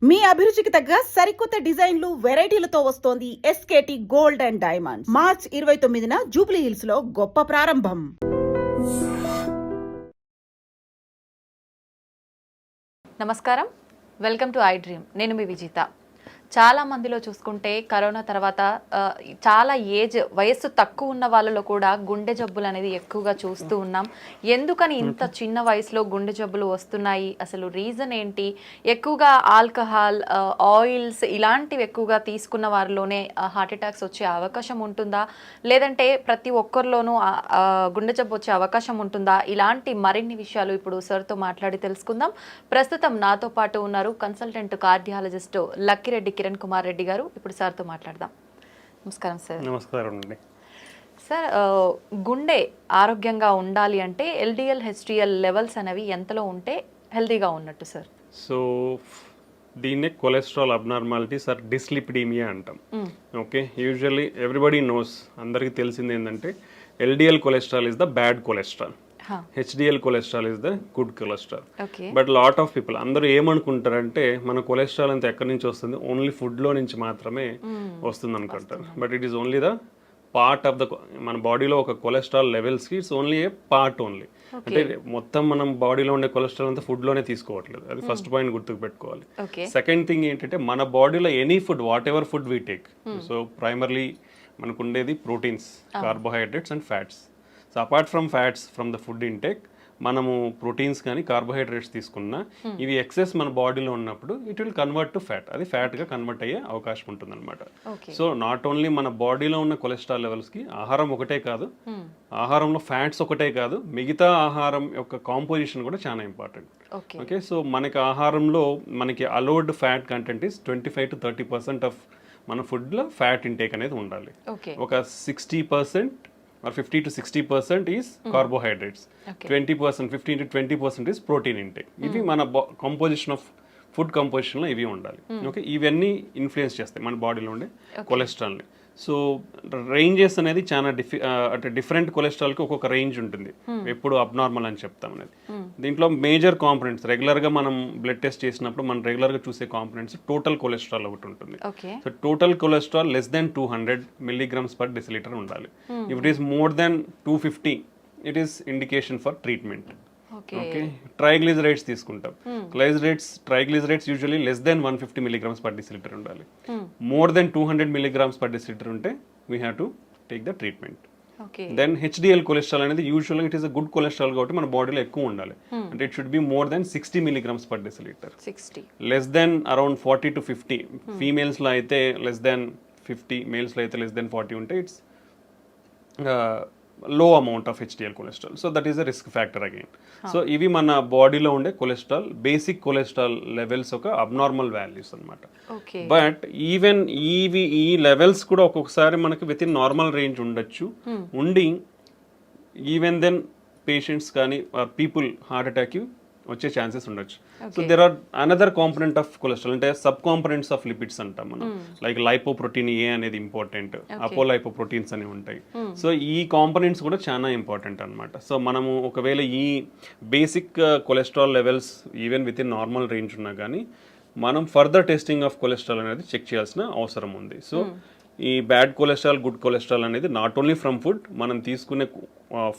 మీ అభిరుచికి తగ్గ సరికొత్త డిజైన్లు వెరైటీలతో వస్తోంది SKT gold and diamonds. March 29న జూబ్లీ హిల్స్ లో గొప్ప ప్రారంభం. నమస్కారం, వెల్కమ్ టు ఐ డ్రీమ్. నేను మీ విజిత. చాలా మందిలో చూసుకుంటే కరోనా తర్వాత చాలా వయస్సు తక్కువ ఉన్న వాళ్ళలో కూడా గుండె జబ్బులు అనేది ఎక్కువగా చూస్తూ ఉన్నాం. ఎందుకని ఇంత చిన్న వయసులో గుండె జబ్బులు వస్తున్నాయి? అసలు రీజన్ ఏంటి? ఎక్కువగా ఆల్కహాల్, ఆయిల్స్ ఇలాంటివి ఎక్కువగా తీసుకున్న వారిలోనే హార్ట్ అటాక్స్ వచ్చే అవకాశం ఉంటుందా, లేదంటే ప్రతి ఒక్కరిలోనూ గుండె జబ్బు వచ్చే అవకాశం ఉంటుందా? ఇలాంటి మరిన్ని విషయాలు ఇప్పుడు సార్తో మాట్లాడి తెలుసుకుందాం. ప్రస్తుతం నాతో పాటు ఉన్నారు కన్సల్టెంట్ కార్డియాలజిస్ట్ లక్కిరెడ్డి కిరణ్ కుమార్ రెడ్డి గారు. ఇప్పుడు సార్తో మాట్లాడదాం. నమస్కారం సార్. నమస్కారం అండి. సార్, గుండె ఆరోగ్యంగా ఉండాలి అంటే ఎల్డిఎల్, హెచ్డిఎల్ లెవెల్స్ అనేవి ఎంతలో ఉంటే హెల్తీగా ఉన్నట్టు సార్? సో దీన్నే కొలెస్ట్రాల్ అబ్నార్మాలిటీస్ ఆర్ డిస్లిపిడీమియా అంటాం. ఓకే, యూజువల్లీ ఎవ్రీబడి నోస్, అందరికీ తెలిసింది ఏంటంటే LDL cholesterol is the bad cholesterol, HDL cholesterol is the good cholesterol. But lot of people అందరూ ఏమనుకుంటారంటే మన కొలెస్ట్రాల్ అంతా ఎక్కడి నుంచి వస్తుంది, ఓన్లీ ఫుడ్లో నుంచి మాత్రమే వస్తుంది అనుకుంటారు. But it is only the part of the, మన బాడీలో ఒక కొలెస్ట్రాల్ లెవెల్స్కి it's only a part only. అంటే మొత్తం మనం బాడీలో ఉండే కొలెస్ట్రాల్ అంతా ఫుడ్లోనే తీసుకోవట్లేదు. అది ఫస్ట్ పాయింట్ గుర్తుకు పెట్టుకోవాలి. సెకండ్ థింగ్ ఏంటంటే మన బాడీలో any food, what ever food we take, so primarily మనకు ఉండేది proteins, carbohydrates and fats. So apart from fats from the food intake, మనము ప్రోటీన్స్ కానీ కార్బోహైడ్రేట్స్ తీసుకున్నా ఇవి ఎక్సెస్ మన బాడీలో ఉన్నప్పుడు it will convert to fat. అది ఫ్యాట్గా కన్వర్ట్ అయ్యే అవకాశం ఉంటుంది అనమాట. సో నాట్ ఓన్లీ మన బాడీలో ఉన్న కొలెస్ట్రాల్ లెవెల్స్కి ఆహారం ఒకటే కాదు, ఆహారంలో ఫ్యాట్స్ ఒకటే కాదు, మిగతా ఆహారం యొక్క కాంపోజిషన్ కూడా చాలా ఇంపార్టెంట్. ఓకే, సో మనకి ఆహారంలో మనకి allowed fat content is 25 to 30% of మన ఫుడ్లో ఫ్యాట్ ఇంటేక్ అనేది ఉండాలి. ఒక 60% or 50 to 60% is carbohydrates, 20%, 15 to 20% is protein intake. ఇవి మన కంపోజిషన్ ఆఫ్ ఫుడ్ కంపోజిషన్లో ఇవి ఉండాలి. ఓకే, ఇవన్నీ ఇన్ఫ్లుయెన్స్ చేస్తాయి మన బాడీలో ఉండే కొలెస్ట్రాల్ని. సో రేంజెస్ అనేది చాలా అంటే డిఫరెంట్ కొలెస్ట్రాల్కి ఒక్కొక్క రేంజ్ ఉంటుంది, ఎప్పుడు అబ్నార్మల్ అని చెప్తాం అనేది. దీంట్లో మేజర్ కాంపనెంట్స్ రెగ్యులర్గా మనం బ్లడ్ టెస్ట్ చేసినప్పుడు మనం రెగ్యులర్గా చూసే కాంపనెంట్స్ టోటల్ కొలెస్ట్రాల్ ఒకటి ఉంటుంది. So total cholesterol less than 200 mg/dL ఉండాలి. If it is more than 250 it is indication for treatment. Okay, triglycerides తీసుకుంటాం. Triglycerides usually less than 150 mg/dL ఉండాలి. మోర్ దెన్ 200 mg/dL ఉంటే we have to take the treatment. Then HDL cholesterol అనేది యూజువల్గా it is a good cholesterol కాబట్టి మన బాడీలో ఎక్కువ ఉండాలి. అంటే it should be more than 60 mg/dL. Less than around 40 to 50. ఫీమేల్స్లో అయితే లెస్ దెన్ 50, మేల్స్లో అయితే లెస్ దెన్ 40 ఉంటే it's low amount of HDL cholesterol. So that is a risk factor again. So ఇవి మన బాడీలో ఉండే కొలెస్ట్రాల్, బేసిక్ కొలెస్ట్రాల్ లెవెల్స్ ఒక abnormal values అనమాట. But even ఈ లెవెల్స్ కూడా ఒక్కొక్కసారి మనకి విత్ ఇన్ నార్మల్ రేంజ్ ఉండొచ్చు. ఉండి ఈవెన్ దెన్ పేషెంట్స్ కానీ పీపుల్ హార్ట్ అటాక్ వచ్చే ఛాన్సెస్ ఉండొచ్చు. So there are another component of cholesterol, అంటే సబ్ కాంపనెంట్స్ ఆఫ్ లిపిడ్స్ అంటాం మనం. లైక్ లైపోప్రోటీన్ ఏ అనేది ఇంపార్టెంట్, అపోలైపోప్రోటీన్స్ అనేవి ఉంటాయి. సో ఈ కాంపనెంట్స్ కూడా చాలా ఇంపార్టెంట్ అనమాట. సో మనము ఒకవేళ ఈ basic cholesterol levels even with in normal range ఉన్నా కానీ మనం ఫర్దర్ టెస్టింగ్ ఆఫ్ కొలెస్ట్రాల్ అనేది చెక్ చేయాల్సిన అవసరం ఉంది. సో ఈ బ్యాడ్ కొలెస్ట్రాల్, గుడ్ కొలెస్ట్రాల్ అనేది నాట్ ఓన్లీ ఫ్రమ్ ఫుడ్, మనం తీసుకునే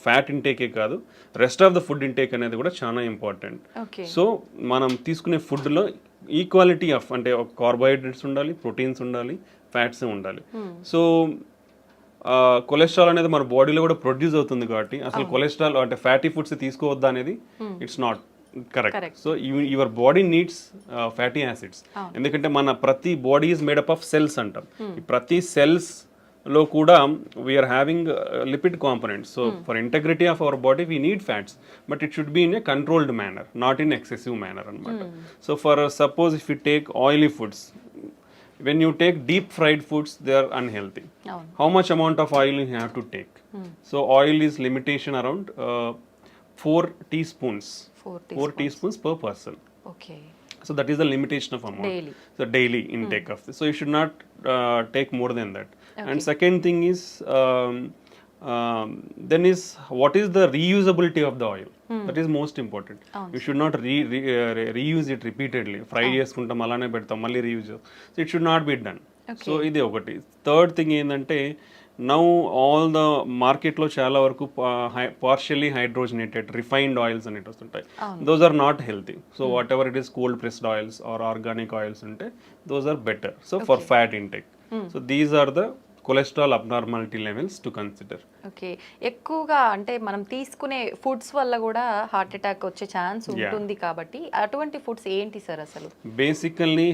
ఫ్యాట్ ఇంటేకే కాదు, rest of the food intake అనేది కూడా చాలా ఇంపార్టెంట్. సో మనం తీసుకునే ఫుడ్లో ఈక్వాలిటీ ఆఫ్, అంటే కార్బోహైడ్రేట్స్ ఉండాలి, ప్రోటీన్స్ ఉండాలి, ఫ్యాట్స్ ఉండాలి. సో కొలెస్ట్రాల్ అనేది మన బాడీలో కూడా ప్రొడ్యూస్ అవుతుంది కాబట్టి అసలు కొలెస్ట్రాల్ అంటే ఫ్యాటీ ఫుడ్స్ తీసుకోవద్దా అనేది it's not correct. So your body needs fatty acids. ఎందుకంటే మన ప్రతి body is made up of cells అంటాం. ప్రతి సెల్స్ లో కూడా we are having lipid components. So for integrity of our body we need fats, but it should be in a controlled manner, not in excessive manner అనమాట. So for suppose if you take oily foods, when you take deep fried foods, they are unhealthy. How much amount of oil you have to take? So oil is limitation around 4 teaspoons. 4 teaspoons per person. Okay. So that is the limitation of amount. Daily. So daily intake of this. So you should not take more than that. Okay. And second thing is then is what is the reusability of the oil? That is most important. You should not reuse it repeatedly. Fry చేసుకుంటాం అలానే పెడతాం మళ్ళీ reuse, so it should not be done. So ఇది ఒకటి. Third thing ఏంటంటే now all the మార్కెట్లో చాలా వరకు పార్షియల్లీ హైడ్రోజనేటెడ్ రిఫైన్డ్ ఆయిల్స్ అనేవి వస్తుంటాయి. Those are not healthy. So whatever it is cold pressed oils or organic oils ఉంటే those are better. So for fat intake, so these are the cholesterol abnormality levels to consider. Okay, ఎక్కువగా అంటే మనం తీసుకునే foods వల్ల కూడా heart attack వచ్చే chance ఉంటుంది కాబట్టి అటువంటి ఫుడ్స్ ఏంటి సార్ అసలు? బేసికల్లీ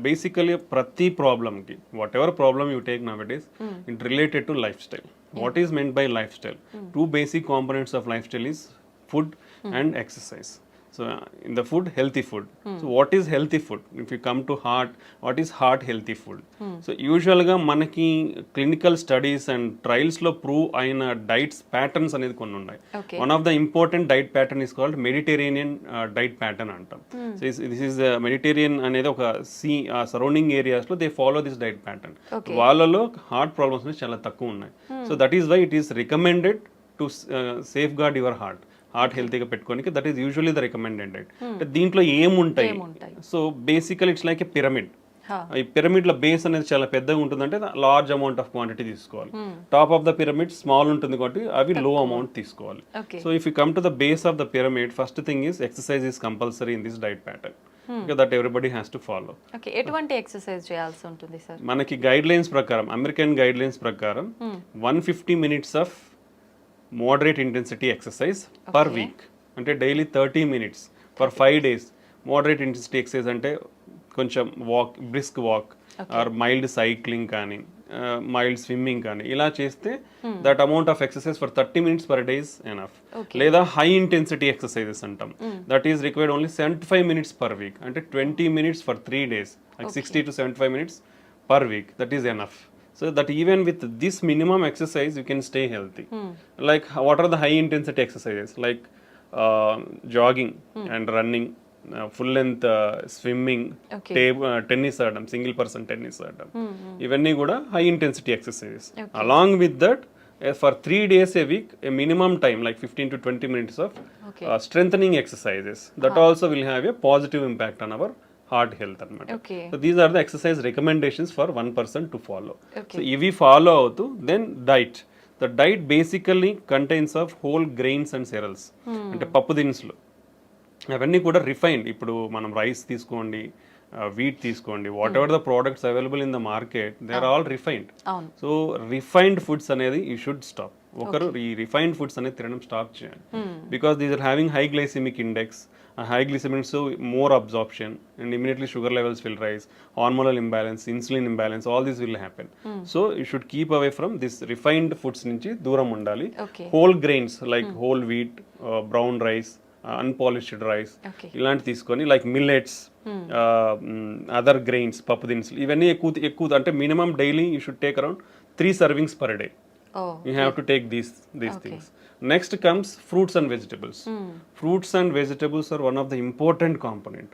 బేసికల్లీ ప్రతి ప్రాబ్లమ్కి whatever problem you take now it is it related to lifestyle. What is meant by lifestyle? Two basic components of lifestyle is food and exercise. So in the food, healthy food. So what is healthy food? If you come to heart, what is heart healthy food? So usually ga manaki clinical studies and trials lo prove aina diets patterns anedi konni unnai. One of the important diet pattern is called Mediterranean diet pattern antam. So this is Mediterranean anedi oka sea surrounding areas lo they follow this diet pattern. Vallalo heart problems ne chala takku unnai. So that is why it is recommended to safeguard your heart. Heart హెల్తీగా పెట్టుకోనికి that is usually the recommended diet. అంటే దీంట్లో ఏముంటాయి? So బేసికల్ it's like A pyramid. ఈ పిరమిడ్ల base అనేది చాలా పెద్దగా ఉంటుందంటే లార్జ్ అమౌంట్ ఆఫ్ క్వాంటిటీ తీసుకోవాలి. Top of the pyramid small ఉంటుంది కాబట్టి అవి లో అమౌంట్ తీసుకోవాలి. So if you come to the base of the pyramid, first thing is exercise is compulsory in this diet pattern. That everybody has to follow. ఎటువంటి exercise చేయాల్సి ఉంటుంది sir? మనకి guide lines ప్రకారం, అమెరికన్ గైడ్ లైన్స్ ప్రకారం 150 minutes of moderate intensity exercise per week. అంటే daily 30 minutes for 5 days. Moderate intensity exercise అంటే కొంచెం walk, brisk walk are mild cycling కానీ మైల్డ్ స్విమ్మింగ్ కానీ ఇలా చేస్తే that amount of exercise for 30 minutes per day is enough. లేదా high intensity exercises అంటాం, that is required only 75 minutes per week. అంటే 20 minutes for 3 days, like 60 to 75 minutes per week. That is enough. So that even with this minimum exercise, you can stay healthy. Like what are the high intensity exercises? Like jogging and running, full length swimming, tennis ఆడడం, single person tennis ఆడడం, ఇవన్నీ కూడా high intensity exercises. Along with that, for 3 days a week, a minimum time like 15 to 20 minutes of strengthening exercises. That also will have a positive impact on our heart health అనమాట. So these are the exercise recommendations for 1 person to follow. సో ఇవి follow అవుతూ then diet. The diet basically contains of whole grains and cereals. అంటే పప్పు దినుసులు అవన్నీ కూడా refined. ఇప్పుడు మనం రైస్ తీసుకోండి, వీట్ తీసుకోండి, whatever the products available in the market they are all refined. So refined foods అనేది యూ షుడ్ స్టాప్. ఒకరు ఈ రిఫైన్డ్ ఫుడ్స్ అనేది తినడం స్టాప్ చేయాలి. Because these are having high glycemic index. High glycemic, so more absorption and immediately sugar levels will rise, hormonal imbalance, insulin imbalance, all this will happen. So you should keep away from this refined foods nunchi dooram undali. Whole grains like whole wheat, brown rice, unpolished rice, ilanti తీసుకొని like millets, other grains, పప్పు దినుసులు ఇవన్నీ ఎక్కువ అంటే minimum daily you should take around 3 servings per day. You have to take these things. Next comes fruits and vegetables. Fruits and vegetables are one of the important component.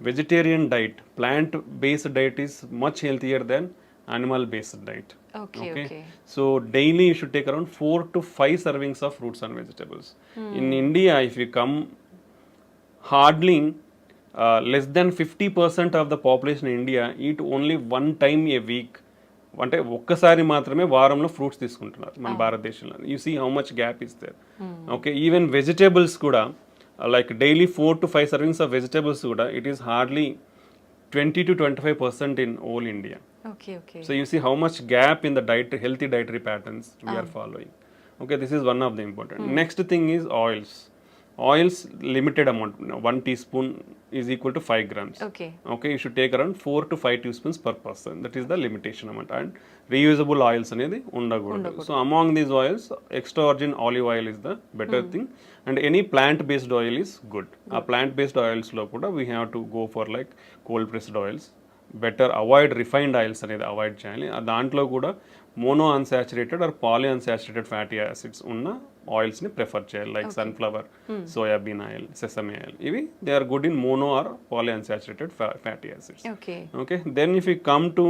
Vegetarian diet, plant-based diet is much healthier than animal-based diet. Okay. So daily you should take around 4 to 5 servings of fruits and vegetables. In India, if you come, hardly less than 50% of the population in India eat only one time a week. అంటే ఒక్కసారి మాత్రమే వారంలో fruits తీసుకుంటున్నారు మన భారతదేశంలో. You see how much gap is there. Okay, even vegetables కూడా like daily 4 to 5 servings of vegetables కూడా it is hardly 20 to 25% in all India. So you see how much gap in the diet, healthy dietary patterns we are following. Okay, this is one of the important. Next thing is oils. Oils limited amount, 1 teaspoon is equal to 5 grams. Okay, you should take around 4 to 5 teaspoons per person. That is the limitation amount. And reusable oils anedi undakudu. So among these oils, extra virgin olive oil is the better thing, and any plant based oil is good. Plant based oils lo kuda we have to go for like cold pressed oils. Better avoid refined oils అనేది avoid చేయాలి. దాంట్లో కూడా mono unsaturated or poly unsaturated fatty acids ఉన్న ఆయిల్స్ని prefer చేయాలి. Like sunflower, soybean oil, sesame oil, ఇవి they are good in mono or poly unsaturated fatty acids. Okay, then if you come to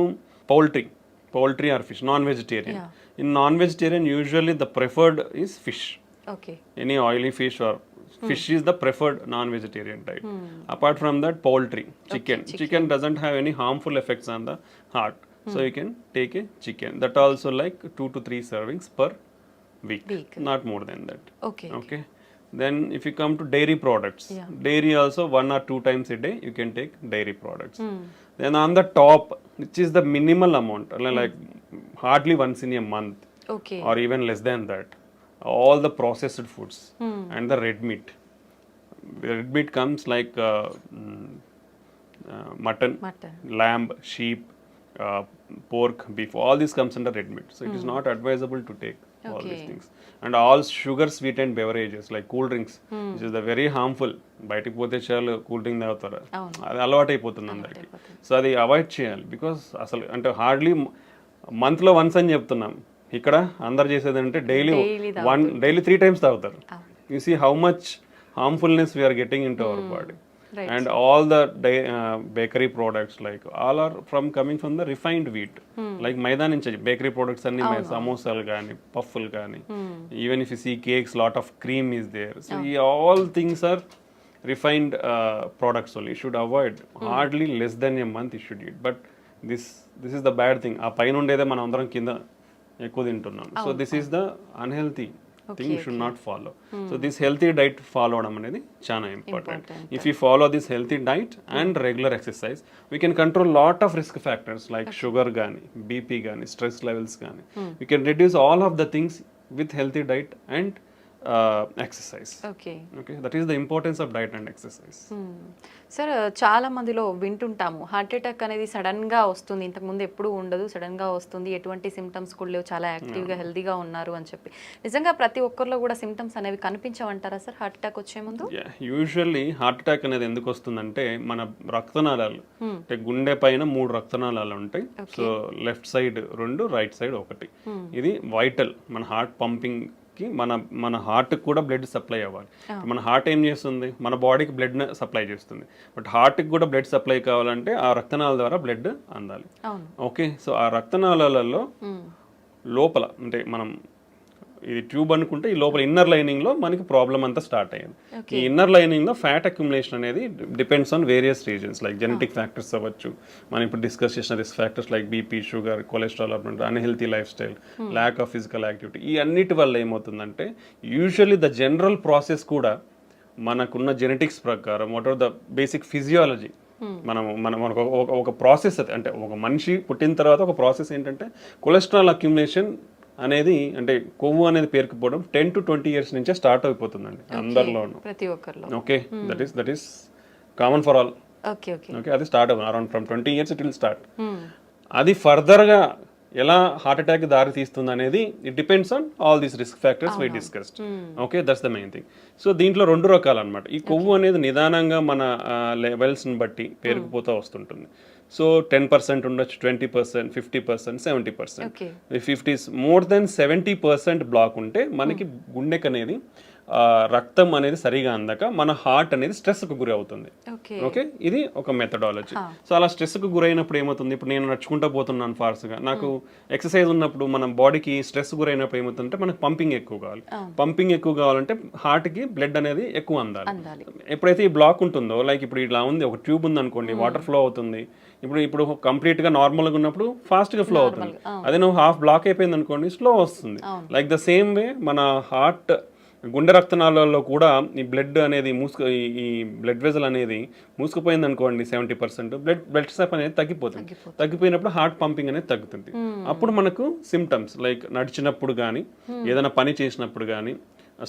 poultry or fish, non vegetarian. In non vegetarian usually the preferred is fish. Okay any oily fish or fish is the preferred non-vegetarian diet. Apart from that, poultry, chicken doesn't have any harmful effects on the heart, so you can take a chicken. That also like 2 to 3 servings per week, not more than that. Okay Okay, then if you come to dairy products, dairy also 1 or 2 times a day you can take dairy products. Then on the top, which is the minimal amount, like hardly once in a month okay or even less than that, all the processed foods and the red meat. The red meat comes like mutton, lamb, sheep, pork, beef. All this comes under red meat. So it is not advisable to take all these things. And all sugar sweetened beverages like cool drinks, which is the very harmful. బయటికి పోతే చాలు cool drink తాగుతారు, అది అలవాటు అయిపోతుంది అందరికి. So అది avoid చేయాలి. బికాస్ అసలు అంటే హార్డ్లీ మంత్లో వన్స్ అని చెప్తున్నాం, ఇక్కడ అందరు చేసేది అంటే డైలీ 3 times తాగుతారు. You see how much harmfulness we are getting in to our body. And all the bakery products, like all are coming from the refined wheat. Like maida nunchi bakery products anni samosalu gaani, pufful gaani, even if you see cakes, lot of cream is there. So all things are refined products only. You should avoid. Hardly less than a month you should eat. But this is the bad thing. ఆ పైన ఉండేదే మనం అందరం కింద ఎక్కువ తింటున్నాం. So this is the unhealthy thing you should not follow. So this healthy diet follow avadam anedi chaana important. If you follow this healthy diet and regular exercise, we can control lot of risk factors like sugar gaani, BP gaani, stress levels gaani. We can reduce all of the things with healthy diet and exercise. Okay That is the importance of diet and exercise. Sir చాలా మందిలో వింటుంటాము heart attack అనేది sudden గా వస్తుంది, ఇంతకుముందు ఎప్పుడు ఉండదు, sudden గా వస్తుంది, ఎటువంటి సిమ్టమ్స్ కూడా లేవు, చాలా యాక్టివ్గా హెల్తీగా ఉన్నారు అని చెప్పి. నిజంగా ప్రతి ఒక్కరిలో కూడా సిమ్టమ్స్ అనేవి కనిపించవంటారా సార్ హార్ట్ అటాక్ వచ్చే ముందు? యూజువల్లీ హార్ట్ అటాక్ అనేది ఎందుకు వస్తుందంటే మన రక్తనాళాలు అంటే గుండె పైన 3 రక్తనాళాలు ఉంటాయి. So left side 2, right side 1. ఇది వైటల్, మన హార్ట్ పంపింగ్ కి మన హార్ట్ కూడా బ్లడ్ సప్లై అవ్వాలి. మన హార్ట్ ఏం చేస్తుంది, మన బాడీకి బ్లడ్ సప్లై చేస్తుంది. బట్ హార్ట్కి కూడా బ్లడ్ సప్లై కావాలంటే ఆ రక్తనాళాల ద్వారా బ్లడ్ అందాలి. ఓకే, సో ఆ రక్తనాళాలలో లోపల అంటే మనం ఇది ట్యూబ్ అనుకుంటే ఈ లోపల ఇన్నర్ లైనింగ్ లో మనకి ప్రాబ్లం అంతా స్టార్ట్ అయ్యింది. ఈ ఇన్నర్ లైనింగ్ లో ఫ్యాట్ అక్యుములేషన్ అనేది depends on various reasons like genetic factors అవ్వచ్చు, మనం ఇప్పుడు డిస్కస్ చేసిన risk factors like BP, sugar, cholesterol, unhealthy life style, lack of physical activity. ఈ అన్నిటి వల్ల ఏమవుతుందంటే యూజువల్లీ ద జనరల్ ప్రాసెస్ కూడా మనకున్న జెనెటిక్స్ ప్రకారం what are the basic physiology మనకు ఒక ప్రాసెస్ అంటే ఒక మనిషి పుట్టిన తర్వాత ఒక ప్రాసెస్ ఏంటంటే కొలెస్ట్రాల్ అక్యుములేషన్ అనేది అంటే కొవ్వు అనేది పేరుకుపోవడం 10 to 20 years నుంచే స్టార్ట్ అయిపోతుందండి అందరిలోనూ, ప్రతి ఒక్కరిలో. Okay, that is common for all. Okay okay okay, అది స్టార్ట్ అవ్వదు around from 20 years it will start. అది ఫర్దర్గా ఎలా హార్ట్ అటాక్ దారి తీస్తుంది అనేది it depends on all these risk factors we discussed. Okay, that's the main thing. So దీంట్లో 2 రకాలు అనమాట. ఈ కొవ్వు అనేది నిదానంగా మన లెవెల్స్ని బట్టి పేరుకుపోతూ వస్తుంటుంది. సో 10% ఉండొచ్చు, 20%, 50%, 70%. If it is more than 70% block ఉంటే మనకి గుండెకి అనేది రక్తం అనేది సరిగా అందక మన హార్ట్ అనేది స్ట్రెస్కు గురి అవుతుంది. ఓకే, ఇది ఒక మెథడాలజీ. సో అలా స్ట్రెస్కు గురైనప్పుడు ఏమవుతుంది, ఇప్పుడు నేను నడుచుకుంటూ పోతున్నాను ఫాస్ట్గా, నాకు ఎక్సర్సైజ్ ఉన్నప్పుడు మన బాడీకి స్ట్రెస్ గురైనప్పుడు ఏమవుతుందంటే మనకు పంపింగ్ ఎక్కువ కావాలి. పంపింగ్ ఎక్కువ కావాలంటే హార్ట్కి బ్లడ్ అనేది ఎక్కువ అందాలి. ఎప్పుడైతే ఈ బ్లాక్ ఉంటుందో, లైక్ ఇప్పుడు ఇలా ఉంది, ఒక ట్యూబ్ ఉంది అనుకోండి, వాటర్ ఫ్లో అవుతుంది. ఇప్పుడు కంప్లీట్ గా నార్మల్గా ఉన్నప్పుడు ఫాస్ట్ గా ఫ్లో అవుతుంది. అదే నువ్వు హాఫ్ బ్లాక్ అయిపోయింది అనుకోండి, స్లో వస్తుంది. లైక్ ద సేమ్ వే మన హార్ట్ గుండె రక్తనాళాల్లో కూడా ఈ బ్లడ్ అనేది ఈ బ్లడ్ వెజల్ అనేది మూసుకుపోయింది అనుకోండి 70%, బ్లడ్ సప్ అనేది తగ్గిపోతుంది. తగ్గిపోయినప్పుడు హార్ట్ పంపింగ్ అనేది తగ్గుతుంది. అప్పుడు మనకు సిమ్టమ్స్ లైక్ నడిచినప్పుడు కానీ, ఏదైనా పని చేసినప్పుడు కానీ,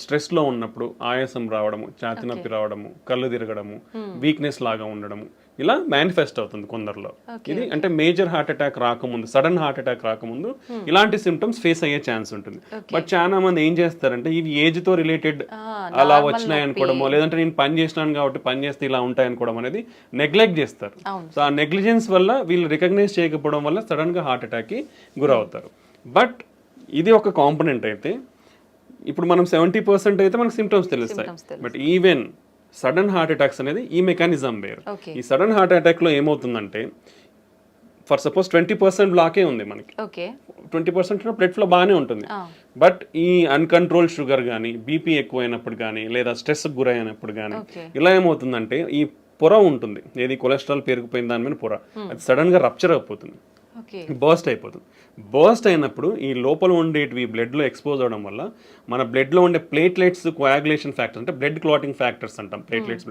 స్ట్రెస్లో ఉన్నప్పుడు ఆయాసం రావడము, ఛాతీ నొప్పి రావడము, కళ్ళు తిరగడము, వీక్నెస్ లాగా ఉండడము, ఇలా మేనిఫెస్ట్ అవుతుంది కొందరిలో. ఇది అంటే మేజర్ హార్ట్ అటాక్ రాకముందు, సడన్ హార్ట్ అటాక్ రాకముందు ఇలాంటి సిమ్టమ్స్ ఫేస్ అయ్యే ఛాన్స్ ఉంటుంది. బట్ చాలా మంది ఏం చేస్తారంటే ఇవి ఏజ్ తో రిలేటెడ్ అలా వచ్చినాయి అనుకోవడమో, లేదంటే నేను పని చేసినాను కాబట్టి పని చేస్తే ఇలా ఉంటాయి అనుకోవడం అనేది నెగ్లెక్ట్ చేస్తారు. సో ఆ నెగ్లిజెన్స్ వల్ల వీళ్ళు రికగ్నైజ్ చేయకపోవడం వల్ల సడన్ గా హార్ట్ అటాక్ కి గురవుతారు. బట్ ఇది ఒక కాంపోనెంట్ అయితే, ఇప్పుడు మనం 70% అయితే మనకు సిమ్టమ్స్ తెలుస్తాయి. But even sudden heart attacks అనేది ఈ మెకానిజం వేరు. ఈ సడన్ హార్ట్ అటాక్ లో ఏమవుతుందంటే ఫర్ సపోజ్ 20% బ్లాకే ఉంది మనకి, ఓకే 20% బ్లడ్ ఫ్లో బాగానే ఉంటుంది. బట్ ఈ అన్కంట్రోల్ షుగర్ కానీ, బీపీ ఎక్కువైనప్పుడు కానీ, లేదా స్ట్రెస్కి గురైనప్పుడు కానీ ఇలా ఏమవుతుందంటే ఈ పొర ఉంటుంది, ఏది కొలెస్ట్రాల్ పెరిగిపోయిన దాని మీద పొర, అది సడన్గా రప్చర్ అయిపోతుంది, బర్స్ట్ అయిపోతుంది. బర్స్ట్ అయినప్పుడు ఈ లోపల ఉండేటివి బ్లడ్లో ఎక్స్పోజ్ అవడం వల్ల మన బ్లడ్లో ఉండే ప్లేట్లెట్స్ కోయాగులేషన్ ఫ్యాక్టర్స్ అంటే బ్లడ్ క్లాటింగ్ ఫ్యాక్టర్స్ అంటాం, ప్లేట్లెట్స్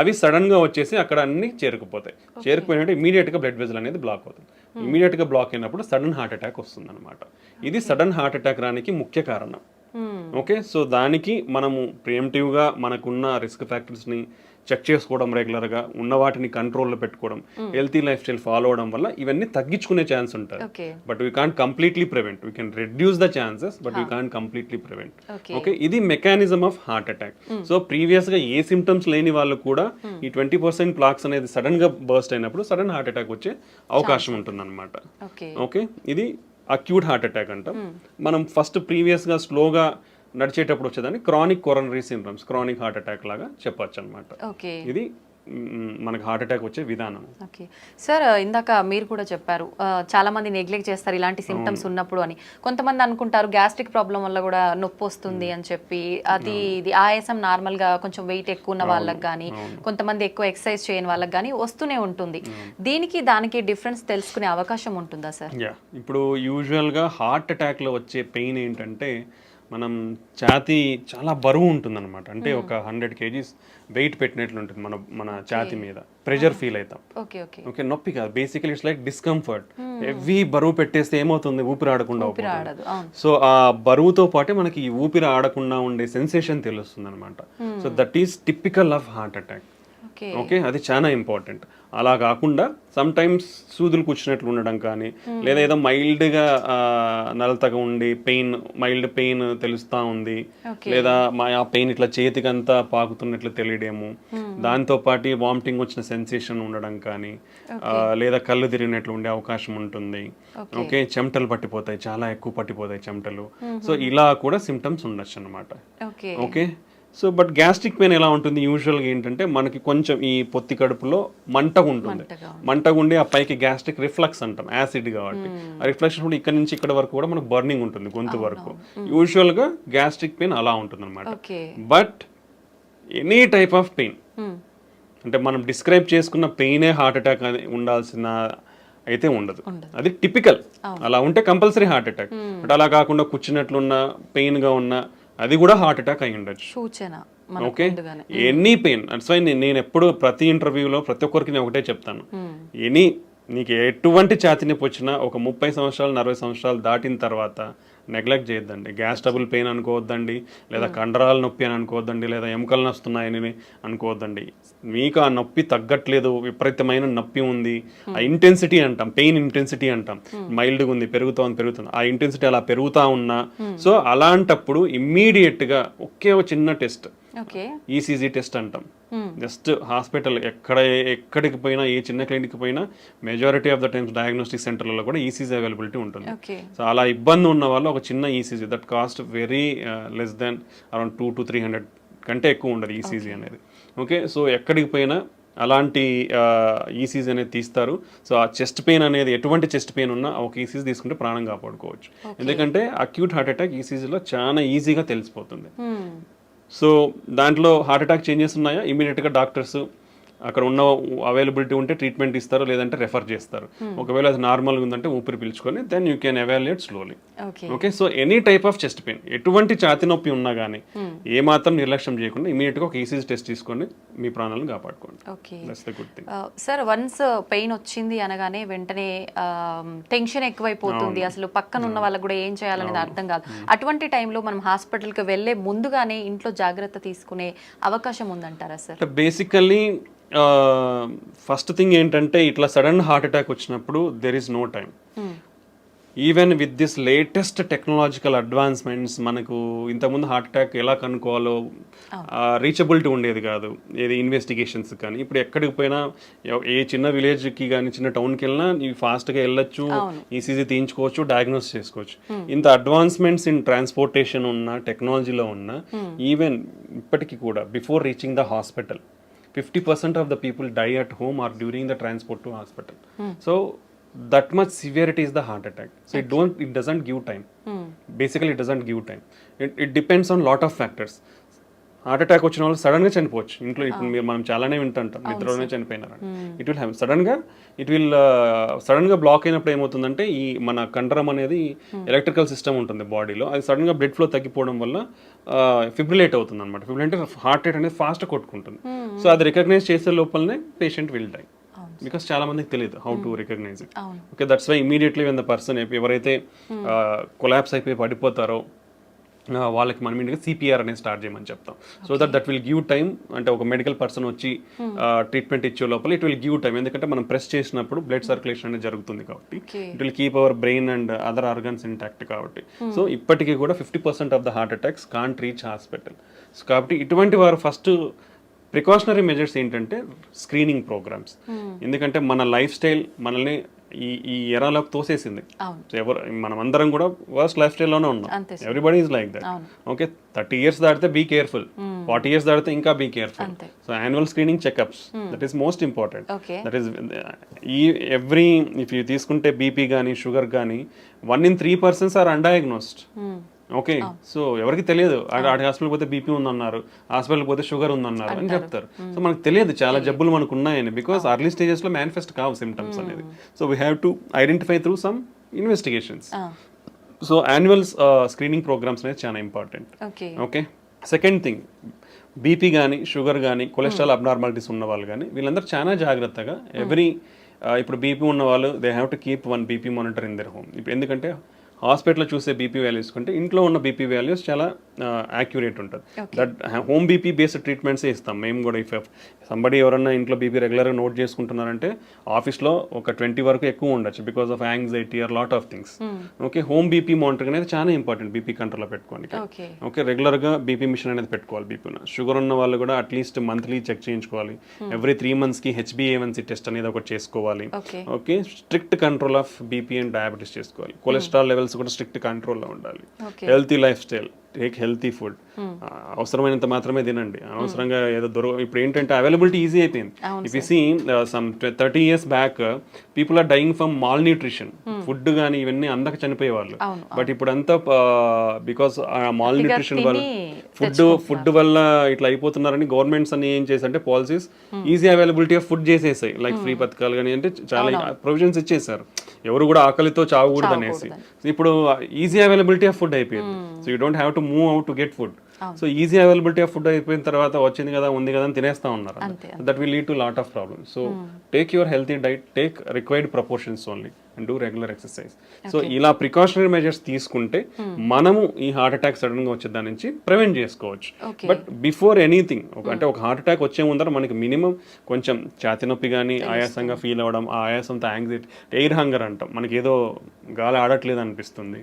అవి సడన్గా వచ్చేసి అక్కడ అన్ని చేరుకుపోతాయి. చేరుకుపోయినట్టు ఇమీడియట్గా బ్లడ్ వెజల్ అనేది బ్లాక్ అవుతుంది. ఇమీడియట్గా బ్లాక్ అయినప్పుడు సడన్ హార్ట్ అటాక్ వస్తుంది అనమాట. ఇది సడన్ హార్ట్ అటాక్ రానికి ముఖ్య కారణం. ఓకే, సో దానికి మనము ప్రియంటివ్గా మనకున్న రిస్క్ ఫ్యాక్టర్స్ని చెక్ చేసుకోవడం, రెగ్యులర్గా ఉన్న వాటిని కంట్రోల్లో పెట్టుకోవడం, హెల్తీ లైఫ్ స్టైల్ ఫాలో అవడం వల్ల ఇవన్నీ తగ్గించుకునే ఛాన్స్ ఉంటుంది. But we can't completely prevent, we can reduce the chances but we can't completely prevent. Okay, ఇది mechanism of heart attack. So ప్రీవియస్గా ఏ సిమ్టమ్స్ లేని వాళ్ళు కూడా ఈ 20% ప్లాక్స్ అనేది సడన్ గా బర్స్ట్ అయినప్పుడు సడన్ హార్ట్ అటాక్ వచ్చే అవకాశం ఉంటుంది అనమాట. ఓకే, ఇది అక్యూట్ హార్ట్ అటాక్ అంటాం. మనం ఫస్ట్ ప్రీవియస్గా స్లోగా నడిచేటప్పుడు వచ్చేదాన్ని chronic coronary syndromes, chronic heart attack లాగా చెప్పొచ్చు అనమాట. ఇది మనకు హార్ట్ అటాక్ వచ్చే విధానం. ఓకే సార్, ఇందాక మీరు కూడా చెప్పారు చాలా మంది నెగ్లెక్ట్ చేస్తారు ఇలాంటి సిమ్టమ్స్ ఉన్నప్పుడు అని. కొంతమంది అనుకుంటారు గ్యాస్ట్రిక్ ప్రాబ్లం వల్ల కూడా నొప్పి వస్తుంది అని చెప్పి, అది ఇది ఆయాసం నార్మల్గా కొంచెం వెయిట్ ఎక్కువ ఉన్న వాళ్ళకి కానీ, కొంతమంది ఎక్కువ ఎక్సర్సైజ్ చేయని వాళ్ళకి కానీ వస్తూనే ఉంటుంది. దీనికి దానికి డిఫరెన్స్ తెలుసుకునే అవకాశం ఉంటుందా సార్? ఇప్పుడు యూజువల్గా హార్ట్ అటాక్లో వచ్చే పెయిన్ ఏంటంటే మనం ఛాతీ చాలా బరువు ఉంటుందన్నమాట. అంటే ఒక 100 kgs వెయిట్ పెట్టినట్లు ఉంటుంది మన ఛాతీ మీద, ప్రెషర్ ఫీల్ అవుతాం. ఓకే, నొప్పి కాదు, basically it's like discomfort. Heavy బరువు పెట్టేస్తే ఏమవుతుంది, ఊపిరి ఆడకుండా అవుతుంది. సో ఆ బరువుతో పాటే మనకి ఈ ఊపిరి ఆడకుండా ఉండే సెన్సేషన్ తెలుస్తుంది అనమాట. So that is typical of heart attack. Okay, అది చాలా ఇంపార్టెంట్. అలా కాకుండా సమ్ టైమ్స్ సూదులు కూర్చున్నట్లు ఉండడం కానీ, లేదా ఏదో మైల్డ్గా నలతగా ఉండి మైల్డ్ పెయిన్ తెలుస్తూ ఉంది, లేదా ఆ పెయిన్ ఇట్లా చేతికంతా పాకుతున్నట్లు తెలియడము, దాంతో పాటు వామిటింగ్ వచ్చిన సెన్సేషన్ ఉండడం కానీ, లేదా కళ్ళు తిరిగినట్లు ఉండే అవకాశం ఉంటుంది. ఓకే, చెమటలు పట్టిపోతాయి, చాలా ఎక్కువ పట్టిపోతాయి చెమటలు. సో ఇలా కూడా సిమ్టమ్స్ ఉండొచ్చు అనమాట. Okay, so but gastric pain ఎలా ఉంటుంది యూజువల్గా ఏంటంటే మనకి కొంచెం ఈ పొత్తి కడుపులో మంటగా ఉంటుంది, మంటగా ఉండి ఆ పైకి గ్యాస్ట్రిక్ రిఫ్లక్స్ అంటాం, యాసిడ్ కాబట్టి ఆ రిఫ్లక్స్ కూడా ఇక్కడ నుంచి ఇక్కడ వరకు కూడా మనకు బర్నింగ్ ఉంటుంది గొంతు వరకు. యూజువల్గా గ్యాస్ట్రిక్ పెయిన్ అలా ఉంటుంది అనమాట. But any type of pain, అంటే మనం డిస్క్రైబ్ చేసుకున్న పెయినే హార్ట్ అటాక్ అని ఉండాల్సిన అయితే ఉండదు, అది టిపికల్. అలా ఉంటే కంపల్సరీ హార్ట్ అటాక్. బట్ అలా కాకుండా కూర్చున్నట్లున్న పెయిన్గా ఉన్న అది కూడా హార్ట్ అటాక్ అయి ఉండొచ్చు. Okay, any pain. That's why నేను ఎప్పుడు ప్రతి ఇంటర్వ్యూలో ప్రతి ఒక్కరికి నేను ఒకటే చెప్తాను, నీకు ఎటువంటి ఛాతీ నొప్పి వచ్చినా ఒక 30 సంవత్సరాలు 40 సంవత్సరాలు దాటిన తర్వాత నెగ్లెక్ట్ చేయొద్దండి. గ్యాస్ ట్రబుల్ పెయిన్ అనుకోవద్దండి, లేదా కండరాల నొప్పి అని అనుకోవద్దండి, లేదా ఎముకలు నొస్తున్నాయని అనుకోవద్దండి. మీకు ఆ నొప్పి తగ్గట్లేదు, విపరీతమైన నొప్పి ఉంది, ఆ ఇంటెన్సిటీ అంటాం, పెయిన్ ఇంటెన్సిటీ అంటాం, మైల్డ్గా ఉంది, పెరుగుతుంది, ఆ ఇంటెన్సిటీ అలా పెరుగుతూ ఉన్నా, సో అలాంటప్పుడు ఇమ్మీడియట్గా ఒకే ఒక చిన్న టెస్ట్, ఈసీజీ టెస్ట్ అంటాం. జస్ట్ హాస్పిటల్ ఎక్కడికి పోయినా, ఏ చిన్న క్లినిక్ పోయినా majority of the times diagnostic సెంటర్లలో కూడా ఈసీజీ అవైలబిలిటీ ఉంటుంది. సో అలా ఇబ్బంది ఉన్న వాళ్ళు ఒక చిన్న ECG, that cost very less than around 200 to 300 కంటే ఎక్కువ ఉండదు ఈసీజీ అనేది. ఓకే, సో ఎక్కడికి పోయినా అలాంటి ఈసీజీ అనేది తీస్తారు. సో ఆ చెస్ట్ పెయిన్ అనేది ఎటువంటి చెస్ట్ పెయిన్ ఉన్నా ఒక ఈసీజీ తీసుకుంటే ప్రాణం కాపాడుకోవచ్చు. ఎందుకంటే అక్యూట్ హార్ట్ అటాక్ ఈసీజీలో చాలా ఈజీగా తెలిసిపోతుంది. సో దాంట్లో హార్ట్ అటాక్ చేంజెస్ ఉన్నాయా, ఇమీడియట్గా డాక్టర్స్ అక్కడ ఉన్న అవైలబిలిటీ ఉంటే ట్రీట్మెంట్ ఇస్తారు, లేదంటే రెఫర్ చేస్తారు. ఒకవేళ అది నార్మల్గా ఉందంటే ఊపిరి పీల్చుకొని then you can evaluate slowly. Okay, so any type of chest pain, ఎటువంటి ఛాతీ నొప్పి ఉన్నా కానీ ఏ మాత్రం నిర్లక్ష్యం చేయకుండా ఇమీడియట్గా ఒక ఈసీజీ టెస్ట్ తీసుకొని మీ ప్రాణాలను కాపాడుకోండి. That's the good thing. Sir, once pain వచ్చింది అనగానే వెంటనే టెన్షన్ ఎక్కువైపోతుంది, అసలు పక్కన ఉన్న వాళ్ళకి కూడా ఏం చేయాలనేది అర్థం కాదు. అటువంటి టైంలో మనం హాస్పిటల్కి వెళ్ళే ముందుగానే ఇంట్లో జాగ్రత్త తీసుకునే అవకాశం ఉందంటారా సార్? బేసికల్లీ ఫస్ట్ థింగ్ ఏంటంటే ఇట్లా సడన్ హార్ట్ అటాక్ వచ్చినప్పుడు there is no time. Even with this latest technological advancements, మనకు ఇంతకుముందు హార్ట్ అటాక్ ఎలా కనుక్కోవాలో రీచబిలిటీ ఉండేది కాదు, ఏది ఇన్వెస్టిగేషన్స్ కానీ. ఇప్పుడు ఎక్కడికి పోయినా, ఏ చిన్న విలేజ్కి కానీ చిన్న టౌన్కి వెళ్ళినా ఇవి ఫాస్ట్గా వెళ్ళొచ్చు, ఈసీజీ తీయించుకోవచ్చు, డయాగ్నోస్ చేసుకోవచ్చు. ఇంత అడ్వాన్స్మెంట్స్ ఇన్ ట్రాన్స్పోర్టేషన్ ఉన్న, టెక్నాలజీలో ఉన్న, ఈవెన్ ఇప్పటికీ కూడా before reaching the hospital 50% of the people die at home or during the transport to hospital. So that much severity is the heart attack. So it doesn't give time. Basically, it doesn't give time. It depends on lot of factors. Heart attack వచ్చిన వాళ్ళు సడన్గా చనిపోవచ్చు ఇంట్లో. ఇప్పుడు మనం చాలానే వింటుంటాం నిద్రలోనే చనిపోయినారు. ఇట్ విల్ హ్యావ్ సడన్గా బ్లాక్ అయినప్పుడు ఏమవుతుందంటే ఈ మన కండరం అనేది ఎలక్ట్రికల్ సిస్టమ్ ఉంటుంది బాడీలో, అది సడన్గా బ్లడ్ ఫ్లో తగ్గిపోవడం వల్ల ఫిబ్రిలేట్ అవుతుంది అనమాట. ఫిబ్రిలేట్ అంటే హార్ట్ రేట్ అనేది ఫాస్ట్ కొట్టుకుంటుంది. సో అది రికగ్నైజ్ చేసే లోపలనే పేషెంట్ విల్ డై. బికాస్ చాలా మందికి తెలియదు how to recognise it. Okay, that's why immediately when the person ఎవరైతే కొలాప్స్ అయిపోయి పడిపోతారో వాళ్ళకి మనం ఇంటికి సిపిఆర్ అనేది స్టార్ట్ చేయమని చెప్తాం. So that will give time. అంటే ఒక మెడికల్ పర్సన్ వచ్చి ట్రీట్మెంట్ ఇచ్చే లోపల ఇట్ విల్ గివ్ టైమ్. ఎందుకంటే మనం ప్రెస్ చేసినప్పుడు బ్లడ్ సర్క్యులేషన్ అనేది జరుగుతుంది కాబట్టి it will keep our brain and other organs intact కాబట్టి. సో ఇప్పటికీ కూడా 50% of the heart attacks can't reach hospital. So కాబట్టి ఇటువంటి వారు ఫస్ట్ ప్రికాషనరీ మెజర్స్ ఏంటంటే స్క్రీనింగ్ ప్రోగ్రామ్స్. ఎందుకంటే మన లైఫ్ స్టైల్ మనల్ని ఈ ఎరాలోకి తోసేసింది. మనం అందరం కూడా వర్స్ట్ లైఫ్ స్టైల్లోనే ఉన్నాం. Everybody is like that. Okay, 30 years దాటితే బీ కేర్ఫుల్, 40 years దాటితే ఇంకా be careful. So annual screening checkups, that is most important. That is every if you తీసుకుంటే బీపీ కానీ షుగర్ కానీ 1 in 3 persons are undiagnosed. Okay, so ఎవరికి తెలియదు. ఆడి hospital పోతే బీపీ ఉందన్నారు, హాస్పిటల్ పోతే షుగర్ ఉందన్నారు అని చెప్తారు. సో మనకు తెలియదు చాలా జబ్బులు మనకు ఉన్నాయని, బికాస్ అర్లీ స్టేజెస్ లో మేనిఫెస్ట్ కావు సిమ్టమ్స్ అనేది. So we have to identify through some investigations. So annual screening programmes అనేది చాలా important. Okay, second thing, BP కానీ షుగర్ కానీ కొలెస్ట్రాల్ అబ్నార్మాలిటీస్ ఉన్న వాళ్ళు కానీ వీళ్ళందరూ చాలా జాగ్రత్తగా ఇప్పుడు బీపీ ఉన్న వాళ్ళు they have to keep 1 BP monitor in their home. ఇప్పుడు ఎందుకంటే హాస్పిటల్లో చూసే బీపీ వాల్యూస్ కంటే ఇంట్లో ఉన్న బీపీ వాల్యూస్ చాలా యాక్యురేట్ ఉంటుంది. దట్ హోమ్ బీపీ బేస్డ్ ట్రీట్మెంట్సే ఇస్తాం మేము కూడా. ఇఫ్ సంబడి ఎవరన్నా ఇంట్లో బీపీ రెగ్యులర్గా నోట్ చేసుకుంటున్నారంటే ఆఫీస్లో ఒక 20 వరకు ఎక్కువ ఉండొచ్చు because of anxiety are lot of things. Okay, home BP monitoring అనేది చాలా ఇంపార్టెంట్ బీపీ కంట్రోల్లో పెట్టుకోనికి. ఓకే, రెగ్యులర్గా బీపీ మిషన్ అనేది పెట్టుకోవాలి. బీపీ షుగర్ ఉన్న వాళ్ళు కూడా అట్లీస్ట్ మంత్లీ చెక్ చేయించుకోవాలి. ఎవ్రీ 3 monthsకి HbA1c టెస్ట్ అనేది ఒకటి చేసుకోవాలి. Okay, strict control of BP and diabetes చేసుకోవాలి. కొలెస్ట్రాల్ లెవెల్స్ కూడా స్ట్రిక్ట్ కంట్రోల్లో ఉండాలి. Healthy life style, take healthy food. అవసరమైనంత మాత్రమే తినండి, అనవసరంగా ఏదో ఇప్పుడు ఏంటంటే అవైలబిలిటీ ఈజీ అయిపోయింది. If you see some 30 years back people are dying from malnutrition. Food కానీ ఇవన్నీ అందక చనిపోయేవాళ్ళు. బట్ ఇప్పుడు అంతా బికాస్ మాల్ న్యూట్రిషన్ వల్ల ఫుడ్ వల్ల ఇట్లా అయిపోతున్నారని గవర్నమెంట్స్ అని ఏం చేశారంటే policies easy availability of food చేసేసాయి. లైక్ ఫ్రీ పథకాలు కానీ అంటే చాలా ప్రొవిజన్స్ ఇచ్చేసారు, ఎవరు కూడా ఆకలితో చావకూడదు అనేసి. ఇప్పుడు ఈజీ అవైలబిలిటీ ఆఫ్ ఫుడ్ అయిపోయింది. So you don't have to move out to get food. So easy availability of food అయిపోయిన తర్వాత వచ్చింది కదా ఉంది కదా అని తినేస్తా ఉన్నారు. That will lead to lot of problems. So take your healthy diet, take required proportions only and do regular exercise. So ఇలా ప్రికాషనరీ మెజర్స్ తీసుకుంటే మనము ఈ హార్ట్ అటాక్ సడన్ గా వచ్చే దాని నుంచి ప్రివెంట్ చేసుకోవచ్చు. బట్ బిఫోర్ ఎనీథింగ్ అంటే ఒక హార్ట్ అటాక్ వచ్చే ముందర మనకి మినిమం కొంచెం ఛాతీ నొప్పి కానీ ఆయాసంగా ఫీల్ అవ్వడం, ఆ ఆయాసంతో యాంగ్జైటీ, ఎయిర్ హంగర్ అంటాం, మనకి ఏదో గాలి ఆడట్లేదు అనిపిస్తుంది.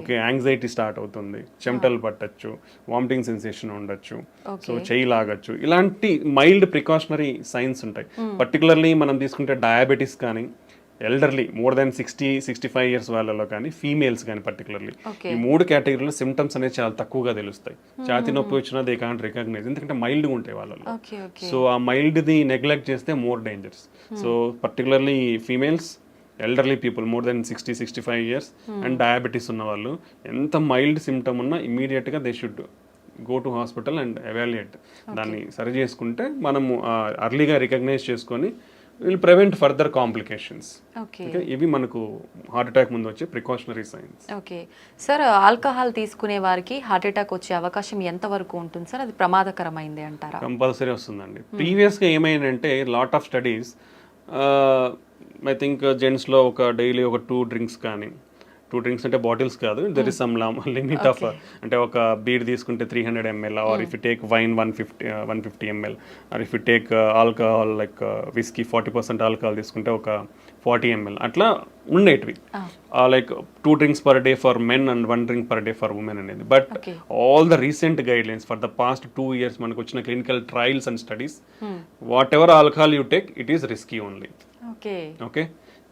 ఓకే, యాంగ్జైటీ స్టార్ట్ అవుతుంది, చెమటలు పట్టచ్చు, వామిటింగ్ సెన్సేషన్ ఉండొచ్చు, సో చెయ్యి లాగచ్చు. ఇలాంటి మైల్డ్ ప్రికాషనరీ సైన్స్ ఉంటాయి. పర్టికులర్లీ మనం తీసుకుంటే డయాబెటీస్ కానీ ఎల్డర్లీ మోర్ దాన్ 60-65 years వాళ్ళలో కానీ ఫీమేల్స్ కానీ పర్టికులర్లీ ఈ 3 కేటగిరీలో సిమ్టమ్స్ అనేది చాలా తక్కువగా తెలుస్తాయి. ఛాతీ నొప్పి వచ్చినా దే కాంట్ రికగ్నైజ్, ఎందుకంటే మైల్డ్గా ఉంటాయి వాళ్ళలో. సో ఆ మైల్డ్ది నెగ్లెక్ట్ చేస్తే more dangers. So particularly females, elderly people more than 60-65 years and diabetes ఉన్న వాళ్ళు ఎంత మైల్డ్ సిమ్టమ్ ఉన్నా ఇమీడియట్గా they should go to hospital and evaluate. దాన్ని సరి చేసుకుంటే మనము అర్లీగా రికగ్నైజ్ చేసుకొని విల్ ప్రివెంట్ ఫర్దర్ కాంప్లికేషన్స్. ఇవి మనకు హార్ట్ అటాక్ ముందు వచ్చే precautionary science. Okay sir, alcohol తీసుకునే వారికి హార్ట్ అటాక్ వచ్చే అవకాశం ఎంత వరకు ఉంటుంది సార్? అది ప్రమాదకరమైంది అంటారా? కంపల్సరీ వస్తుందండి. ప్రీవియస్గా ఏమైందంటే lot of studies I think జెంట్స్లో ఒక డైలీ ఒక 2 drinks కానీ, 2 drinks అంటే బాటిల్స్ కాదు, there is some limit of, అంటే ఒక బీర్ తీసుకుంటే 300 ml, or if you take wine 150 ml, or if you take alcohol like whisky 40% alcohol తీసుకుంటే ఒక 40 ml అట్లా ఉండేటివి. Like 2 drinks per day for men and 1 drink per day for women అనేది. But all the recent guidelines for the past 2 years మనకు వచ్చిన clinical trials and studies, what ever alcohol you take it is risky only. Okay,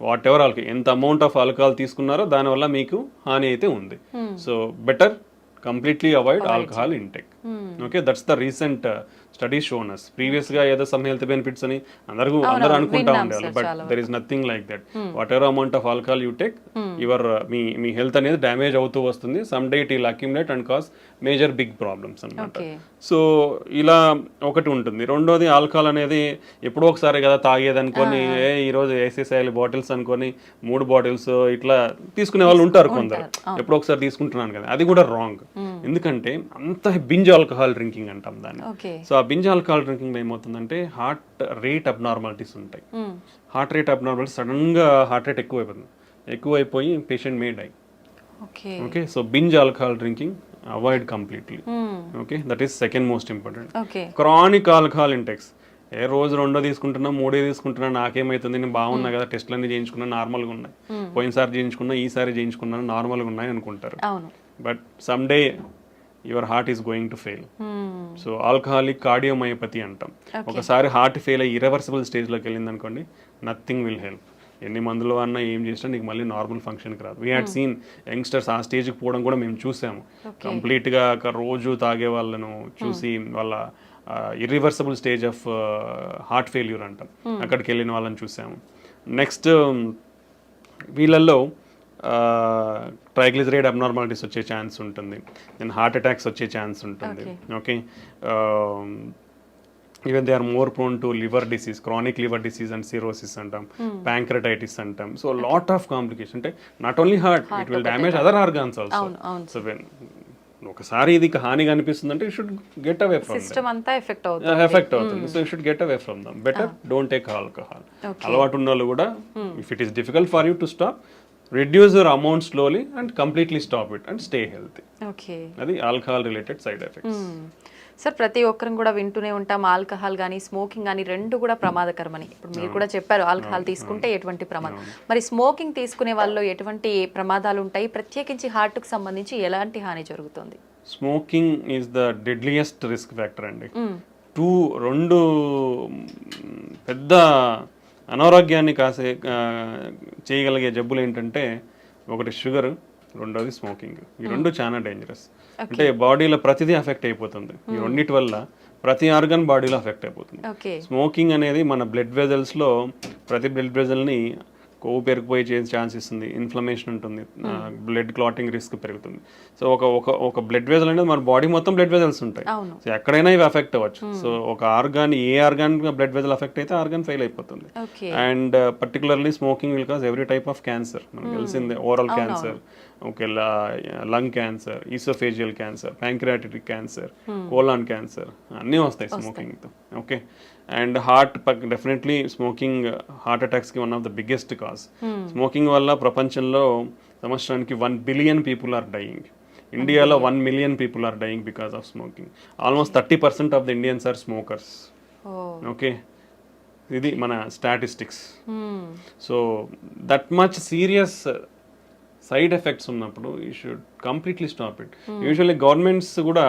whatever alcohol, ఎంత amount of alcohol తీసుకున్నారో దానివల్ల మీకు హాని అయితే ఉంది. So better completely avoid alcohol intake. Okay, that's the recent studies shown us previous గా ఏదో some health benefits అని అందరూ అనుకుంటా ఉండేవాళ్ళు, but there is nothing like that. Whatever amount of alcohol you take, your మీ health అనేది damage అవుతూ వస్తుంది. Some day it will accumulate and cause major big problems అన్నమాట. సో ఇలా ఒకటి ఉంటుంది. రెండోది ఆల్కహాల్ అనేది ఎప్పుడో ఒకసారి కదా తాగేది అనుకొని ఈ రోజు వేసేసేయాలి బాటిల్స్ అనుకొని 3 బాటిల్స్ ఇట్లా తీసుకునే వాళ్ళు ఉంటారు కొందరు. ఎప్పుడో ఒకసారి తీసుకుంటున్నాను కదా, అది కూడా రాంగ్. ఎందుకంటే అంత బింజ్ ఆల్కహాల్ డ్రింకింగ్ అంటాం దాన్ని. సో ఆ బింజ్ ఆల్కహాల్ డ్రింకింగ్ లో ఏమవుతుందంటే హార్ట్ రేట్ అబ్నార్మాలిటీస్ ఉంటాయి. హార్ట్ రేట్ అబ్నార్మాలిటీస్ సడన్ గా హార్ట్ రేట్ ఎక్కువైపోయి patient may die. Okay, so binge alcohol drinking avoid completely. Okay, that is second most important. Chronic alcohol intakes, రోజు 2 తీసుకుంటున్నా 3 తీసుకుంటున్నా నాకేమైతుంది, నేను బాగున్నా కదా, టెస్ట్లన్నీ చేయించుకున్నా నార్మల్గా ఉన్నాయి, పోయినసారి చేయించుకున్నా ఈసారి చేయించుకున్నాను నార్మల్గా ఉన్నాయి అనుకుంటారు. But some day your heart is going to fail. So alcoholic cardiomyopathy అంటాం. ఒకసారి హార్ట్ ఫెయిల్ అయ్యి ఇర్రివర్సిబుల్ స్టేజ్లోకి వెళ్ళింది అనుకోండి, నథింగ్ విల్ హెల్ప్. ఎన్ని మందులు అన్నా ఏం చేసినా నీకు మళ్ళీ నార్మల్ ఫంక్షన్కి రాదు. వీ హ్యాడ్ సీన్ యంగ్స్టర్స్ ఆ స్టేజ్కి పోవడం కూడా మేము చూసాము. కంప్లీట్గా రోజు తాగే వాళ్ళను చూసి వాళ్ళ irreversible stage of heart failure అంటాం, అక్కడికి వెళ్ళిన వాళ్ళని చూసాము. నెక్స్ట్ వీళ్ళల్లో ట్రైగ్లిజరైడ్ అబ్నార్మాలిటీస్ వచ్చే ఛాన్స్ ఉంటుంది, దెన్ హార్ట్ అటాక్స్ వచ్చే ఛాన్స్ ఉంటుంది. Okay, even they are more prone to liver disease, chronic liver disease and cirrhosis అంటాం, ప్యాంక్రటైటిస్ అంటాం. సో లాట్ ఆఫ్ కాంప్లికేషన్, అంటే not only heart, it will damage other organs also. So when ఒకసారి ఇది హానిగా అనిపిస్తుంది అంటే you should get away from effect అవుతుంది. So you should get away from them. Better don't take alcohol. అలవాటు ఉన్న వాళ్ళు కూడా if it is difficult for you to stop, reduce your amount slowly and completely stop it and stay healthy. Okay, అది alcohol related side effects. Sir ప్రతి ఒక్కరం కూడా వింటూనే ఉంటాం ఆల్కహాల్ కానీ స్మోకింగ్ కానీ రెండు కూడా ప్రమాదకరమని. ఇప్పుడు మీరు కూడా చెప్పారు ఆల్కహాల్ తీసుకుంటే ఎటువంటి ప్రమాదం, మరి స్మోకింగ్ తీసుకునే వాళ్ళు ఎటువంటి ప్రమాదాలు ఉంటాయి, ప్రత్యేకించి హార్ట్కి సంబంధించి ఎలాంటి హాని జరుగుతుంది? Smoking is the deadliest risk factor అండి. రెండు పెద్ద అనారోగ్యాన్ని చేయగలిగే జబ్బులు ఏంటంటే ఒకటి షుగర్, రెండోది స్మోకింగ్. ఈ రెండు చాలా డేంజరస్. అంటే బాడీలో ప్రతిదీ అఫెక్ట్ అయిపోతుంది. ఈ రెండింటి వల్ల ప్రతి ఆర్గన్ బాడీలో అఫెక్ట్ అయిపోతుంది. స్మోకింగ్ అనేది మన బ్లడ్ వెజల్స్లో ప్రతి బ్లడ్ వెజల్ని కొవ్వు పెరిగిపోయే ఛాన్స్ ఇస్తుంది, ఇన్ఫ్లమేషన్ ఉంటుంది, బ్లడ్ క్లాటింగ్ రిస్క్ పెరుగుతుంది. సో ఒక బ్లడ్ వెజల్ అనేది మన బాడీ మొత్తం బ్లడ్ వెజల్స్ ఉంటాయి. సో ఎక్కడైనా ఇవి అఫెక్ట్ అవ్వచ్చు. సో ఒక ఆర్గాన్, ఏ ఆర్గాన్ బ్లడ్ వెజల్ అఫెక్ట్ అయితే ఆర్గాన్ ఫెయిల్ అయిపోతుంది. And particularly smoking will cause every type of cancer. మనకు తెలిసిందే, oral cancer, okay, lung cancer, oesophageal cancer, pancreatic cancer, colon cancer అన్నీ వస్తాయి స్మోకింగ్తో. Okay, and heart definitely smoking heart అటాక్స్కి one of the biggest cause. Smoking వల్ల ప్రపంచంలో సంవత్సరానికి 1 billion people are dying. ఇండియాలో 1 million people are dying because of smoking. Almost 30% of the Indians are smokers. Okay, ఇది మన statistics. So that much serious side effects ఉన్నప్పుడు you should completely stop it. Usually governments కూడా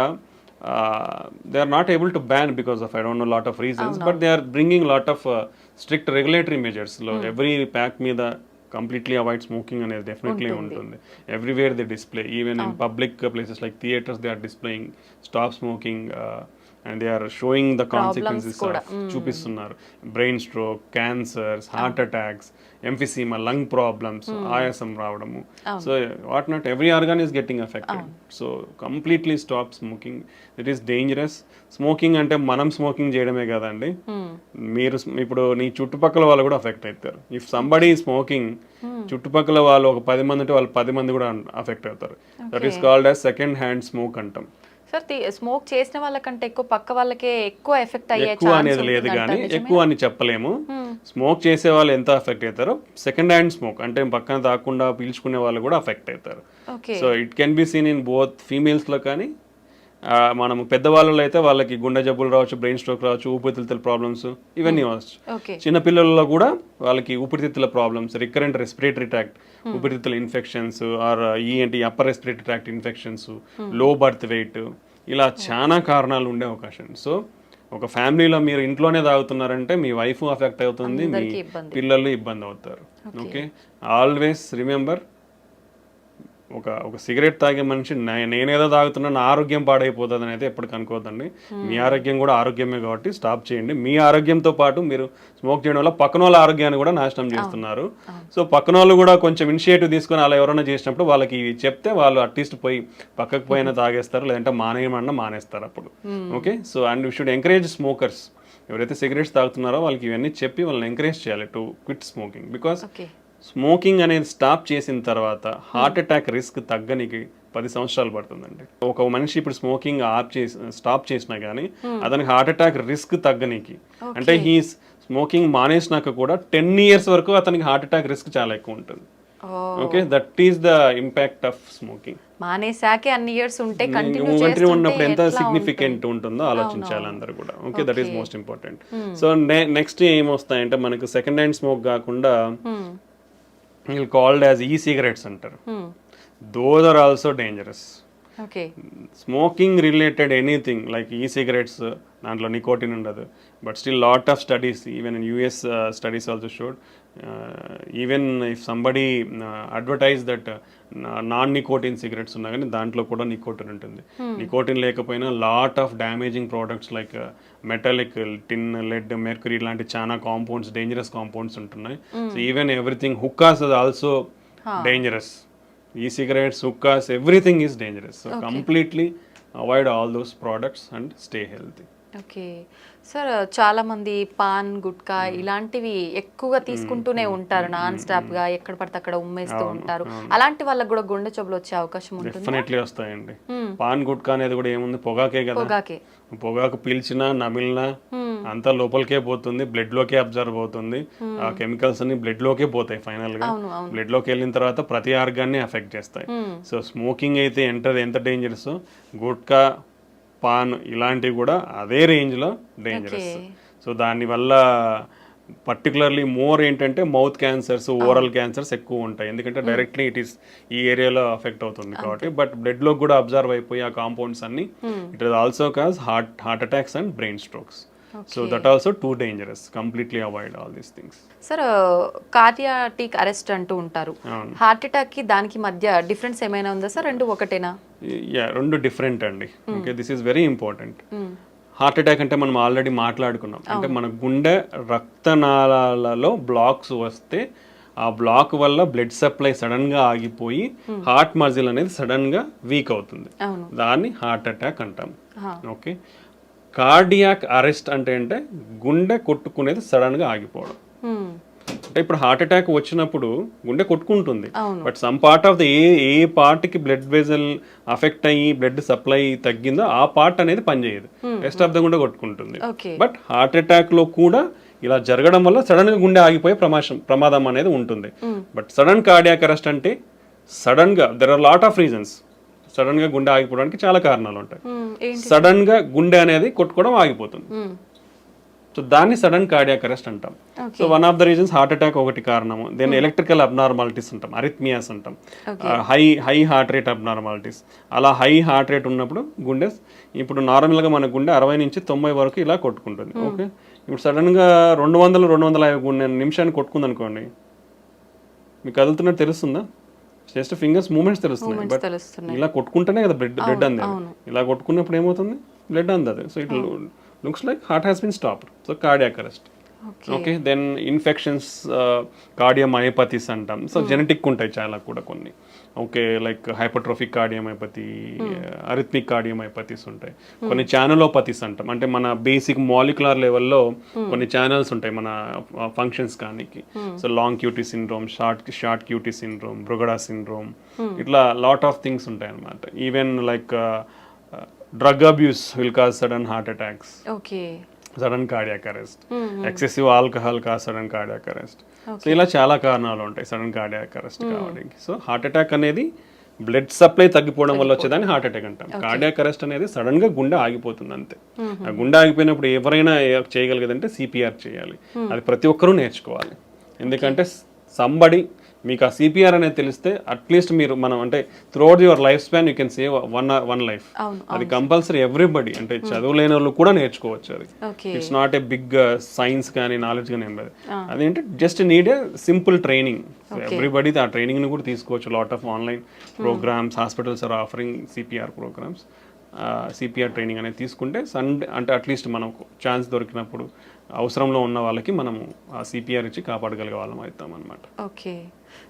they are not able to ban because of I don't know lot of reasons, but they are bringing lot of strict regulatory measures. Every pack మీద completely avoid smoking అనేది definitely ఉంటుంది. Everywhere they display, even in public places like theaters they are displaying stop smoking and they are showing the consequences of చూపిస్తున్నారు. Brain stroke, cancers, heart attacks, emphysema, lung problems, ఆయాసం రావడము. So what not every organ is getting affected. So completely stop smoking. It is dangerous. Smoking అంటే మనం smoking చేయడమే కదండి, మీరు ఇప్పుడు నీ చుట్టుపక్కల వాళ్ళు కూడా అఫెక్ట్ అవుతారు. ఇఫ్ సంబడీ స్మోకింగ్, చుట్టుపక్కల వాళ్ళు ఒక 10 మంది ఉంటే వాళ్ళు 10 మంది కూడా అఫెక్ట్ అవుతారు. That is called as second hand smoke అంటాం. సార్ స్మోక్ చేసిన వాళ్ళకంటే ఎక్కువ పక్క వాళ్ళకే ఎక్కువ ఎఫెక్ట్ అయ్యే ఎక్కువ అనేది లేదు, కానీ ఎక్కువ అని చెప్పలేము. స్మోక్ చేసే వాళ్ళు ఎంత ఎఫెక్ట్ అవుతారో సెకండ్ హ్యాండ్ స్మోక్ అంటే పక్కన తాకుండా పీల్చుకునే వాళ్ళు కూడా అఫెక్ట్ అవుతారు. So it can be seen in both females లో, కానీ మనం పెద్దవాళ్ళలో అయితే వాళ్ళకి గుండె జబ్బులు రావచ్చు, బ్రెయిన్ స్ట్రోక్ రావచ్చు, ఊపిరితిత్తుల ప్రాబ్లమ్స్ ఇవన్నీ వచ్చు. చిన్నపిల్లల్లో కూడా ఇలా ఊపిరితిత్తుల ప్రాబ్లమ్స్, రికరెంట్ రెస్పిరేటరీ ట్రాక్ట్ ఊపిరితిత్తుల infections, or upper respiratory tract infections, low birth weight, ఇలా చాలా కారణాలు ఉండే అవకాశం. సో ఒక ఫ్యామిలీలో మీరు ఇంట్లోనే తాగుతున్నారంటే మీ వైఫ్ అఫెక్ట్ అవుతుంది, మీ పిల్లలు ఇబ్బంది అవుతారు. ఓకే, ఆల్వేస్ రిమెంబర్ ఒక సిగరెట్ తాగే మనిషి నేనేదో తాగుతున్నా నా ఆరోగ్యం పాడైపోతుంది అని అయితే ఎప్పటికి అనుకోవద్దండి. మీ ఆరోగ్యం కూడా ఆరోగ్యమే కాబట్టి స్టాప్ చేయండి. మీ ఆరోగ్యంతో పాటు మీరు స్మోక్ చేయడం వల్ల పక్కన వాళ్ళ ఆరోగ్యాన్ని కూడా నాశనం చేస్తున్నారు. సో పక్కన వాళ్ళు కూడా కొంచెం ఇనిషియేటివ్ తీసుకొని అలా ఎవరైనా చేసినప్పుడు వాళ్ళకి ఇవి చెప్తే వాళ్ళు అట్లీస్ట్ పోయి పక్కకు పోయినా తాగేస్తారు, లేదంటే మానేయమన్నా మానేస్తారు అప్పుడు. Okay, so and you should encourage smokers. ఎవరైతే సిగరెట్స్ తాగుతున్నారో వాళ్ళకి ఇవన్నీ చెప్పి వాళ్ళని ఎంకరేజ్ చేయాలి to quit smoking. Because smoking అనేది స్టాప్ చేసిన తర్వాత హార్ట్ అటాక్ రిస్క్ తగ్గనికి 10 సంవత్సరాలు పడుతుందండి. ఒక మనిషి ఇప్పుడు స్మోకింగ్ స్టాప్ చేసినా కానీ అతనికి హార్ట్ అటాక్ రిస్క్ తగ్గనికి, అంటే ఈ స్మోకింగ్ మానేసినాక కూడా 10 years వరకు అతనికి హార్ట్ అటాక్ రిస్క్ చాలా ఎక్కువ ఉంటుంది. Okay, that is the impact of smoking. మానేసాకే అన్ని ఇయర్స్ ఉంటే కంటిన్యూ ఉన్నప్పుడు ఎంత సిగ్నిఫికెంట్ ఉంటుందో ఆలోచించాలి అందరూ కూడా. Okay, that is most important. So next ఏమొస్తాయంటే మనకు సెకండ్ హ్యాండ్ స్మోక్ కాకుండా called as e-cigarettes అంటారు. Those are also dangerous. Okay. Smoking related anything like e-cigarettes, దాంట్లో నికోటిన్ ఉండదు. But still lot of studies, even in US studies also showed, even if somebody advertise that non-nicotine cigarettes ఉన్నా కానీ దాంట్లో కూడా nicotine ఉంటుంది. Nicotine లేకపోయినా lot of damaging products like metallic, tin, lead, mercury ఇలాంటి చాలా కాంపౌండ్స్, డేంజరస్ కాంపౌండ్స్ ఉంటున్నాయి. So even everything, hookahs is also dangerous. E-cigarettes, hookahs, everything is dangerous. So completely avoid all those products and stay healthy. Okay sir, చాలా మంది pan, gutka ఇలాంటివి ఎక్కువగా తీసుకుంటూనే ఉంటారు non stop గా, ఎక్కడ పడితే అక్కడ ఉమ్మేస్తూ ఉంటారు. అలాంటి వాళ్ళకి కూడా గుండె జబ్బులు వచ్చే అవకాశం ఉంటుంది. డెఫినెట్లీ వస్తాయండి. పాన్, గుట్కా అనేది కూడా ఏముంది, పొగాకే కదా. పొగాకు పీల్చినా నమిలినా అంతా లోపలికే పోతుంది, బ్లడ్ లోకే అబ్జర్వ్ అవుతుంది. ఆ కెమికల్స్ అన్ని బ్లడ్ లోకే పోతాయి. ఫైనల్ గా బ్లడ్ లోకి వెళ్ళిన తర్వాత ప్రతి ఆర్గాన్ని ఎఫెక్ట్ చేస్తాయి. సో స్మోకింగ్ అయితే ఎంత డేంజరస్, గుట్కా, పాన్ ఇలాంటివి కూడా అదే రేంజ్లో డేంజరస్. సో దానివల్ల పర్టికులర్లీ మోర్ ఏంటంటే మౌత్ క్యాన్సర్స్, ఓరల్ క్యాన్సర్స్ ఎక్కువ ఉంటాయి. ఎందుకంటే డైరెక్ట్లీ ఇట్ ఈస్ ఈ ఏరియాలో అఫెక్ట్ అవుతుంది కాబట్టి. బట్ బ్లడ్ లో కూడా అబ్జర్వ్ అయిపోయి ఆ కాంపౌండ్స్ అన్ని it is also cause heart attacks and brain strokes. So that also too dangerous. Completely avoid all these things. Sir, cardiac arrest అంటూ ఉంటారు. హార్ట్ అటాక్ కి దానికి మధ్య డిఫరెన్స్ ఏమైనా ఉందా సార్? రెండు ఒకటేనా? రెండు డిఫరెంట్ అండి. Okay, this is very important. Heart attack అంటే మనం ఆల్రెడీ మాట్లాడుకున్నాం. అంటే మన గుండె రక్తనాళాలలో బ్లాక్స్ వస్తే ఆ బ్లాక్ వల్ల బ్లడ్ సప్లై సడన్ గా ఆగిపోయి హార్ట్ మజిల్ అనేది సడన్ గా వీక్ అవుతుంది. దాన్ని హార్ట్ అటాక్ అంటాం. ఓకే, కార్డియాక్ అరెస్ట్ అంటే గుండె కొట్టుకునేది సడన్ గా ఆగిపోవడం. అంటే ఇప్పుడు హార్ట్ అటాక్ వచ్చినప్పుడు గుండె కొట్టుకుంటుంది, but some part of the ఏ పార్ట్ కి బ్లడ్ వెజల్ అఫెక్ట్ అయ్యి బ్లడ్ సప్లై తగ్గిందో ఆ పార్ట్ అనేది పనిచేయదు, రెస్ట్ ఆఫ్ ద గుండె కొట్టుకుంటుంది. బట్ హార్ట్ అటాక్ లో కూడా ఇలా జరగడం వల్ల సడన్ గా గుండె ఆగిపోయే ప్రమాదం అనేది ఉంటుంది. బట్ సడన్ కార్డియాక్ అరెస్ట్ అంటే సడన్ గా there are lot of reasons. Sudden గా గుండె ఆగిపోవడానికి చాలా కారణాలు ఉంటాయి. సడన్ గా గుండె అనేది కొట్టుకోవడం ఆగిపోతుంది. సో దాన్ని సడన్ కార్డియాక్ అరెస్ట్ అంటాం. So one of the reasons heart attack ఒకటి కారణము. దెన్ ఎలక్ట్రికల్ అబ్నార్మాలిటీస్ అంటాం, అరిథ్మియాస్ అంటాం, హై హార్ట్ రేట్ అబ్నార్మాలిటీస్. అలా హై హార్ట్ రేట్ ఉన్నప్పుడు గుండె, ఇప్పుడు నార్మల్గా మన గుండె 60 నుంచి 90 వరకు ఇలా కొట్టుకుంటుంది. ఓకే, ఇప్పుడు సడన్గా 200-250 నిమిషాన్ని కొట్టుకుంది అనుకోండి, మీకు కదులుతున్నట్టు తెలుస్తుందా? జస్ట్ ఫింగర్స్ మూమెంట్స్ తెలుస్తున్నాయి, బట్ ఇలా కొట్టుకుంటేనే కదా బ్లడ్ అందేది. ఇలా కొట్టుకున్నప్పుడు ఏమవుతుంది, బ్లడ్ అందదు. So it looks like heart has been stopped. So cardiac arrest. Okay, then infections, cardiomyopathies అంటాం. సో జెనెటిక్ ఉంటాయి చాలా కూడా కొన్ని. Okay, like hypertrophic cardiomyopathy, arrhythmic cardiomyopathies ఉంటాయి. కొన్ని ఛానలోపతీస్ అంటాం, అంటే మన బేసిక్ మాలిక్యులర్ లెవెల్లో కొన్ని ఛానల్స్ ఉంటాయి మన ఫంక్షన్స్ కానీ. So long QT syndrome, short QT syndrome, Brugada syndrome, ఇట్లా లాట్ ఆఫ్ థింగ్స్ ఉంటాయి అన్నమాట. Even like drug abuse will cause sudden heart attacks, sudden cardiac arrest, excessive alcohol cause sudden cardiac arrest. So ఇలా చాలా కారణాలు ఉంటాయి sudden cardiac arrest కావడానికి. So heart attack అనేది blood supply తగ్గిపోవడం వల్ల వచ్చేదాన్ని హార్ట్ అటాక్ అంటాం. కార్డియాక్ అరెస్ట్ అనేది సడన్ గా గుండె ఆగిపోతుంది అంతే. ఆ గుండె ఆగిపోయినప్పుడు ఎవరైనా చేయగలిగేదంటే సిపిఆర్ చేయాలి. అది ప్రతి ఒక్కరూ నేర్చుకోవాలి. ఎందుకంటే సంబడి మీకు ఆ సిపిఆర్ అనేది తెలిస్తే అట్లీస్ట్ మీరు మనం అంటే throughout your life span you can save one life. అది కంపల్సరీ ఎవ్రీబడి, అంటే చదువులేని వాళ్ళు కూడా నేర్చుకోవచ్చు. అది it's not a big science కానీ నాలెడ్జ్ కానీ ఏం లేదు. అదేంటి just need a simple training. Everybody ఆ ట్రైనింగ్ ని కూడా తీసుకోవచ్చు. Lot of online programmes, hospitals are offering CPR programmes. CPR training అనేది తీసుకుంటే సండే అంటే అట్లీస్ట్ మనకు ఛాన్స్ దొరికినప్పుడు అవసరంలో ఉన్న వాళ్ళకి మనము ఆ సిపిఆర్ ఇచ్చి కాపాడగలిగే వాళ్ళం అవుతాం అనమాట. ఓకే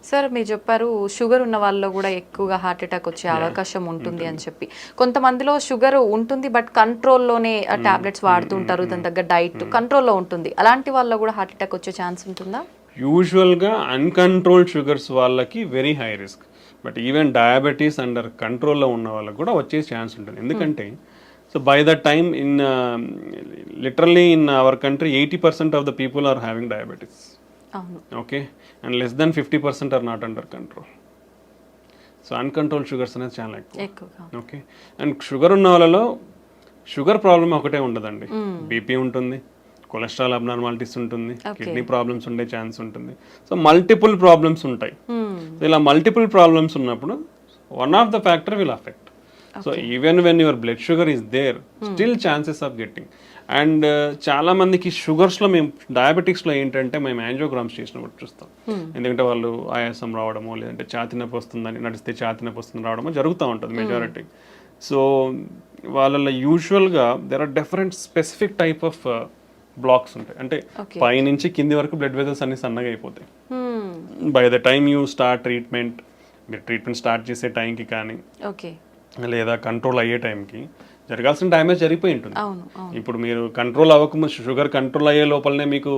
సార్, మీరు చెప్పారు షుగర్ ఉన్న వాళ్ళలో కూడా ఎక్కువగా హార్ట్ అటాక్ వచ్చే అవకాశం ఉంటుంది అని చెప్పి. కొంతమందిలో షుగర్ ఉంటుంది బట్ కంట్రోల్లోనే టాబ్లెట్స్ వాడుతుంటారు, దాని దగ్గర డైట్ కంట్రోల్లో ఉంటుంది. అలాంటి వాళ్ళలో కూడా హార్ట్ అటాక్ వచ్చే ఛాన్స్ ఉంటుందా? యూజువల్గా అన్కంట్రోల్డ్ షుగర్స్ వాళ్ళకి very high risk. But even diabetes under కంట్రోల్లో ఉన్న వాళ్ళకి కూడా వచ్చే ఛాన్స్ ఉంటుంది. ఎందుకంటే so by the time in literally in our country 80% of the people are having diabetes. Okay, and less than 50% are not under control. So uncontrol sugars అనేది చాలా ఎక్కువ. ఓకే, అండ్ షుగర్ ఉన్న వాళ్ళలో షుగర్ ప్రాబ్లమ్ ఒకటే ఉండదండి. BP ఉంటుంది, cholesterol abnormalities ఉంటుంది, kidney problems ఉండే ఛాన్స్ ఉంటుంది. సో మల్టిపుల్ ప్రాబ్లమ్స్ ఉంటాయి. సో ఇలా మల్టిపుల్ ప్రాబ్లమ్స్ ఉన్నప్పుడు one of the factor will affect. So even when your blood sugar is there, still chances of getting. And చాలా మందికి షుగర్స్లో మేము డయాబెటిక్స్లో ఏంటంటే మేము యాంజియోగ్రామ్స్ చేసినప్పుడు చూస్తాం. ఎందుకంటే వాళ్ళు ఆయాసం రావడమో లేదంటే ఛాతీ నొప్పి వస్తుందని నడిస్తే ఛాతీ నొప్పి వస్తుంది రావడమో జరుగుతూ ఉంటుంది మెజారిటీ. సో వాళ్ళలో యూజువల్గా there are different specific type of blocks ఉంటాయి. అంటే పైనుంచి కింది వరకు బ్లడ్ వెజల్స్ అన్ని సన్నగా అయిపోతాయి. By the time you start treatment, మీరు ట్రీట్మెంట్ స్టార్ట్ చేసే టైంకి కానీ లేదా కంట్రోల్ అయ్యే టైంకి జరగాల్సిన డ్యామేజ్ జరిగిపోయి ఉంటుంది. ఇప్పుడు మీరు కంట్రోల్ అవ్వకముందు షుగర్ కంట్రోల్ అయ్యే లోపలనే మీకు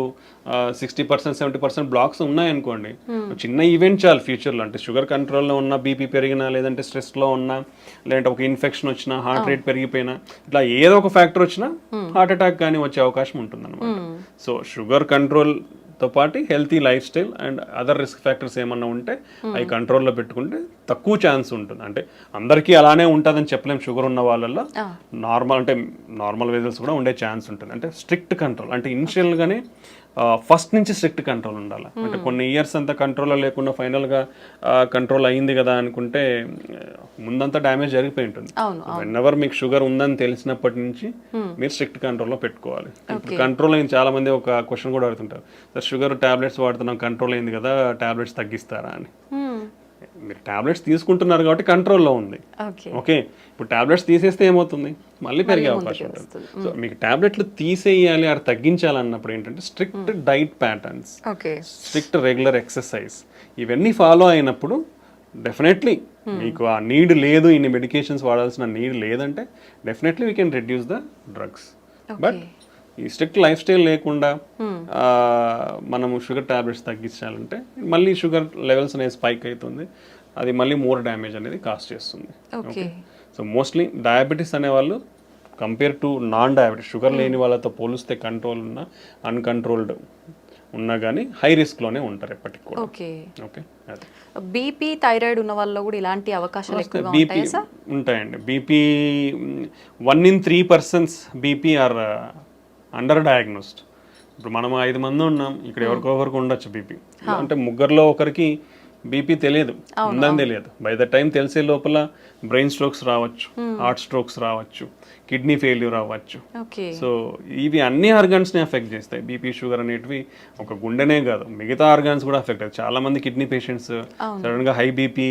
60% 70% బ్లాక్స్ ఉన్నాయనుకోండి, చిన్న ఈవెంట్ చాలు ఫ్యూచర్లో. అంటే షుగర్ కంట్రోల్లో ఉన్న, బీపీ పెరిగినా లేదంటే స్ట్రెస్లో ఉన్నా లేదంటే ఒక ఇన్ఫెక్షన్ వచ్చినా, హార్ట్ రేట్ పెరిగిపోయినా, ఇట్లా ఏదో ఒక ఫ్యాక్టర్ వచ్చినా హార్ట్ అటాక్ కానీ వచ్చే అవకాశం ఉంటుంది అనమాట. సో షుగర్ కంట్రోల్ తో పాటు healthy life style and other risk factors ఏమన్నా ఉంటే అవి కంట్రోల్లో పెట్టుకుంటే తక్కువ ఛాన్స్ ఉంటుంది. అంటే అందరికీ అలానే ఉంటుందని చెప్పలేము. షుగర్ ఉన్న వాళ్ళల్లో నార్మల్ వెజల్స్ కూడా ఉండే ఛాన్స్ ఉంటుంది. అంటే స్ట్రిక్ట్ కంట్రోల్, అంటే ఇనిషియల్గానే ఫస్ట్ నుంచి స్ట్రిక్ట్ కంట్రోల్ ఉండాలి. అంటే కొన్ని ఇయర్స్ అంతా కంట్రోల్లో లేకుండా ఫైనల్గా కంట్రోల్ అయింది కదా అనుకుంటే ముందంతా డ్యామేజ్ జరిగిపోయి ఉంటుంది. వెన్నెవర్ మీకు షుగర్ ఉందని తెలిసినప్పటి నుంచి మీరు స్ట్రిక్ట్ కంట్రోల్లో పెట్టుకోవాలి. ఇప్పుడు కంట్రోల్ అయింది, చాలా మంది ఒక క్వశ్చన్ కూడా అడుగుతుంటారు, సార్ షుగర్ టాబ్లెట్స్ వాడుతున్నాం కంట్రోల్ అయింది కదా, టాబ్లెట్స్ తగ్గిస్తారా అని. మీరు టాబ్లెట్స్ తీసుకుంటున్నారు కాబట్టి కంట్రోల్లో ఉంది. ఓకే, ఇప్పుడు టాబ్లెట్స్ తీసేస్తే ఏమవుతుంది, మళ్ళీ పెరిగే అవకాశం ఉంటుంది. సో మీకు టాబ్లెట్లు తీసేయాలి అది తగ్గించాలన్నప్పుడు ఏంటంటే strict diet patterns, strict regular exercise ఇవన్నీ ఫాలో అయినప్పుడు డెఫినెట్లీ మీకు ఆ నీడ్ లేదు, ఇన్ని మెడికేషన్స్ వాడాల్సిన నీడ్ లేదంటే definitely we can reduce the drugs. But ఈ స్ట్రిక్ట్ లైఫ్ స్టైల్ లేకుండా మనము షుగర్ టాబ్లెట్స్ తగ్గించాలంటే మళ్ళీ షుగర్ లెవెల్స్ అనేది స్పైక్ అవుతుంది, అది మళ్ళీ మోర్ డ్యామేజ్ అనేది కాస్ట్ చేస్తుంది. ఓకే, సో మోస్ట్లీ డయాబెటీస్ అనేవాళ్ళు compare to non diabetes, sugar లేని వాళ్ళతో పోలిస్తే కంట్రోల్ ఉన్న అన్కంట్రోల్డ్ ఉన్నా కానీ హై రిస్క్లోనే ఉంటారు ఎప్పటికి కూడా. ఓకే, బీపీ థైరాయిడ్ ఉన్న వాళ్ళలో కూడా ఇలాంటి అవకాశాలు ఎక్కువగా బీపీ ఉంటాయండి. BP 1 in 3 persons BP or under diagnosed. ఇప్పుడు మనం 5 మంది ఉన్నాం, ఇక్కడ ఎవరికొకరికి ఉండొచ్చు బీపీ. అంటే ముగ్గురులో ఒకరికి బీపీ తెలియదు, ఉందని తెలియదు. బై ద టైం తెలిసే లోపల బ్రెయిన్ స్ట్రోక్స్ రావచ్చు, హార్ట్ స్ట్రోక్స్ రావచ్చు, కిడ్నీ ఫెయిల్యూర్ అవ్వచ్చు. సో ఇవి అన్ని ఆర్గాన్స్ని ఎఫెక్ట్ చేస్తాయి. బీపీ షుగర్ అనేటివి ఒక గుండెనే కాదు మిగతా ఆర్గాన్స్ కూడా ఎఫెక్ట్ అవుతాయి. చాలా మంది కిడ్నీ పేషెంట్స్ సడన్గా హై బీపీ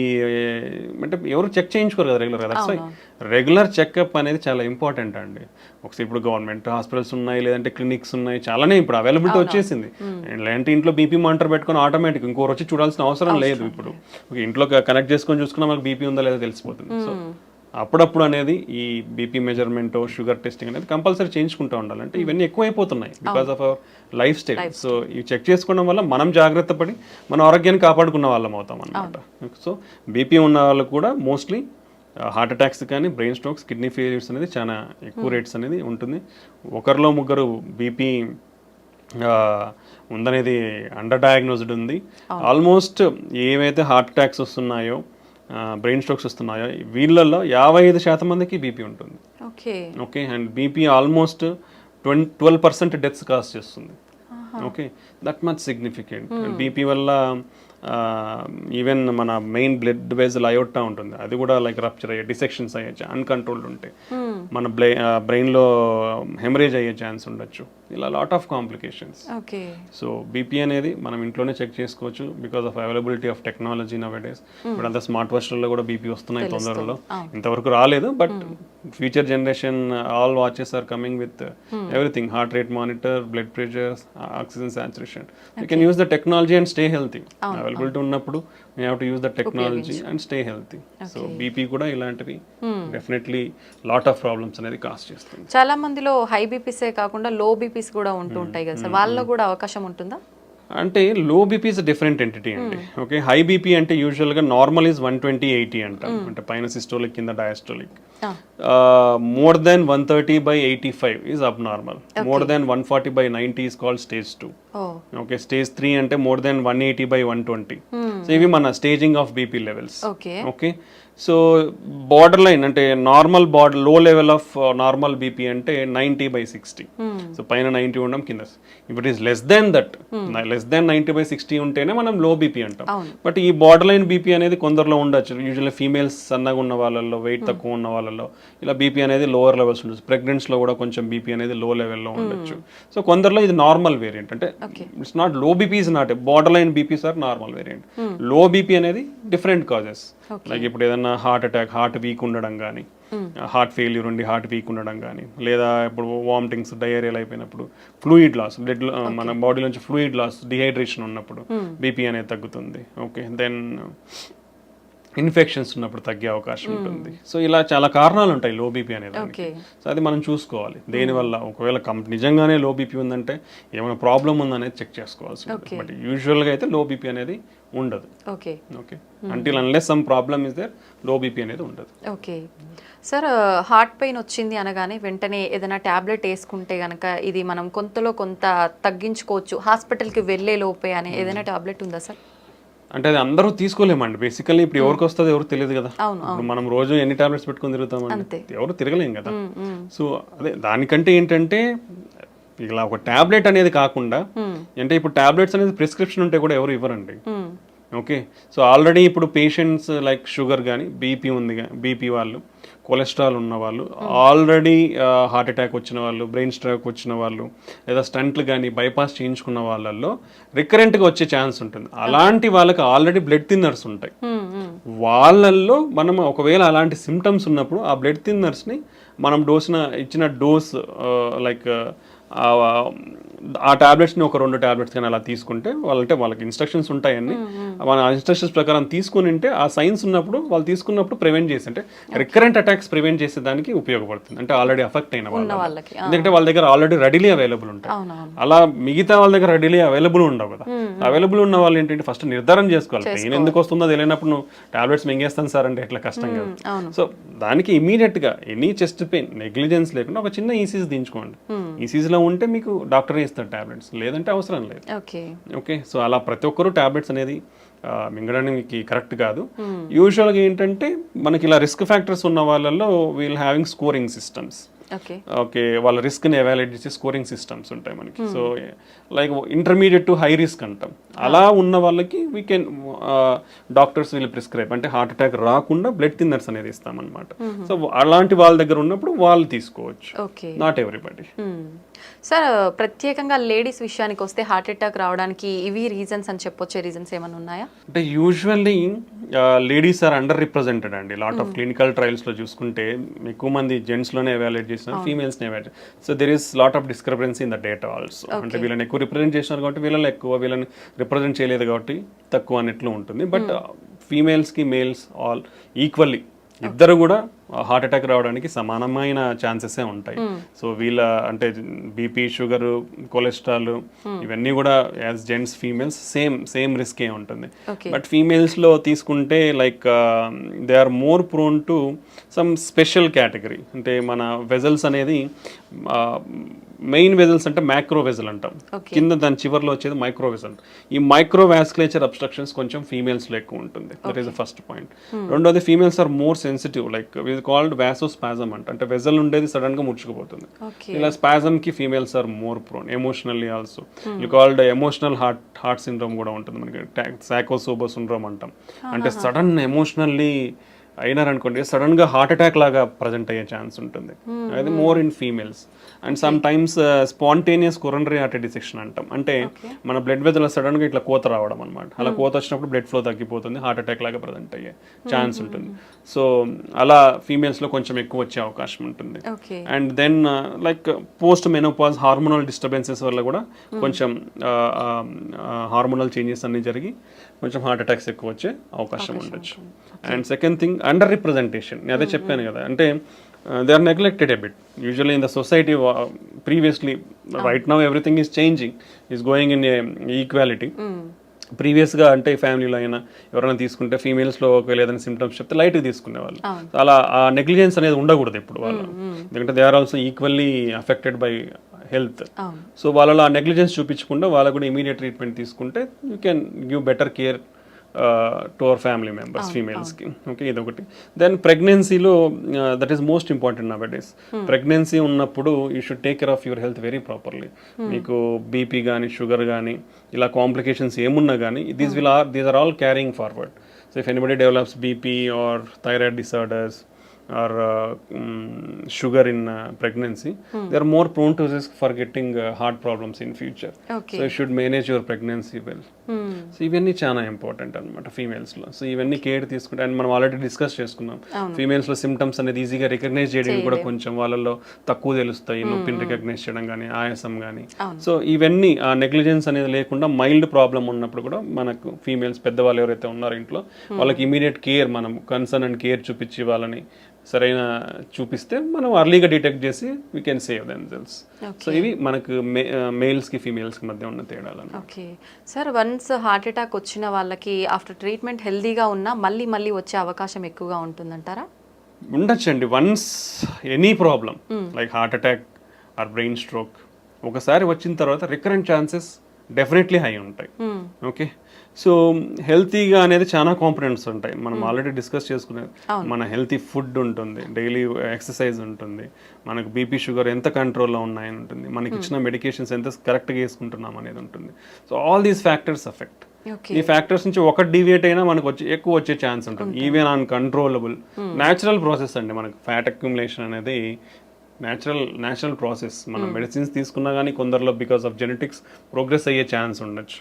అంటే ఎవరు చెక్ చేయించుకోరు కదా రెగ్యులర్గా. దట్స్ వై రెగ్యులర్ చెకప్ అనేది చాలా ఇంపార్టెంట్ అండి. ఒకసారి ఇప్పుడు గవర్నమెంట్ హాస్పిటల్స్ ఉన్నాయి, లేదంటే క్లినిక్స్ ఉన్నాయి, చాలానే ఇప్పుడు అవైలబిలిటీ వచ్చేసింది. లేదంటే ఇంట్లో బీపీ మానిటర్ పెట్టుకొని ఆటోమేటిక్ ఇంకోరు వచ్చి చూడాల్సిన అవసరం లేదు. ఇప్పుడు ఇంట్లో కనెక్ట్ చేసుకొని చూసుకున్నా మనకు బీపీ ఉందా లేదా తెలిసిపోతుంది. సో అప్పుడప్పుడు అనేది ఈ బీపీ మెజర్మెంట్, షుగర్ టెస్టింగ్ అనేది కంపల్సరీ చేయించుకుంటూ ఉండాలి. అంటే ఇవన్నీ ఎక్కువైపోతున్నాయి because of our lifestyle. So ఇవి చెక్ చేసుకోవడం వల్ల మనం జాగ్రత్త పడి మన ఆరోగ్యాన్ని కాపాడుకున్న వాళ్ళం అవుతాం అన్నమాట. సో బీపీ ఉన్న వాళ్ళు కూడా మోస్ట్లీ హార్ట్ అటాక్స్ కానీ బ్రెయిన్ స్ట్రోక్స్, కిడ్నీ ఫెయిల్యూర్స్ అనేది చాలా ఎక్కువ రేట్స్ అనేది ఉంటుంది. ఒకరిలో ముగ్గురు బీపీ ఉందనేది అండర్ డయాగ్నోస్డ్ ఉంది. ఆల్మోస్ట్ ఏవైతే హార్ట్ అటాక్స్ వస్తున్నాయో, బ్రెయిన్ స్ట్రోక్స్ వస్తున్నాయో వీళ్ళల్లో 55% మందికి బీపీ ఉంటుంది. Okay, and BP almost 12% deaths cause చేస్తుంది. Okay, that much significant. BP వల్ల ఈవెన్ మన మెయిన్ బ్లడ్ వెజల్ అయోటా ఉంటుంది, అది కూడా లైక్ రప్చర్ అయ్యే, డిసెక్షన్స్ అయ్యే అన్కంట్రోల్డ్ ఉంటాయి, మన బ్రెయిన్లో హెమరేజ్ అయ్యే ఛాన్స్ ఉండొచ్చు, ఇలా lot of complications. Okay. So BP అనేది మనం ఇంట్లోనే చెక్ చేసుకోవచ్చు because of availability of technology now days. ఇప్పుడు అంతా స్మార్ట్ వాచ్లలో కూడా బీపీ వస్తున్నాయి తొందరలో, ఇంతవరకు రాలేదు, but future generation all watches are coming with everything, heart rate monitor, blood pressure, oxygen saturation. You can use the technology and stay healthy. Availability ఉన్నప్పుడు you have to use the technology and stay healthy. So BP కూడా ఇలాంటివి definitely lot of problems అనేది cause చేస్తుంది. చాలా మందిలో high బీపీసే కాకుండా లో BPs కూడా ఉంటూ ఉంటాయి కదా సార్, వాళ్ళలో కూడా అవకాశం ఉంటుందా? అంటే లో బీపీ ఇస్ డిఫరెంట్ ఎంటిటీ అండి. ఓకే, హై బీపీ అంటే యూజువల్గా నార్మల్ ఈజ్ 120/80 అంటాం, అంటే పైన సిస్టోలిక్ కింద డయాస్టోలిక్. మోర్ దెన్ 130/85 ఈజ్ అబ్ normal. More than 140/90 is called stage 2. Okay, stage 3 అంటే మోర్ దెన్ 180/120. సో ఇవి మన staging of BP levels. Okay, so border line అంటే నార్మల్ లో లెవెల్ ఆఫ్ నార్మల్ బీపీ అంటే 90/60. సో పైన 90 ఉండడం, కింద if it is less than that, less than 90/60 ఉంటేనే మనం లో బీపీ అంటాం. బట్ ఈ బార్డర్ లైన్ బీపీ అనేది కొందరిలో ఉండొచ్చు. యూజువల్లీ ఫీమేల్స్ సన్నగా ఉన్న వాళ్ళల్లో, వెయిట్ తక్కువ ఉన్న వాళ్ళలో ఇలా బీపీ అనేది లోవర్ లెవెల్స్ ఉండొచ్చు. ప్రెగ్నెంట్స్లో కూడా కొంచెం బీపీ అనేది లో లెవెల్లో ఉండొచ్చు. సో కొందరిలో ఇది నార్మల్ వేరియంట్, అంటే it's not low BP is not borderline BPs are normal variant. Low BP అనేది డిఫరెంట్ కాజెస్, లైక్ ఇప్పుడు ఏదన్నా హార్ట్ అటాక్, హార్ట్ వీక్ ఉండడం కానీ, హార్ట్ ఫెయిల్యూర్ ఉండి హార్ట్ వీక్ ఉండడం కానీ, లేదా ఇప్పుడు వామిటింగ్స్, డయేరియల్ అయిపోయినప్పుడు, ఫ్లూయిడ్ లాస్, బ్లడ్ మన బాడీ నుంచి ఫ్లూయిడ్ లాస్, డిహైడ్రేషన్ ఉన్నప్పుడు బీపీ అనేది తగ్గుతుంది. ఓకే, దెన్ ఇన్ఫెక్షన్స్ ఉన్నప్పుడు తగ్గే అవకాశం ఉంటుంది. సో ఇలా చాలా కారణాలు ఉంటాయి లో బీపీ అనేది. సో అది మనం చూసుకోవాలి దేనివల్ల. ఒకవేళ నిజంగానే లో బీపీ ఉందంటే ఏమైనా ప్రాబ్లం ఉందనేది చెక్ చేసుకోవాల్సి ఉంటుంది. బట్ యూజువల్గా అయితే లో బీపీ అనేది ఉండదు. Okay, until unless some problem is there, low BP అనేది ఉండదు. ఓకే సార్, హార్ట్ పెయిన్ వచ్చింది అనగానే వెంటనే ఏదైనా ట్యాబ్లెట్ వేసుకుంటే కనుక ఇది మనం కొంతలో కొంత తగ్గించుకోవచ్చు హాస్పిటల్కి వెళ్ళే లోపే అనే ఏదైనా ట్యాబ్లెట్ ఉందా సార్? అంటే అది అందరూ తీసుకోలేమండి బేసికల్లీ. ఇప్పుడు ఎవరికి వస్తుందో ఎవరు తెలియదు కదా. ఇప్పుడు మనం రోజు ఎన్ని టాబ్లెట్స్ పెట్టుకొని తిరుగుతామండి, ఎవరు తిరగలేం కదా. సో అదే దానికంటే ఏంటంటే ఇలా ఒక టాబ్లెట్ అనేది కాకుండా, అంటే ఇప్పుడు టాబ్లెట్స్ అనేది ప్రిస్క్రిప్షన్ ఉంటే కూడా ఎవరు ఇవ్వరండి. ఓకే, సో ఆల్రెడీ ఇప్పుడు పేషెంట్స్ లైక్ షుగర్ కానీ, బీపీ ఉంది, బీపీ వాళ్ళు, కొలెస్ట్రాల్ ఉన్న వాళ్ళు, ఆల్రెడీ హార్ట్ అటాక్ వచ్చిన వాళ్ళు, బ్రెయిన్ స్ట్రోక్ వచ్చిన వాళ్ళు, లేదా స్టంట్లు కానీ బైపాస్ చేయించుకున్న వాళ్ళల్లో రికరెంట్గా వచ్చే ఛాన్స్ ఉంటుంది. అలాంటి వాళ్ళకి ఆల్రెడీ బ్లడ్ థిన్నర్స్ ఉంటాయి. వాళ్ళల్లో మనం ఒకవేళ అలాంటి సిమ్టమ్స్ ఉన్నప్పుడు ఆ బ్లడ్ థిన్నర్స్ని మనం ఇచ్చిన డోస్ లైక్ ఆ టాబ్లెట్స్ని ఒక 2 టాబ్లెట్స్ కానీ అలా తీసుకుంటే వాళ్ళకి ఇన్స్ట్రక్షన్స్ ఉంటాయని, మన ఇన్స్ట్రక్షన్స్ ప్రకారం తీసుకుని ఉంటే ఆ సైన్స్ ఉన్నప్పుడు వాళ్ళు తీసుకున్నప్పుడు ప్రివెంట్ చేసి, అంటే రికరెంట్ అటాక్స్ ప్రివెంట్ చేసేదానికి ఉపయోగపడుతుంది. అంటే ఆల్రెడీ అఫెక్ట్ అయిన వాళ్ళకి, ఎందుకంటే వాళ్ళ దగ్గర ఆల్రెడీ రెడీలీ అవైలబుల్ ఉంటాయి. అలా మిగతా వాళ్ళ దగ్గర రెడీలీ అవైలబుల్ ఉండవు కదా. అవైలబుల్ ఉన్న వాళ్ళు ఏంటంటే ఫస్ట్ నిర్ధారణ చేసుకోవాలి. పెయిన్ ఎందుకు వస్తుందో తెలియనప్పుడు నువ్వు టాబ్లెట్స్ మింగేస్తాను సార్ అంటే ఎట్లా, కష్టం కదా. సో దానికి ఇమీడియట్గా ఎనీ చెస్ట్ పెయిన్ నెగ్లిజెన్స్ లేకుండా ఒక చిన్న ఈసీజీ దించుకోండి. ఈసీజీలో ఉంటే మీకు డాక్టర్ ఇస్తారు టాబ్లెట్స్, లేదంటే అవసరం లేదు. ఓకే, సో అలా ప్రతి ఒక్కరు టాబ్లెట్స్ అనేది మింగడానికి కరెక్ట్ కాదు. యూజువల్గా ఏంటంటే మనకి ఇలా రిస్క్ ఫ్యాక్టర్స్ ఉన్న వాళ్ళల్లో we'll having scoring systems. Okay, వాళ్ళ రిస్క్ని ఎవాల్యుయేట్ చేసే స్కోరింగ్ సిస్టమ్స్ ఉంటాయి మనకి. So like intermediate to high risk అంటాం. అలా ఉన్న వాళ్ళకి వీ కెన్ డాక్టర్స్ వీళ్ళు ప్రిస్క్రైబ్, అంటే హార్ట్ అటాక్ రాకుండా బ్లడ్ థిన్నర్స్ అనేది ఇస్తామన్నమాట. సో అలాంటి వాళ్ళ దగ్గర ఉన్నప్పుడు వాళ్ళు తీసుకోవచ్చు, నాట్ ఎవ్రీబడి. సార్, ప్రత్యేకంగా లేడీస్ విషయానికి వస్తే హార్ట్ అటాక్ రావడానికి ఇవి రీజన్స్ అని చెప్పొచ్చే రీజన్స్ ఏమైనా ఉన్నాయా? అంటే usually ladies are underrepresented అండి. లాట్ ఆఫ్ క్లినికల్ ట్రయల్స్లో చూసుకుంటే ఎక్కువ మంది జెంట్స్లోనే ఎవాల్యుయేట్ చేసినారు, ఫీమేల్స్ని evaluate. So there is lot of discrepancy in the data also. అంటే వీళ్ళని ఎక్కువ రిప్రజెంట్ చేసినారు కాబట్టి వీళ్ళని ఎక్కువ, వీళ్ళని రిప్రజెంట్ చేయలేదు కాబట్టి తక్కువ అన్నట్లు ఉంటుంది. బట్ ఫీమేల్స్కి మేల్స్ ఆల్ ఈక్వల్లీ ఇద్దరు కూడా హార్ట్ అటాక్ రావడానికి సమానమైన ఛాన్సెసే ఉంటాయి. సో వీళ్ళ అంటే బీపీ, షుగర్, కొలెస్ట్రాల్ ఇవన్నీ కూడా యాజ్ జెంట్స్ ఫీమేల్స్ సేమ్ రిస్కే ఉంటుంది. బట్ ఫీమేల్స్లో తీసుకుంటే like they are more prone to some special category. అంటే మన వెజల్స్ అనేది మెయిన్ వెజల్స్ అంటే మ్యాక్రో వెజల్ అంటాం, కింద దాని చివర్లో వచ్చేది మైక్రో వెజల్. ఈ మైక్రో వాస్కులేచర్ అబ్స్ట్రక్షన్స్ కొంచెం ఫీమేల్స్లో ఎక్కువ ఉంటుంది. That is the first point. రెండోది females are more sensitive, like ఇది కాల్డ్ వాసోస్పాజమ్ అంటే వెజల్ ఉండేది సడన్ గా ముడుచుకుపోతుంది. ఓకే. ఇలా స్పాజమ్ కి females are more prone emotionally also. ఇది కాల్డ్ ఎమోషనల్ హార్ట్ సిండ్రోమ్ కూడా ఉంటుంది మనకి, సాకోసోబో సిండ్రోమ్ అంటాం. అంటే సడన్ ఎమోషనల్లీ అయినారనుకోండి సడన్ గా హార్ట్ అటాక్ లాగా ప్రజెంట్ అయ్యే ఛాన్స్ ఉంటుంది. అది more in females. And sometimes spontaneous coronary artery dissection అంటాం. అంటే మన బ్లడ్ వెజల్ సడన్ గా ఇట్లా కోత రావడం అనమాట. అలా కోత వచ్చినప్పుడు బ్లడ్ ఫ్లో తగ్గిపోతుంది, హార్ట్ అటాక్ లాగా ప్రజెంట్ అయ్యే ఛాన్స్ ఉంటుంది. సో అలా ఫీమేల్స్ లో కొంచెం ఎక్కువ వచ్చే అవకాశం ఉంటుంది. And then like post menopause hormonal disturbances వల్ల కూడా కొంచెం హార్మోనల్ చేంజెస్ అన్ని జరిగి కొంచెం హార్ట్ అటాక్స్ ఎక్కువ వచ్చే అవకాశం ఉండొచ్చు. And second thing underrepresentation. నేను అదే చెప్పాను కదా, అంటే they are neglected a bit usually in the society. Previously, right now everything is changing, is going in equality. ప్రీవియస్గా అంటే ఫ్యామిలీలో అయినా ఎవరైనా తీసుకుంటే ఫీమేల్స్లో ఒకవేళ ఏదైనా సిమ్టమ్స్ చెప్తే లైట్గా తీసుకునేవాళ్ళు. అలా ఆ నెగ్లిజెన్స్ అనేది ఉండకూడదు ఇప్పుడు వాళ్ళు, ఎందుకంటే they are also equally affected by health. So వాళ్ళలో ఆ నెగ్లిజెన్స్ చూపించకుండా వాళ్ళకు కూడా ఇమీడియట్ ట్రీట్మెంట్ తీసుకుంటే you can give better care to our family members ఫీమేల్స్కి. ఓకే, ఇదొకటి. దెన్ ప్రెగ్నెన్సీలో that is most important nowadays. Pregnancy ఉన్నప్పుడు you should take care of your health very properly. మీకు బీపీ కానీ షుగర్ కానీ ఇలా complications ఏమున్నా కానీ these are all carrying forward. So if anybody develops BP or thyroid disorders or sugar in pregnancy, they are more prone to risk for getting heart problems in future. So you should manage your pregnancy well. So ఇవన్నీ చాలా important అనమాట ఫీమేల్స్లో. So ఇవన్నీ care తీసుకుంటే, and మనం already discuss చేసుకున్నాం, ఫీమేల్స్లో symptoms అనేది ఈజీగా recognise చేయడం కూడా కొంచెం వాళ్ళలో తక్కువ తెలుస్తాయి, నొప్పిని రికగ్నైజ్ చేయడం కానీ ఆయాసం కానీ. సో ఇవన్నీ ఆ నెగ్లిజెన్స్ అనేది లేకుండా మైల్డ్ ప్రాబ్లం ఉన్నప్పుడు కూడా మనకు ఫీమేల్స్ పెద్దవాళ్ళు ఎవరైతే ఉన్నారో ఇంట్లో వాళ్ళకి ఇమీడియట్ కేర్, మనం కన్సర్న్ అండ్ కేర్ చూపించి వాళ్ళని సరైన చూపిస్తే మనం అర్లీగా డిటెక్ట్ చేసి we can save themselves. So ఇవి మనకు మేల్స్కి ఫీమేల్స్కి మధ్య ఉన్న తేడాలు. Okay sir, once heart attack వచ్చిన వాళ్ళకి ఆఫ్టర్ ట్రీట్మెంట్ హెల్దీగా ఉన్నా మళ్ళీ మళ్ళీ వచ్చే అవకాశం ఎక్కువగా ఉంటుందంటారా? ఉండొచ్చండి. Once any problem like heart attack or brain stroke ఒకసారి వచ్చిన తర్వాత రికరెంట్ ఛాన్సెస్ డెఫినెట్లీ హై ఉంటాయి. ఓకే, సో హెల్తీగా అనేది చాలా కాంపోనెంట్స్ ఉంటాయి. మనం ఆల్రెడీ డిస్కస్ చేసుకునేది, మన హెల్తీ ఫుడ్ ఉంటుంది, డైలీ ఎక్సర్సైజ్ ఉంటుంది, మనకు బీపీ షుగర్ ఎంత కంట్రోల్లో ఉన్నాయని ఉంటుంది, మనకి ఇచ్చిన మెడికేషన్స్ ఎంత కరెక్ట్గా వేసుకుంటున్నాం అనేది ఉంటుంది. So all these factors affect. ఈ ఫ్యాక్టర్స్ నుంచి ఒకటి డివియేట్ అయినా మనకు ఎక్కువ వచ్చే ఛాన్స్ ఉంటుంది. ఈవెన్ అన్కంట్రోలబుల్ న్యాచురల్ ప్రాసెస్ అండి. మనకు ఫ్యాట్ అక్యుములేషన్ అనేది న్యాచురల్ ప్రాసెస్. మనం మెడిసిన్స్ తీసుకున్నా కానీ కొందరిలో బికాస్ ఆఫ్ జెనెటిక్స్ ప్రోగ్రెస్ అయ్యే ఛాన్స్ ఉండొచ్చు.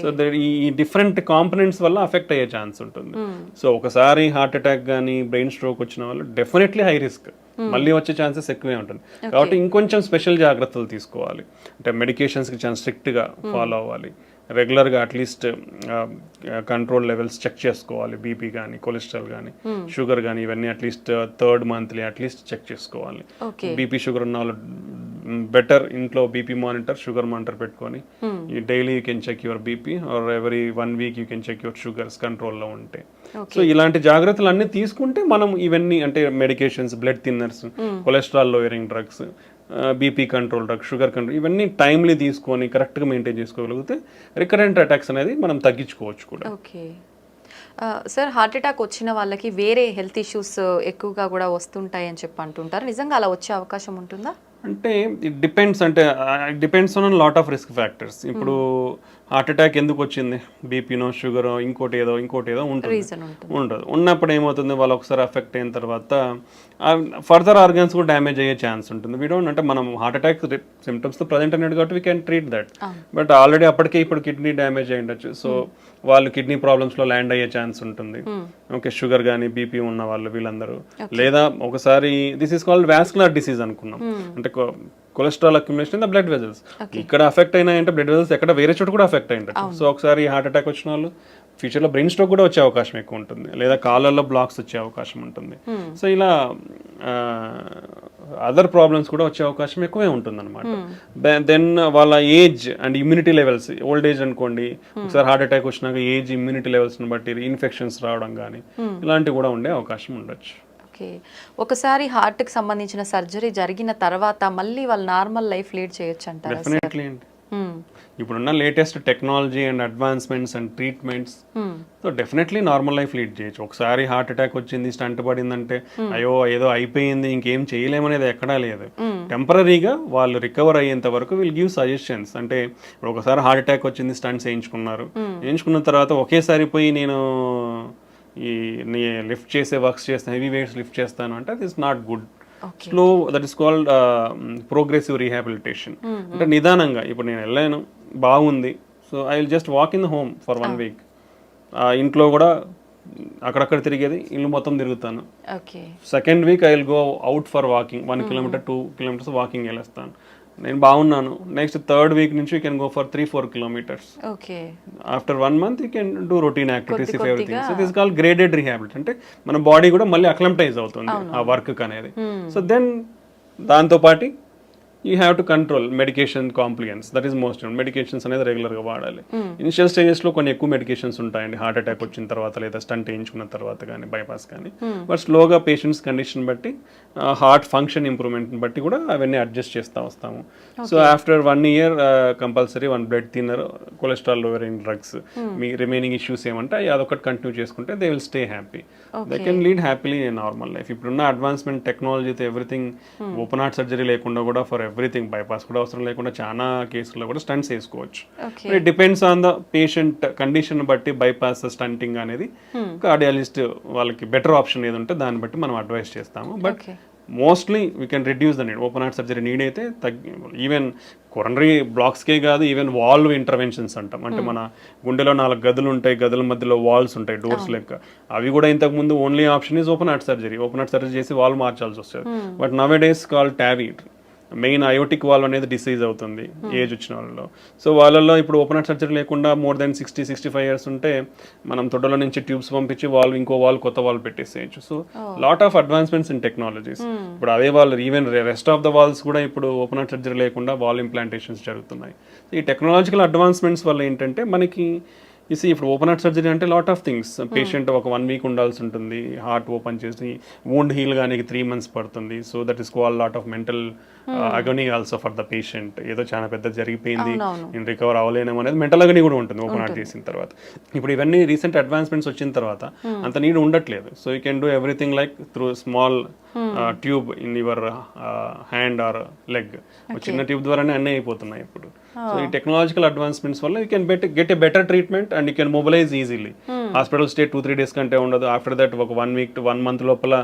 సో ఈ డిఫరెంట్ కాంపనెంట్స్ వల్ల అఫెక్ట్ అయ్యే ఛాన్స్ ఉంటుంది. సో ఒకసారి హార్ట్ అటాక్ కానీ బ్రెయిన్ స్ట్రోక్ వచ్చిన వాళ్ళు డెఫినెట్లీ హై రిస్క్, మళ్ళీ వచ్చే ఛాన్సెస్ ఎక్కువే ఉంటుంది. కాబట్టి ఇంకొంచెం స్పెషల్ జాగ్రత్తలు తీసుకోవాలి. అంటే మెడికేషన్స్కి చాలా స్ట్రిక్ట్గా ఫాలో అవ్వాలి. రెగ్యులర్గా అట్లీస్ట్ కంట్రోల్ లెవెల్స్ చెక్ చేసుకోవాలి. బీపీ కానీ కొలెస్ట్రాల్ కానీ షుగర్ కానీ ఇవన్నీ at least third monthly at least check చేసుకోవాలి. బీపీ షుగర్ ఉన్న వాళ్ళు బెటర్ ఇంట్లో బీపీ మానిటర్, షుగర్ మానిటర్ పెట్టుకొని daily you can check your BP or every 1 week you can check your sugars కంట్రోల్లో ఉంటే. సో ఇలాంటి జాగ్రత్తలు అన్నీ తీసుకుంటే మనం ఇవన్నీ అంటే medications, blood thinners, cholesterol lowering drugs, BP control drug, sugar control ఇవన్నీ టైమ్లీ తీసుకొని కరెక్ట్గా మెయింటైన్ చేసుకోగలిగితే రికరెంట్ అటాక్స్ అనేది మనం తగ్గించుకోవచ్చు కూడా. ఓకే సార్, హార్ట్ అటాక్ వచ్చిన వాళ్ళకి వేరే హెల్త్ ఇష్యూస్ ఎక్కువగా కూడా వస్తుంటాయి అని చెప్పి అంటుంటారు. నిజంగా అలా వచ్చే అవకాశం ఉంటుందా? అంటే ఇట్ డిపెండ్స్. అంటే it depends on lot of risk factors. ఇప్పుడు హార్ట్ అటాక్ ఎందుకు వచ్చింది, బీపీనో షుగరో ఇంకోటి ఏదో ఉంటుంది, ఉండదు. ఉన్నప్పుడు ఏమవుతుంది, వాళ్ళు ఒకసారి అఫెక్ట్ అయిన తర్వాత ఫర్దర్ ఆర్గన్స్ కూడా డ్యామేజ్ అయ్యే ఛాన్స్ ఉంటుంది. వీ డోంట్ అంటే మనం హార్ట్ అటాక్ సిమ్టమ్స్తో ప్రజెంట్ అనేది కాబట్టి we can treat that. But already అప్పటికే ఇప్పుడు కిడ్నీ డ్యామేజ్ అయ్యి ఉండొచ్చు. సో వాళ్ళు కిడ్నీ ప్రాబ్లమ్స్లో ల్యాండ్ అయ్యే ఛాన్స్ ఉంటుంది. ఓకే, షుగర్ కానీ బీపీ ఉన్న వాళ్ళు వీళ్ళందరూ. లేదా ఒకసారి this is called vascular disease అనుకున్నాం. అంటే cholesterol accumulation in the blood vessels. ఇక్కడ అఫెక్ట్ అయినాయంటే బ్లడ్ వెజల్స్ ఎక్కడ వేరే చోట కూడా అఫెక్ట్ అయ్యింటారు. సో ఒకసారి హార్ట్ అటాక్ వచ్చిన వాళ్ళు ఫ్యూచర్లో బ్రెయిన్ స్ట్రోక్ కూడా వచ్చే అవకాశం ఎక్కువ ఉంటుంది, లేదా కాళ్ళల్లో బ్లాక్స్ వచ్చే అవకాశం ఉంటుంది. సో ఇలా అదర్ ప్రాబ్లమ్స్ కూడా వచ్చే అవకాశం ఎక్కువే ఉంటుంది అనమాట. దెన్ వాళ్ళ age and immunity levels, old age అనుకోండి, ఒకసారి హార్ట్ అటాక్ వచ్చినాక ఏజ్, ఇమ్యూనిటీ లెవెల్స్ని బట్టి ఇన్ఫెక్షన్స్ రావడం కానీ ఇలాంటివి కూడా ఉండే అవకాశం ఉండొచ్చు. ఓకే, ఒకసారి హార్ట్కి సంబంధించిన సర్జరీ జరిగిన తర్వాత మళ్ళీ వాళ్ళు నార్మల్ లైఫ్ లీడ్ చేయొచ్చు అంటారా? డెఫినెట్లీ అండి. ఇప్పుడున్న latest technology and advancements and treatments so definitely normal life lead చేయొచ్చు. ఒకసారి హార్ట్ అటాక్ వచ్చింది, స్టంట్ పడిందంటే అయ్యో ఏదో అయిపోయింది ఇంకేం చేయలేమనేది ఎక్కడా లేదు. టెంపరీగా వాళ్ళు రికవర్ అయ్యేంత వరకు విల్ గివ్ సజెషన్స్. అంటే ఇప్పుడు ఒకసారి హార్ట్ అటాక్ వచ్చింది, స్టంట్స్ వేయించుకున్న తర్వాత ఒకేసారి పోయి నేను ఈ లిఫ్ట్ చేసే వర్క్స్ చేస్తాను, హెవీ వెయిట్స్ లిఫ్ట్ చేస్తాను అంటే అది is not good. Slow, that is called progressive rehabilitation. అంటే నిదానంగా ఇప్పుడు నేను వెళ్ళాను బాగుంది, so I will just walk in the home for 1 week. ఇంట్లో కూడా అక్కడక్కడ తిరిగేది ఇల్లు మొత్తం తిరుగుతాను. Second week I will go out for walking 1 kilometer 2 kilometers walking వెళ్ళేస్తాను. నేను బాగున్నాను. నెక్స్ట్ థర్డ్ వీక్ నుంచి you can go for 3-4 kilometers. After 1 month you can do routine activities if everything. So this call graded rehabilitation. అంటే మన body కూడా మళ్ళీ acclimatise అవుతుంది ఆ వర్క్ అనేది. సో దెన్ దాంతో పాటు you have to control medication compliance. That is most medications అనేది రెగ్యులర్గా వాడాలి. ఇనిషియల్ స్టేజెస్లో కొన్ని ఎక్కువ మెడికేషన్స్ ఉంటాయండి, హార్ట్ అటాక్ వచ్చిన తర్వాత లేదా స్టంట్ వేయించుకున్న తర్వాత కానీ బైపాస్ కానీ. బట్ స్లోగా పేషెంట్స్ కండిషన్ బట్టి హార్ట్ ఫంక్షన్ ఇంప్రూవ్మెంట్ని బట్టి కూడా అవన్నీ అడ్జస్ట్ చేస్తూ వస్తాము. So after 1 year compulsory 1 blood thinner, cholesterol lowering drugs, మీ రిమైనింగ్ ఇష్యూస్ ఏమంటే అదొకటి కంటిన్యూ చేసుకుంటే they will stay happy. They can lead happily in normal life. ఇప్పుడున్న అడ్వాన్స్మెంట్ టెక్నాలజీతో ఎవ్రీథింగ్, ఓపెన్ హార్ట్ సర్జరీ లేకుండా కూడా ఫర్ ఎవ్రీథింగ్, బైపాస్ కూడా అవసరం లేకుండా చాలా కేసుల్లో కూడా స్టంట్స్ వేసుకోవచ్చు. It depends on the patient condition బట్టి బైపాస్, స్టంటింగ్ అనేది కార్డియాలజిస్ట్ వాళ్ళకి బెటర్ ఆప్షన్ ఏది ఉంటే దాన్ని బట్టి మనం అడ్వైస్ చేస్తాము. But mostly we can reduce the need. Open heart surgery need అయితే ఈవెన్ కొరనరీ బ్లాక్స్కే కాదు, ఈవెన్ వాల్వ్ ఇంటర్వెన్షన్స్ అంటాం. అంటే మన గుండెలో 4 గదులు ఉంటాయి, గదుల మధ్యలో వాల్స్ ఉంటాయి, డోర్స్ లెక్క. అవి కూడా ఇంతకు ముందు only option is open heart surgery. Open heart surgery చేసి వాల్వ్ మార్చాల్సి వస్తుంది. But now A days call Tavy. Main aortic valve అనేది డిసీజ్ అవుతుంది ఏజ్ వచ్చిన వాళ్ళలో. సో వాళ్ళల్లో ఇప్పుడు ఓపెన్ హార్ట్ సర్జరీ లేకుండా మోర్ దెన్ 60-65 years ఉంటే మనం తొడలో నుంచి ట్యూబ్స్ పంపించి వాల్వ్, ఇంకో వాల్వ్, కొత్త వాల్వ్ పెట్టేసేయచ్చు. So lot of advancements in technologies. ఇప్పుడు అదే వాళ్ళు even rest of the valves కూడా ఇప్పుడు ఓపెన్ హార్ట్ సర్జరీ లేకుండా వాల్వ్ ఇంప్లాంటేషన్స్ జరుగుతున్నాయి. ఈ టెక్నాలజికల్ అడ్వాన్స్మెంట్స్ వల్ల ఏంటంటే మనకి ఇప్పుడు ఓపెన్ హార్ట్ సర్జరీ అంటే లాట్ ఆఫ్ థింగ్స్. పేషెంట్ ఒక 1 week ఉండాల్సి ఉంటుంది, హార్ట్ ఓపెన్ చేసి వూండ్ హీల్ కానీ 3 months పడుతుంది. So that is call lot of mental agony also for the patient. ఏదో చాలా పెద్ద జరిగిపోయింది, నేను రికవర్ అవ్వలేను అనేది మెంటల్ అగనీ కూడా ఉంటుంది ఓపెన్ హార్ట్ చేసిన తర్వాత. ఇప్పుడు ఇవన్నీ రీసెంట్ అడ్వాన్స్మెంట్స్ వచ్చిన తర్వాత అంత నీడ్ ఉండట్లేదు. So you can do everything like through small tube in your hand or leg. చిన్న ట్యూబ్ ద్వారానే అన్నీ అయిపోతున్నాయి ఇప్పుడు. సో ఈ టెక్నాలజికల్ అడ్వాన్స్మెంట్స్ వల్ల you can get a better treatment and you can mobilise easily. Hospital stay 2-3 days కంటే ఉండదు. After that ఒక 1 week to 1 month లోపల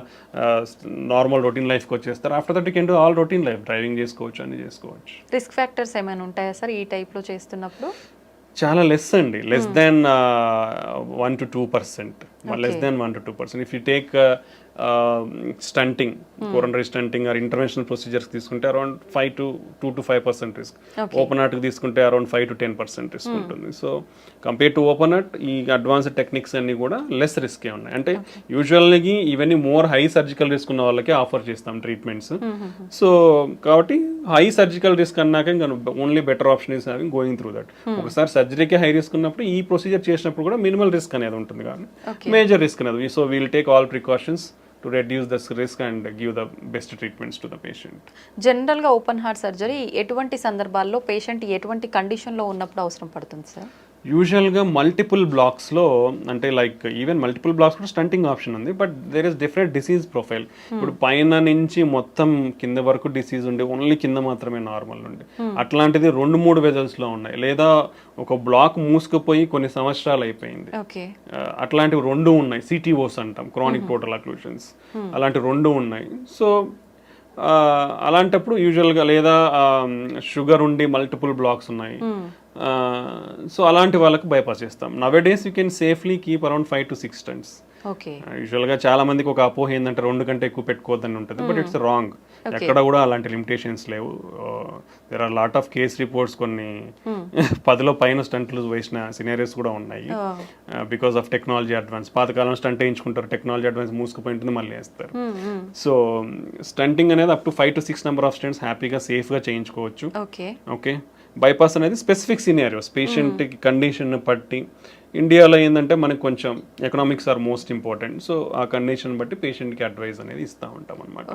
నార్మల్ రొటీన్ లైఫ్కి వచ్చేస్తారు. After that you can do all routine life, driving చేసుకోవచ్చు, అన్ని చేసుకోవచ్చు. రిస్క్ ఫ్యాక్టర్స్ ఏమైనా ఉంటాయా సార్ ఈ టైప్లో చేస్తున్నప్పుడు? చాలా లెస్ అండి, less than 1 to 2%. Less than 1 to 2%. If you take stenting, coronary stenting or interventional procedures తీసుకుంటే అరౌండ్ 2 to 5% రిస్క్. ఓపెన్ హార్ట్కి తీసుకుంటే అరౌండ్ 5 to 10% రిస్క్ ఉంటుంది. So compare to open heart ఈ అడ్వాన్స్డ్ టెక్నిక్స్ అన్ని కూడా లెస్ రిస్కే ఉన్నాయి. అంటే యూజువల్గా ఇవన్నీ మోర్ హై సర్జికల్ రిస్క్ ఉన్న వాళ్ళకే ఆఫర్ చేస్తాం ట్రీట్మెంట్స్. సో కాబట్టి హై సర్జికల్ రిస్క్ అన్నాక ఇంకా only better option is having going through that. ఒకసారి సర్జరీకి హై రిస్క్ ఉన్నప్పుడు ఈ ప్రొసీజర్ చేసినప్పుడు కూడా మినిమల్ రిస్క్ అనేది ఉంటుంది, కానీ మేజర్ రిస్క్ అనేది. So we'll take all precautions to reduce the risk and give the best treatments to the patient. జనరల్గా ఓపెన్ హార్ట్ సర్జరీ ఎటువంటి సందర్భాల్లో పేషెంట్ ఎటువంటి కండిషన్లో ఉన్నప్పుడు అవసరం పడుతుంది సార్? యూజువల్గా మల్టిపుల్ బ్లాక్స్లో, అంటే లైక్ ఈవెన్ మల్టిపుల్ బ్లాక్స్ కూడా స్టంటింగ్ ఆప్షన్ ఉంది. But there is different disease profile. ఇప్పుడు పైన నుంచి మొత్తం కింద వరకు డిసీజ్ ఉండి ఓన్లీ కింద మాత్రమే నార్మల్ ఉండి అట్లాంటిది 2-3 వెజల్స్లో ఉన్నాయి. లేదా ఒక బ్లాక్ మూసుకుపోయి కొన్ని సంవత్సరాలు అయిపోయింది, అట్లాంటివి 2 ఉన్నాయి. సిటీఓస్ అంటాం, క్రానిక్ టోటల్ అక్లూషన్స్. అలాంటి 2 ఉన్నాయి. సో అలాంటప్పుడు యూజువల్గా, లేదా షుగర్ ఉండి మల్టిపుల్ బ్లాక్స్ ఉన్నాయి, సో అలాంటి వాళ్ళకి బైపాస్ చేస్తాం. Nowadays you can safely keep around 5 to 6 stents. యూజువల్గా చాలా మందికి ఒక అపోహ ఏంటంటే 2 కంటే ఎక్కువ పెట్టుకోవద్దని ఉంటుంది. But it's wrong. ఎక్కడ కూడా అలాంటి లిమిటేషన్స్ లేవు. There are lot of case reports, కొన్ని 10లో పైన స్టంట్లు వేసిన సినారియోస్ కూడా ఉన్నాయి బికాస్ ఆఫ్ టెక్నాలజీ అడ్వాన్స్. పాతకాలం స్టంట్ వేయించుకుంటారు, టెక్నాలజీ అడ్వాన్స్ మూసుకుపోయి ఉంటుంది, మళ్ళీ వేస్తారు. సో స్టంటింగ్ అనేది up to 5 to 6 number of stents హ్యాపీగా సేఫ్గా చేయించుకోవచ్చు. ఓకే, బైపాస్ అనేది స్పెసిఫిక్ సినారియోస్, పేషెంట్ కండిషన్ బట్టి. ఇండియాలో ఏంటంటే మనకు కొంచెం economics are most important. So ఆ కండిషన్ బట్టి పేషెంట్కి అడ్వైజ్ అనేది ఇస్తూ ఉంటాం అనమాట.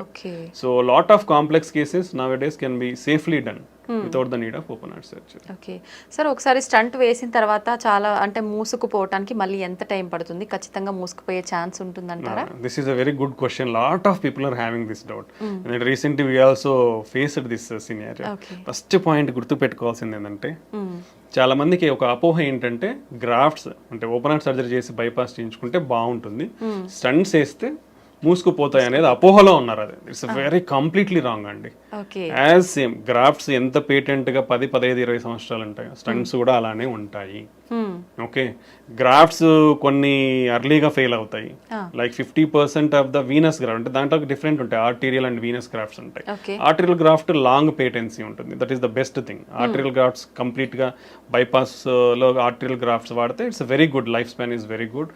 So lot of complex cases now days can be safely done. Without the need of open heart surgery. Okay sir, ఒకసారి స్టంట్ వేసిన తర్వాత చాలా అంటే మూసుకుపోవటానికి మళ్ళీ ఎంత టైం పడుతుంది? ఖచ్చితంగా మూసుకుపోయే ఛాన్స్ ఉంటుందంటారా? This is a very good question. Lot of people are having this doubt. And recently we also faced this scenario. Okay. First point గుర్తు పెట్టుకోవాల్సింది ఏంటంటే చాలా మందికి ఒక అపోహ ఏంటంటే గ్రాఫ్ట్స్ అంటే ఓపెన్ హార్ట్ సర్జరీ చేసి బైపాస్ చేయించుకుంటే బాగుంటుంది, స్టంట్స్ వేస్తే మూసుకుపోతాయి అనేది అపోహలో ఉన్నారు. అది ఇట్స్ వెరీ కంప్లీట్లీ రాంగ్ అండి. ఓకే, యాజ్ సేమ్ గ్రాఫ్ట్స్ ఎంత పేటెంట్ గా 10, 15, 20 సంవత్సరాలు ఉంటాయి, స్టంట్స్ కూడా అలానే ఉంటాయి. ఓకే, గ్రాఫ్ట్స్ కొన్ని అర్లీగా ఫెయిల్ అవుతాయి. Like 50% of the Venus graft అంటే దాంట్లో డిఫరెంట్ ఉంటాయి, ఆర్టీరియల్ అండ్ వీనస్ గ్రాఫ్ట్స్ ఉంటాయి. ఆర్టీరియల్ గ్రాఫ్ట్ లాంగ్ పేటెన్సీ ఉంటుంది, that is the best thing. Arterial grafts complete గా బైపాస్ లో ఆర్టీరియల్ గ్రాఫ్ట్స్ వాడితే it's very good, life span is very good,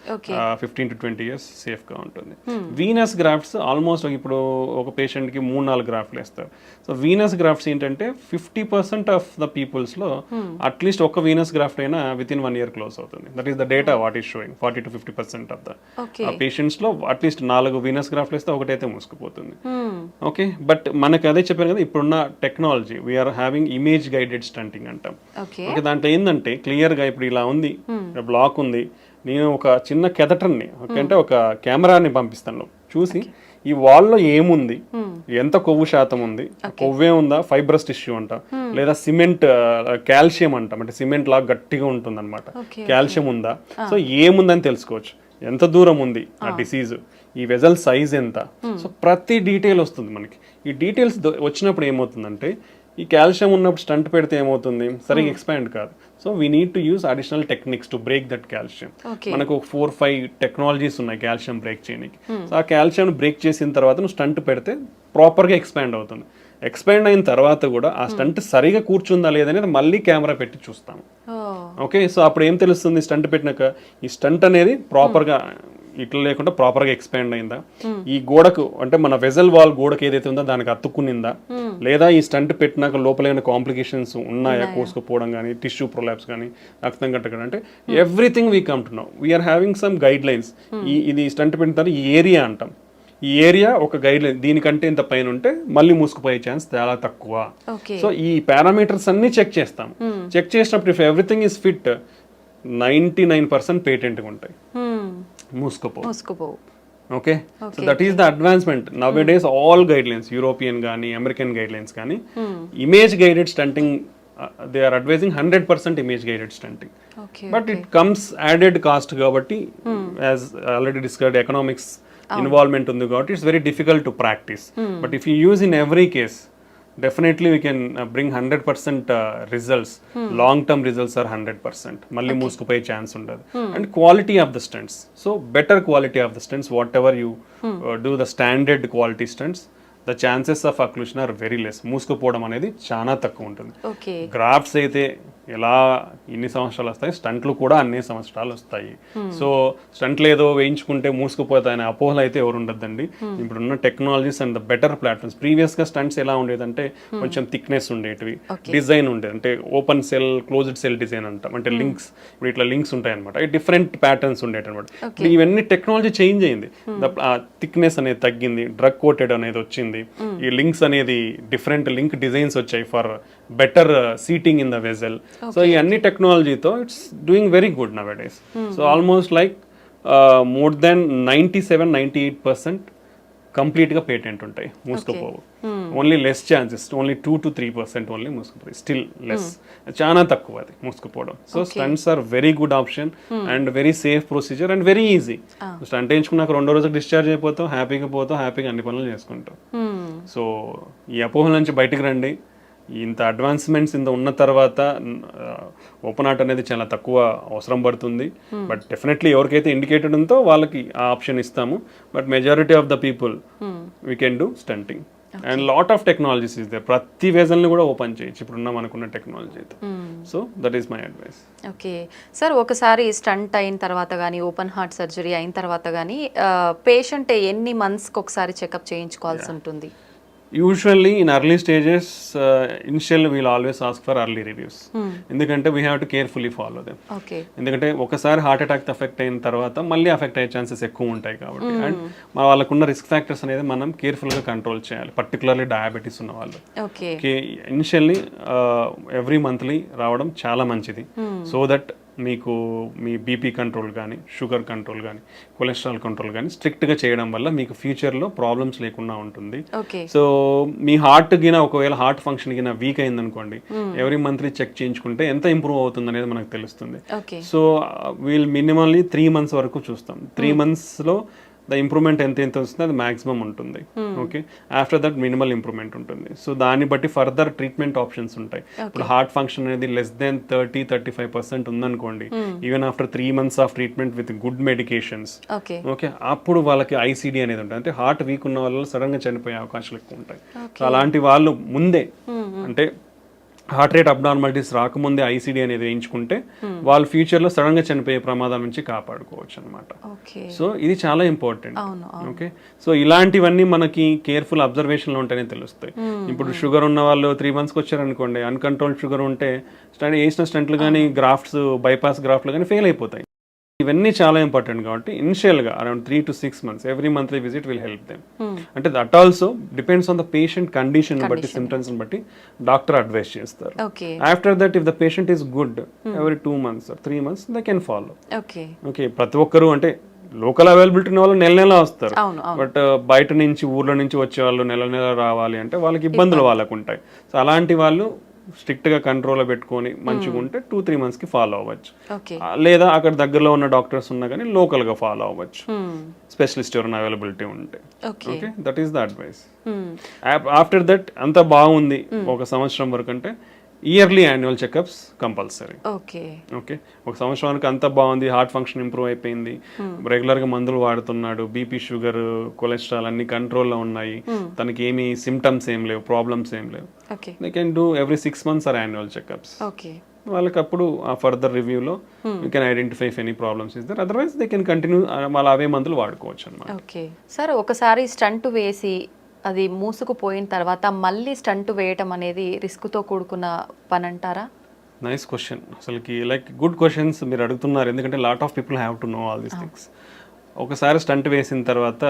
15 to 20 years safe గా ఉంటుంది. Venus grafts almost ఇప్పుడు ఒక patient కి 3-4 గ్రాఫ్ట్లు వేస్తారు. సో వీనస్ గ్రాఫ్ట్స్ ఏంటంటే 50% ఆఫ్ ద పీపుల్స్ లో అట్లీస్ట్ ఒక వీనస్ గ్రాఫ్ట్ అయినా విత్ ఇన్ 1 year క్లోజ్ అవుతుంది. That is the data what is showing. 40 to 50% of the patients లో అట్లీస్ట్ 4 వీనస్ గ్రాఫ్ట్లు వేస్తే ఒకటైతే మూసుకుపోతుంది. ఓకే, బట్ మనకి అదే చెప్పాను కదా, ఇప్పుడున్న technology we are having image guided stunting అంటాం. ఓకే, దాంట్లో ఏంటంటే క్లియర్ గా ఇప్పుడు ఇలా ఉంది, బ్లాక్ ఉంది, నేను ఒక చిన్న కెథటర్ని అంటే ఒక కెమెరాని పంపిస్తాను, చూసి ఈ వాల్లో ఏముంది, ఎంత కొవ్వు శాతం ఉంది, కొవ్వే ఉందా, ఫైబ్రస్ టిష్యూ అంటాం, లేదా సిమెంట్ కాల్షియం అంటాం, అంటే సిమెంట్ లాగా గట్టిగా ఉంటుంది అనమాట, కాల్షియం ఉందా, సో ఏముందని తెలుసుకోవచ్చు. ఎంత దూరం ఉంది ఆ డిసీజ్, ఈ వెజల్ సైజ్ ఎంత, సో ప్రతి డీటెయిల్ వస్తుంది మనకి. ఈ డీటెయిల్స్ వచ్చినప్పుడు ఏమవుతుందంటే ఈ కాల్షియం ఉన్నప్పుడు స్టంట్ పెడితే ఏమవుతుంది, సరిగ్గా ఎక్స్పాండ్ కాదు. So we need to use additional techniques to break that calcium. మనకు 4-5 టెక్నాలజీస్ ఉన్నాయి కాల్షియం బ్రేక్ చేయడానికి. సో ఆ కాల్షియం బ్రేక్ చేసిన తర్వాత నువ్వు స్టంట్ పెడితే ప్రాపర్గా ఎక్స్పాండ్ అవుతుంది. ఎక్స్పాండ్ అయిన తర్వాత కూడా ఆ స్టంట్ సరిగా కూర్చుందా లేదనేది మళ్ళీ కెమెరా పెట్టి చూస్తాము. ఓకే, సో అప్పుడు ఏం తెలుస్తుంది, స్టంట్ పెట్టినాక ఈ స్టంట్ అనేది ప్రాపర్గా ఇట్లా లేకుండా ప్రాపర్గా ఎక్స్పాండ్ అయిందా, ఈ గోడకు అంటే మన వెజల్ వాల్ గోడకు ఏదైతే ఉందో దానికి అతుక్కునిందా, లేదా ఈ స్టంట్ పెట్టినాక లోపల ఏమైనా కాంప్లికేషన్స్ ఉన్నాయా, కోసుకుపోవడం కానీ, టిష్యూ ప్రొలాప్స్ కానీ, రక్తం కట్టడం, అంటే everything we come to know. We are having some guidelines. ఇది స్టంట్ పెట్టిన తర్వాత ఈ ఏరియా అంటాం, ఈ ఏరియా ఒక గైడ్ లైన్, దీనికంటే ఇంత పైన ఉంటే మళ్ళీ మూసుకుపోయే ఛాన్స్ చాలా తక్కువ. సో ఈ పారామీటర్స్ అన్ని చెక్ చేస్తాం. చెక్ చేసినప్పుడు ఇఫ్ ఎవ్రీథింగ్ ఈస్ ఫిట్ 99% పేటెంట్గా ఉంటాయి, మూసుకుపోవు. Okay, so that is the advancement nowadays. All guidelines, European కానీ అమెరికన్ గైడ్ లైన్స్ కానీ, image guided stenting they are advising 100% image guided stenting. But it comes added cost కాబట్టి, as already discussed, economics involvement ఉంది కాబట్టి it's very difficult to practise. But if you use in every case, definitely we can bring 100% results. Long term results are 100%. మళ్ళీ మూసుకుపోయే ఛాన్స్ ఉండదు. And quality of the stents, so better quality of the stents, whatever you do the standard quality stents, the chances of occlusion are very less. మూసుకుపోవడం అనేది చాలా తక్కువ ఉంటుంది. Grafts అయితే ఎలా ఇన్ని సంవత్సరాలు వస్తాయి, స్టంట్లు కూడా అన్ని సంవత్సరాలు వస్తాయి. సో స్టంట్లు ఏదో వేయించుకుంటే మూసుకుపోతాయనే అపోహలు అయితే ఎవరు ఉండద్దండి. ఇప్పుడున్న technologies and the better platforms. ప్రీవియస్గా స్టంట్స్ ఎలా ఉండేదంటే కొంచెం థిక్నెస్ ఉండేటివి, డిజైన్ ఉండేది, అంటే open cell, closed cell design అంటాం, అంటే లింక్స్, ఇప్పుడు ఇట్లా లింక్స్ ఉంటాయి అనమాట, డిఫరెంట్ ప్యాటర్న్స్ ఉండేటి అనమాట. ఇప్పుడు ఇవన్నీ టెక్నాలజీ చేంజ్ అయింది, థిక్నెస్ అనేది తగ్గింది, డ్రగ్ కోటెడ్ అనేది వచ్చింది, ఈ లింక్స్ అనేది డిఫరెంట్ లింక్ డిజైన్స్ వచ్చాయి for better seating in the vessel. So ఈ అన్ని టెక్నాలజీతో it's doing very good nowadays. So almost like more than 97-98% కంప్లీట్గా పేటెంట్ ఉంటాయి, మూసుకుపోవు. Only less chances, only 2-3% only మూసుకుపోయి, స్టిల్ లెస్, చాలా తక్కువ అది మూసుకుపోవడం. So stents are very good option and very safe procedure and very easy. Stent వేయించుకున్నాక 2వ రోజుకి డిశ్చార్జ్ అయిపోతాం, హ్యాపీగా పోతాం, హ్యాపీగా అన్ని పనులు చేసుకుంటాం. సో ఈ అపోహల నుంచి బయటకు రండి. ఇంత అడ్వాన్స్మెంట్స్ ఇంత ఉన్న తర్వాత ఓపెన్ హార్ట్ అనేది చాలా తక్కువ అవసరం పడుతుంది. బట్ డెఫినెట్లీ ఎవరికైతే ఇండికేటెడ్ ఉందో వాళ్ళకి ఆ ఆప్షన్ ఇస్తాము. But majority of the people we can do stunting and lot of technologies is they. ప్రతి వేజల్ని కూడా ఓపెన్ చేయొచ్చు ఇప్పుడున్న మనకున్న టెక్నాలజీతో. So that is my advice. Okay sir, ఒకసారి స్టంట్ అయిన తర్వాత కానీ, ఓపెన్ హార్ట్ సర్జరీ అయిన తర్వాత కానీ పేషెంట్ ఎన్ని మంత్స్కి ఒకసారి చెకప్ చేయించుకోవాల్సి ఉంటుంది? Usually in early stages initial we'll always ask for early reviews, ఎందుకంటే we have to carefully follow them. Okay. ఎందుకంటే ఒకసారి హార్ట్ అటాక్ ఎఫెక్ట్ అయిన తర్వాత మళ్ళీ ఎఫెక్ట్ అయ్యే ఛాన్సెస్ ఎక్కువ ఉంటాయి కాబట్టి, అండ్ వాళ్ళకున్న రిస్క్ ఫ్యాక్టర్స్ అనేది మనం కేర్ఫుల్గా కంట్రోల్ చేయాలి, పర్టికులర్లీ డయాబెటీస్ ఉన్న వాళ్ళు. ఓకే. ఇనిషియల్లీ ఎవ్రీ మంత్లీ రావడం చాలా మంచిది, సో దట్ మీకు మీ బీపీ కంట్రోల్ కానీ, షుగర్ కంట్రోల్ కానీ, కొలెస్ట్రాల్ కంట్రోల్ కానీ స్ట్రిక్ట్గా చేయడం వల్ల మీకు ఫ్యూచర్లో ప్రాబ్లమ్స్ లేకుండా ఉంటుంది. సో మీ హార్ట్ గిన ఒకవేళ హార్ట్ ఫంక్షన్ గిన వీక్ అయింది అనుకోండి, ఎవ్రీ మంత్లీ చెక్ చేయించుకుంటే ఎంత ఇంప్రూవ్ అవుతుంది అనేది మనకు తెలుస్తుంది. సో వీల్ మినిమల్లీ 3 months వరకు చూస్తాం. 3 monthsలో ద ఇంప్రూవ్మెంట్ ఎంత వస్తుంది అది మాక్సిమం ఉంటుంది. Okay, after that minimal improvement ఉంటుంది. సో దాన్ని బట్టి ఫర్దర్ ట్రీట్మెంట్ ఆప్షన్స్ ఉంటాయి. ఇప్పుడు హార్ట్ ఫంక్షన్ అనేది లెస్ దెన్ 30-35% ఉందనుకోండి, even after 3 months of treatment with good medications, okay, అప్పుడు వాళ్ళకి ఐసీడీ అనేది ఉంటుంది. అంటే హార్ట్ వీక్ ఉన్న వాళ్ళు సడన్ గా చనిపోయే అవకాశాలు ఎక్కువ ఉంటాయి. సో అలాంటి వాళ్ళు ముందే అంటే హార్ట్ రేట్ అబ్నార్మాలిటీస్ రాకముందే ఐసీడీ అనేది వేయించుకుంటే వాళ్ళు ఫ్యూచర్లో సడన్ గా చనిపోయే ప్రమాదం నుంచి కాపాడుకోవచ్చు అనమాట. సో ఇది చాలా ఇంపార్టెంట్. ఓకే, సో ఇలాంటివన్నీ మనకి కేర్ఫుల్ అబ్జర్వేషన్లో ఉంటేనే తెలుస్తాయి. ఇప్పుడు షుగర్ ఉన్న వాళ్ళు 3 monthsకి వచ్చారనుకోండి, అన్కంట్రోల్డ్ షుగర్ ఉంటే వేసిన స్టంట్లు కానీ, గ్రాఫ్ట్స్, బైపాస్ గ్రాఫ్ట్లు కానీ ఫెయిల్ అయిపోతాయి. ఇవన్నీ చాలా ఇంపార్టెంట్ కాబట్టి ఇనిషియల్గా around 3 to 6 months every monthly visit will help them. అంటే that also depends on the patient condition బట్టి, సిమ్టమ్స్ బట్టి డాక్టర్ అడ్వైస్ చేస్తారు. After that if the patient is good, every 2 months or 3 months they can follow. Okay, ప్రతి ఒక్కరు అంటే local availability ఉన్న వాళ్ళు నెల వస్తారు, బట్ బయట నుంచి ఊర్ల నుంచి వచ్చే వాళ్ళు నెల రావాలి అంటే వాళ్ళకి ఇబ్బందులు వాళ్ళకు ఉంటాయి. సో అలాంటి వాళ్ళు స్ట్రిక్ట్ గా కంట్రోల్ పెట్టుకొని మంచిగా ఉంటే 2-3 months కి ఫాలో అవ్వచ్చు. లేదా అక్కడ దగ్గరలో ఉన్న డాక్టర్స్ ఉన్నా కానీ లోకల్ గా ఫాలో అవ్వచ్చు, స్పెషలిస్ట్ ఎవరైనా అవైలబిలిటీ ఉంటే. Okay, that is the advice. After that అంతా బాగుంది 1 సంవత్సరం వరకు అంటే yearly annual checkups compulsory. Okay, ఒక సంవత్సరానికి అంతా బాగుంది, హార్ట్ ఫంక్షన్ ఇంప్రూవ్ అయిపోయింది, రెగ్యులర్ గా మందులు వాడుతున్నాడు, బీపీ, షుగర్, కొలెస్ట్రాల్ అన్ని కంట్రోల్లో ఉన్నాయి, తనకి ఏమి సిమ్టమ్స్ ఏం లేవు, ప్రాబ్లమ్స్ ఏం లేవు, they can do every 6 months or annual checkups. వాళ్ళకి అప్పుడు ఆ ఫర్దర్ రివ్యూలో you can identify if any problems is there, otherwise they can continue వాళ్ళ అవే మందులు వాడుకోవచ్చు అనమాట. ఓకే సార్, ఒకసారి స్టంట్ వేసి అది మూసుకుపోయిన తర్వాత మళ్ళీ స్టంట్ వేయటం అనేది రిస్క్తో కూడుకున్న పని అంటారా? Nice question. అసలుకి లైక్ గుడ్ క్వశ్చన్స్ మీరు అడుగుతున్నారు, ఎందుకంటే lot of people have to know all these things. ఒకసారి స్టంట్ వేసిన తర్వాత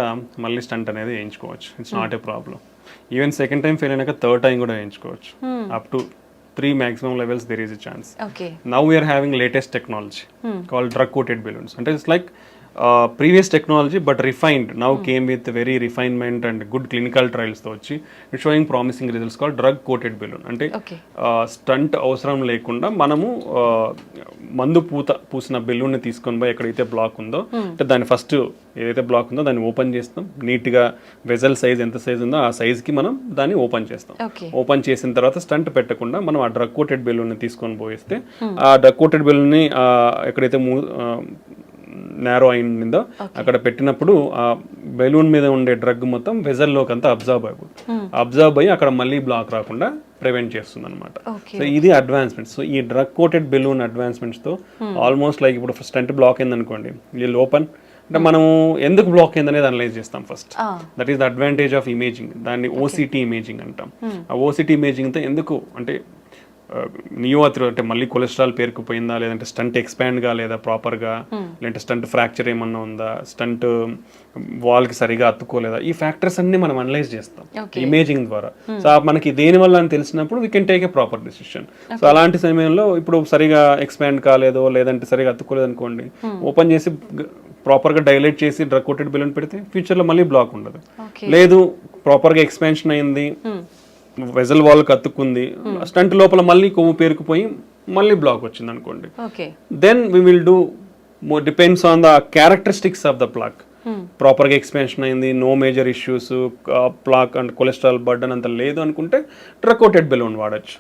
మళ్ళీ స్టంట్ అనేది వేయించుకోవచ్చు, it's not a problem. Even second time fail అయినాక థర్డ్ టైం కూడా వేయించుకోవచ్చు. Up to 3 maximum levels there is a chance. Now we are having latest technology called drug coated balloons. And it's like previous technology but refined, now came with very refinement and good clinical trials తో వచ్చి it's showing promising results called drug coated balloon. అంటే stunt అవసరం లేకుండా మనము మందు పూసిన బెలూన్ని తీసుకొని పోయి ఎక్కడైతే బ్లాక్ ఉందో, అంటే దాన్ని ఫస్ట్ ఏదైతే బ్లాక్ ఉందో దాన్ని ఓపెన్ చేస్తాం, నీట్గా వెజల్ సైజ్ ఎంత సైజ్ ఉందో ఆ సైజ్కి మనం దాన్ని ఓపెన్ చేస్తాం. ఓపెన్ చేసిన తర్వాత స్టంట్ పెట్టకుండా మనం ఆ డ్రగ్ కోటెడ్ బెలూన్ని తీసుకొని పోయిస్తే ఆ డ్రగ్ కోటెడ్ బెలూన్ని ఎక్కడైతే నేరో అయిందో అక్కడ పెట్టినప్పుడు ఆ బెలూన్ మీద ఉండే డ్రగ్ మొత్తం వెజల్లోకి అంతా అబ్జర్వ్ అయ్యి అక్కడ మళ్ళీ బ్లాక్ రాకుండా ప్రివెంట్ చేస్తుంది అనమాట. సో ఇది అడ్వాన్స్మెంట్. సో ఈ డ్రగ్ కోటెడ్ బెలూన్ అడ్వాన్స్మెంట్స్ తో ఆల్మోస్ట్ లైక్ ఇప్పుడు స్టంట్ బ్లాక్ అయింది అనుకోండి, వీళ్ళు ఓపెన్ అంటే మనం ఎందుకు బ్లాక్ అయింది అనేది అనలైజ్ చేస్తాం first. That is the advantage of imaging. దాన్ని ఓసిటీ ఇమేజింగ్ అంటాం. ఆ ఓసిటీ ఇమేజింగ్తో ఎందుకు అంటే నియోత్రి అంటే మళ్ళీ కొలెస్ట్రాల్ పేరుకుపోయిందా, లేదంటే స్టంట్ ఎక్స్పాండ్ కాలేదా ప్రాపర్గా, లేదంటే స్టంట్ ఫ్రాక్చర్ ఏమన్నా ఉందా, స్టంట్ వాల్కి సరిగా అతుక్కోలేదా, ఈ ఫ్యాక్టర్స్ అన్ని మనం అనలైజ్ చేస్తాం ఇమేజింగ్ ద్వారా. సో మనకి దేని వల్ల అని తెలిసినప్పుడు we can take a proper decision. So అలాంటి సమయంలో ఇప్పుడు సరిగా ఎక్స్పాండ్ కాలేదో లేదంటే సరిగా అతుక్కోలేదు అనుకోండి, ఓపెన్ చేసి ప్రాపర్గా డైలేట్ చేసి డ్రగ్ కోటెడ్ బెలూన్ పెడితే ఫ్యూచర్లో మళ్ళీ బ్లాక్ ఉండదు. లేదు ప్రాపర్గా ఎక్స్పాన్షన్ అయింది, వెజల్ వాల్ అతుక్కుంది, స్టంట్ లోపల మళ్ళీ కొవ్వు పేరుకుపోయి మళ్ళీ బ్లాక్ వచ్చింది అనుకోండి, then we will do depends on the characteristics of the plaque. ప్రాపర్గా ఎక్స్పాన్షన్ అయింది, no major issues, plaque and cholesterol burden అంత లేదు అనుకుంటే డ్రగ్ కోటెడ్ బెలూన్ వాడచ్చు.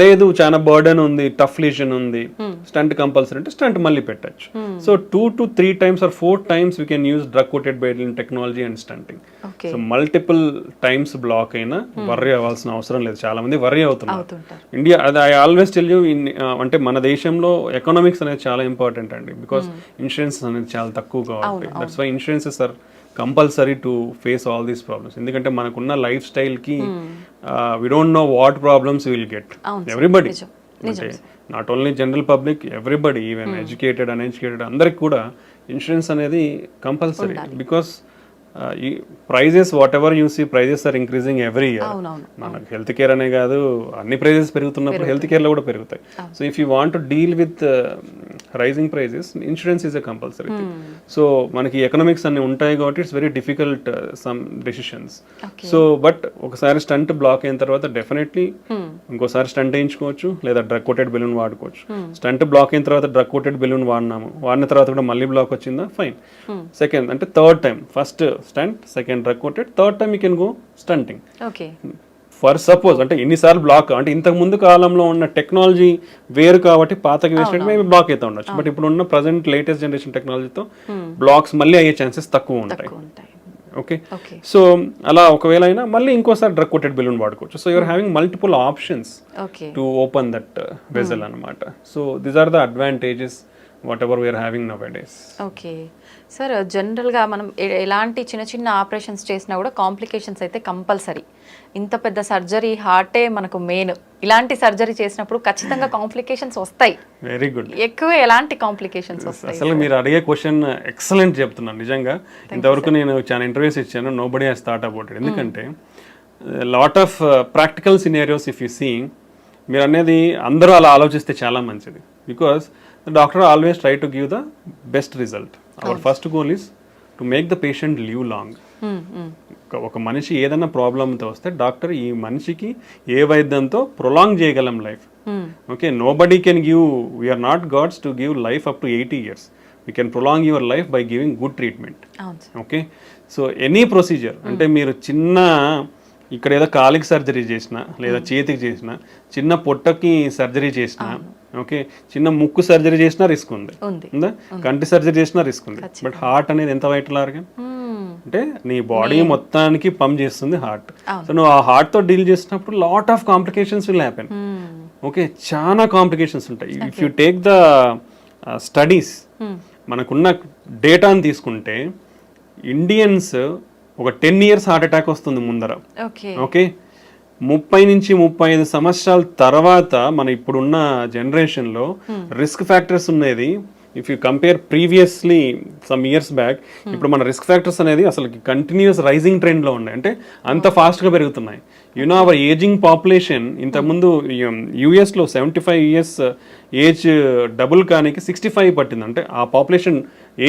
లేదు చాలా బర్డన్ ఉంది, టఫ్ లీజన్ ఉంది, స్టంట్ కంపల్సరీ అంటే స్టంట్ మళ్ళీ పెట్టచ్చు. So 2 to 3 times or 4 times we can use drug coated balloon technology and stunting. So multiple times block అయినా వర్రీ అవ్వాల్సిన అవసరం లేదు. చాలా మంది వర్రీ అవుతున్నారు. ఇండియా అది ఐ ఆల్వేస్ టెల్ యూ, అంటే మన దేశంలో ఎకనామిక్స్ అనేది చాలా ఇంపార్టెంట్ అండి, బికాస్ ఇన్సూరెన్స్ అనేది చాలా తక్కువ కాబట్టి. That's why insurance insurances are compulsory to face all these problems. ఎందుకంటే మనకున్న లైఫ్ స్టైల్కి we don't know what problems will get. Everybody అంటే not only general public, everybody, even educated uneducated అందరికి కూడా ఇన్సూరెన్స్ అనేది కంపల్సరీ. బికాస్ ఈ prices whatever you see prices are increasing every year. మనకు health care అనే కాదు, అన్ని ప్రైజెస్ పెరుగుతున్నప్పుడు హెల్త్ కేర్లో కూడా పెరుగుతాయి. So if you want to deal with rising prices, insurance is a compulsory thing. So మనకి ఎకనామిక్స్ అన్ని ఉంటాయి కాబట్టి it's very difficult some decisions. So but ఒకసారి స్టంట్ బ్లాక్ అయిన తర్వాత డెఫినెట్లీ ఇంకోసారి స్టంట్ వేయించుకోవచ్చు, లేదా డ్రగ్ కోటెడ్ బెలూన్ వాడుకోవచ్చు. స్టంట్ బ్లాక్ అయిన తర్వాత డ్రగ్ కోటెడ్ బెలూన్ వాడిన తర్వాత కూడా మళ్ళీ బ్లాక్ వచ్చిందా, ఫైన్. సెకండ్ అంటే third time, first stent, second drug coated, third time you can go stenting. For suppose అంటే ఎన్నిసార్లు బ్లాక్ అంటే ఇంతకు ముందు కాలంలో ఉన్న టెక్నాలజీ వేరు కాబట్టి పాతకి వేసినట్టు మేబీ బ్లాక్ అయితే ఉండొచ్చు. బట్ ఇప్పుడు ఉన్న ప్రజెంట్ లేటెస్ట్ జనరేషన్ టెక్నాలజీతో బ్లాక్స్ మళ్ళీ అయ్యే ఛాన్సెస్ తక్కువ ఉంటాయి. ఓకే, సో అలా ఒకవేళ అయినా మళ్ళీ ఇంకోసారి డ్రగ్ కోటెడ్ బెలూన్ వాడుకోవచ్చు. So you're having multiple options to open that vessel అనమాట. So these are the advantages whatever we're having nowadays. Okay sir, జనరల్గా మనం ఎలాంటి చిన్న చిన్న ఆపరేషన్స్ చేసినా కూడా కాంప్లికేషన్స్ అయితే కంపల్సరీ. ఇంత పెద్ద సర్జరీ, హార్టే మనకు మెయిన్. ఇలాంటి సర్జరీ చేసినప్పుడు ఖచ్చితంగా కాంప్లికేషన్స్ వస్తాయి. Very good. ఎక్కువ ఎలాంటి కాంప్లికేషన్స్ వస్తాయి? అసలు మీరు అడిగే క్వశ్చన్ ఎక్సలెంట్ చెప్తున్నాను. నిజంగా ఇంతవరకు నేను చాలా ఇంటర్వ్యూస్ ఇచ్చాను, nobody has thought about it. ఎందుకంటే lot of practical scenarios if you see, మీరు అనేది అందరూ అలా ఆలోచిస్తే చాలా మంచిది. Because the doctor always try to give the best result. Our first goal is to make the patient live long. ఒక మనిషి ఏదైనా ప్రాబ్లంతో వస్తే డాక్టర్ ఈ మనిషికి ఏ వైద్యంతో ప్రొలాంగ్ చేయగలం life. Okay, nobody can give, we are not gods to give life up to 80 years. We can prolong your life by giving good treatment. Okay, so any procedure అంటే మీరు చిన్న ఇక్కడ ఏదో కాలికి సర్జరీ చేసినా, లేదా చేతికి చేసినా, చిన్న పొట్టకి సర్జరీ చేసినా, ఓకే, చిన్న ముక్కు సర్జరీ చేసినా రిస్క్ ఉంది, కంటి సర్జరీ చేసినా రిస్క్ ఉంది. బట్ హార్ట్ అనేది ఎంత వైటల్ ఆర్గన్ అంటే నీ బాడీ మొత్తానికి పంప్ చేస్తుంది హార్ట్. సో నువ్వు ఆ హార్ట్ తో డీల్ చేసినప్పుడు lot of complications will happen. Okay, చాలా కాంప్లికేషన్స్ ఉంటాయి. If you take the studies, మనకున్న డేటాని తీసుకుంటే ఇండియన్స్ ఒక 10 years హార్ట్ అటాక్ వస్తుంది ముందర. ఓకే, 30 నుంచి 35 సంవత్సరాల తర్వాత మన ఇప్పుడున్న జనరేషన్లో రిస్క్ ఫ్యాక్టర్స్ ఉన్నది. If you compare previously some years back, ఇప్పుడు మన రిస్క్ ఫ్యాక్టర్స్ అనేది అసలు కంటిన్యూస్ రైజింగ్ ట్రెండ్లో ఉన్నాయి. అంటే అంత ఫాస్ట్గా పెరుగుతున్నాయి. యూనో అవర్ ఏజింగ్ పాపులేషన్, ఇంతకుముందు యూఎస్లో 75 years ఏజ్ డబుల్ కానికి 65 పట్టింది. అంటే ఆ పాపులేషన్,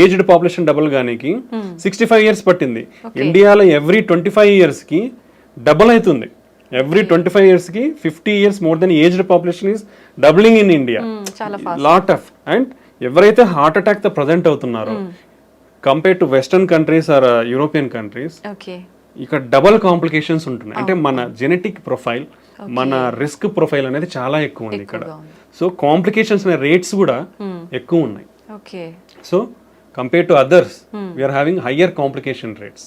ఏజ్డ్ పాపులేషన్ డబుల్ కానికి 65 years పట్టింది. ఇండియాలో ఎవ్రీ 25 yearsకి డబుల్ అవుతుంది. ఎవ్రీ 25 yearsకి 50 years more than aged population is doubling in India. Lot of and ఎవరైతే హార్ట్ అటాక్ తో ప్రజెంట్ అవుతున్నారో compare to western countries or European countries, ఇక్కడ డబల్ కాంప్లికేషన్స్ ఉంటున్నాయి. అంటే మన జెనెటిక్ ప్రొఫైల్, మన రిస్క్ ప్రొఫైల్ అనేది చాలా ఎక్కువ ఉంది ఇక్కడ. సో కాంప్లికేషన్స్ అనే రేట్స్ కూడా ఎక్కువ ఉన్నాయి. So compared to others, we are having higher complication rates.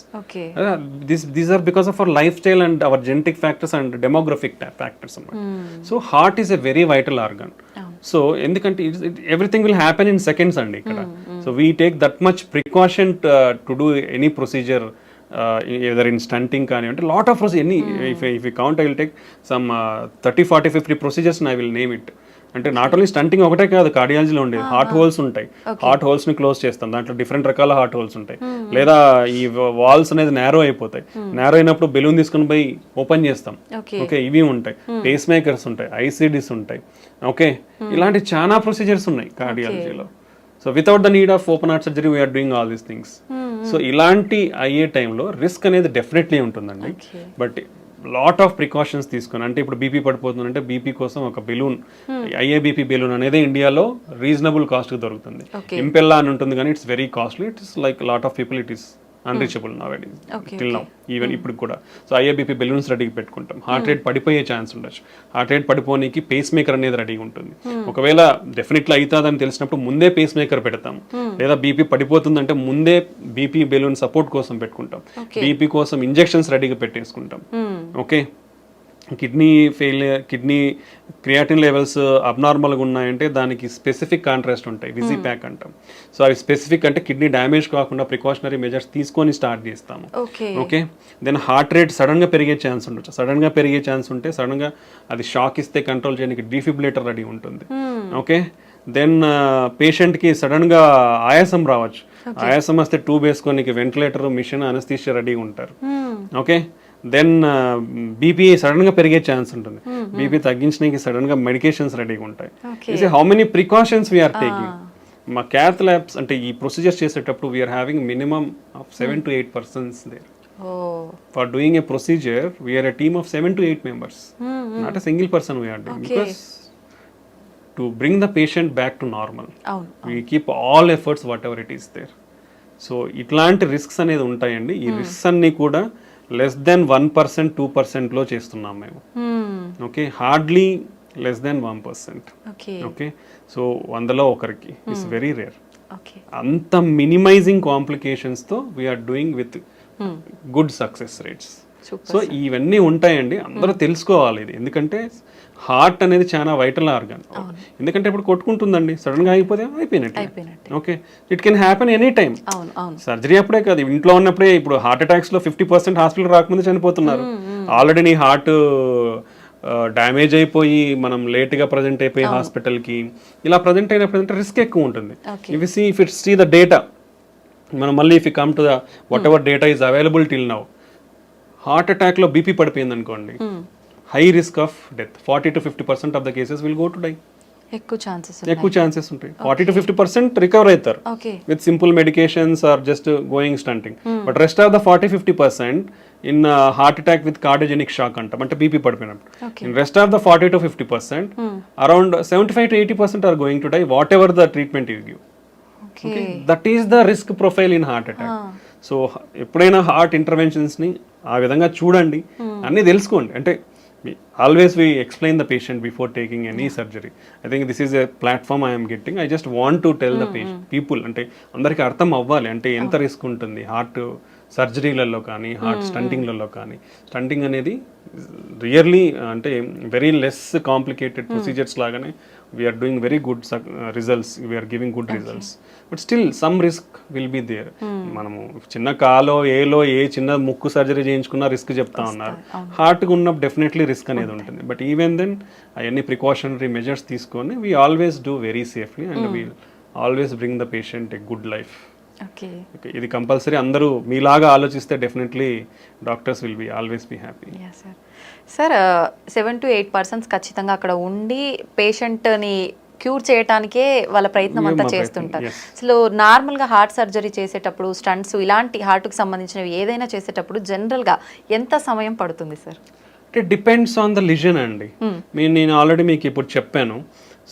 These are because of our lifestyle and our genetic factors and demographic factors. So heart is a very vital organ. So endukante everything will happen in seconds andi ikkada. So we take that much precaution to do any procedure, either in stunting kani ante lot of procedures. If we count, I will take some 30 40 50 procedures and I will name it. అంటే not only stunting ఒకటే కాదు, కార్డియాలజీలో ఉండేది heart holes ఉంటాయి. Heart holes ని close చేస్తాం, దాంట్లో different రకాల heart holes ఉంటాయి. లేదా ఈ వాల్స్ అనేది నేరో అయిపోతాయి, నేరో అయినప్పుడు బెలూన్ తీసుకుని పోయి ఓపెన్ చేస్తాం. ఓకే, ఇవి ఉంటాయి. పేస్ మేకర్స్ ఉంటాయి, ఐసిడిస్ ఉంటాయి. ఓకే, ఇలాంటి చాలా ప్రొసీజర్స్ ఉన్నాయి కార్డియాలజీలో. So without the need of open heart surgery we're doing all these things. So ఇలాంటి అయ్యే టైంలో రిస్క్ అనేది డెఫినెట్లీ ఉంటుందండి. బట్ లాట్ ఆఫ్ ప్రికాషన్స్ తీసుకుని, అంటే ఇప్పుడు బీపీ పడిపోతుందంటే బీపీ కోసం ఒక బెలూన్, ఐఏబీపీ బెలూన్ అనేది ఇండియాలో రీజనబుల్ కాస్ట్ దొరుకుతుంది. ఇంపెల్లా అని ఉంటుంది కానీ it's very costly. It's like lot of people it is unreachable నౌడేస్ till now, even ఇప్పుడు కూడా. సో ఐఏబీపీ బెలూన్స్ రెడీగా పెట్టుకుంటాం. హార్ట్ రేట్ పడిపోయే ఛాన్స్ ఉండొచ్చు. హార్ట్ రేట్ పడిపోనికి పేస్ మేకర్ అనేది రెడీగా ఉంటుంది. ఒకవేళ డెఫినెట్లీ అవుతుందని తెలిసినప్పుడు ముందే పేస్ మేకర్ పెడతాం. లేదా బీపీ పడిపోతుందంటే ముందే బీపీ బెలూన్ సపోర్ట్ కోసం పెట్టుకుంటాం. బీపీ కోసం ఇంజెక్షన్స్ రెడీగా పెట్టేసుకుంటాం. ఓకే, కిడ్నీ క్రియాటిన్ లెవెల్స్ అబ్నార్మల్గా ఉన్నాయంటే దానికి స్పెసిఫిక్ కాంట్రాస్ట్ ఉంటాయి, విజీ ప్యాక్ అంటాం. సో అవి స్పెసిఫిక్ అంటే కిడ్నీ డ్యామేజ్ కాకుండా ప్రికాషనరీ మెజర్స్ తీసుకొని స్టార్ట్ చేస్తాము. ఓకే, దెన్ హార్ట్ రేట్ సడన్గా పెరిగే ఛాన్స్ ఉండొచ్చు. సడన్గా పెరిగే ఛాన్స్ ఉంటే సడన్గా అది షాక్ ఇస్తే కంట్రోల్ చేయడానికి డిఫిబ్రిలేటర్ రెడీ ఉంటుంది. ఓకే, దెన్ పేషెంట్కి సడన్గా ఆయాసం రావచ్చు. ఆయాసం వస్తే ట్యూబ్ వేసుకొని వెంటిలేటర్, మిషన్, అనస్థీషియా రెడీగా ఉంటారు. ఓకే, దెన్ బీపీ సడన్గా పెరిగే ఛాన్స్ ఉంటుంది. బీపీ తగ్గించడానికి సడన్గా మెడికేషన్స్ రెడీగా ఉంటాయి. How many precautions we are taking. మా క్యాత్ ల్యాబ్స్ అంటే ఈ ప్రొసీజర్స్ చేసేటప్పుడు we are having minimum of 7 to 8 persons దేర్. For doing a procedure, we are a team of 7 to 8 members. Not a single person we are doing. Because to bring the patient back to normal, we keep all efforts whatever it is there. So ఇట్లాంటి risks అనేది ఉంటాయండి. ఈ risks అన్ని కూడా less than 1%, 2% లో చేస్తున్నాం మేము. Okay, hardly less than 1%. Okay, so 100లో ఒకరికి. It's very rare. అంత మినిమైజింగ్ కాంప్లికేషన్స్తో we're doing with good success rates. So ఇవన్నీ ఉంటాయండి, అందరూ తెలుసుకోవాలి ఇది. ఎందుకంటే హార్ట్ అనేది చాలా వైటల్ ఆర్గన్. ఎందుకంటే ఇప్పుడు కొట్టుకుంటుందండి, సడన్ గా అయిపోతే అయిపోయినట్టు. Okay, it can happen any time. Surgery అప్పుడే కాదు, ఇంట్లో ఉన్నప్పుడే. ఇప్పుడు హార్ట్ అటాక్స్ లో 50% హాస్పిటల్ రాకముందు చనిపోతున్నారు. ఆల్రెడీ నీ హార్ట్ డ్యామేజ్ అయిపోయి మనం లేట్ గా ప్రజెంట్ అయిపోయి హాస్పిటల్ కి ఇలా ప్రజెంట్ అయినప్పుడు రిస్క్ ఎక్కువ ఉంటుంది. If it's see the data, మనం మళ్ళీ if you come to the whatever data is available till now, heart attack low BP పడిపోయింది అనుకోండి, high risk of death. 40 to 50% of the cases will go to die. ఎక్కువ chances ఉంటాయి. 40 to 50% రికవర్ అవుతారు with simple medications or just going stenting. But rest of the 40-50% in heart attack with cardiogenic shock అంటాం, అంటే BP పడిపోయినప్పుడు. In rest of the 40 to 50%, around 75 to 80% are going to die whatever the treatment you give. That is the risk profile in heart attack. So ఎప్పుడైనా హార్ట్ ఇంటర్వెన్షన్స్ని ఆ విధంగా చూడండి, అన్నీ తెలుసుకోండి. అంటే always we explain the patient before taking any surgery. I think this is a platform I am getting. I just want to tell the people, అంటే అందరికి అర్థం అవ్వాలి అంటే ఎంత రిస్క్ ఉంటుంది హార్ట్ సర్జరీలలో కానీ హార్ట్ స్టంటింగ్లలో కానీ. స్టంటింగ్ అనేది రియర్లీ అంటే వెరీ లెస్ కాంప్లికేటెడ్ ప్రొసీజర్స్ లాగానే we are doing very good results, we are giving good results. But still some risk will be there. మనము చిన్న కాలో ఏలో ఏ చిన్న ముక్కు సర్జరీ చేయించుకున్నా రిస్క్ చెప్తా ఉన్నారు. హార్ట్కి ఉన్నప్పుడు డెఫినెట్లీ రిస్క్ అనేది ఉంటుంది. బట్ ఈవెన్ దెన్ అవన్నీ ప్రికాషనరీ మెజర్స్ తీసుకొని we always do very safely and we always bring the patient a good life. ఇది కంపల్సరీ. అందరూ మీలాగా ఆలోచిస్తే definitely doctors will be always be happy. Sir 7 to 8% ఖచ్చితంగా అక్కడ ఉండి పేషెంట్ని క్యూర్ చేయడానికే వాళ్ళ ప్రయత్నం అంతా చేస్తుంటారు. అసలు నార్మల్గా హార్ట్ సర్జరీ చేసేటప్పుడు స్టంట్స్ ఇలాంటి హార్ట్కి సంబంధించినవి ఏదైనా చేసేటప్పుడు జనరల్గా ఎంత సమయం పడుతుంది సార్? అంటే డిపెండ్స్ ఆన్ ద లిజన్ అండి. నేను ఆల్రెడీ మీకు ఇప్పుడు చెప్పాను.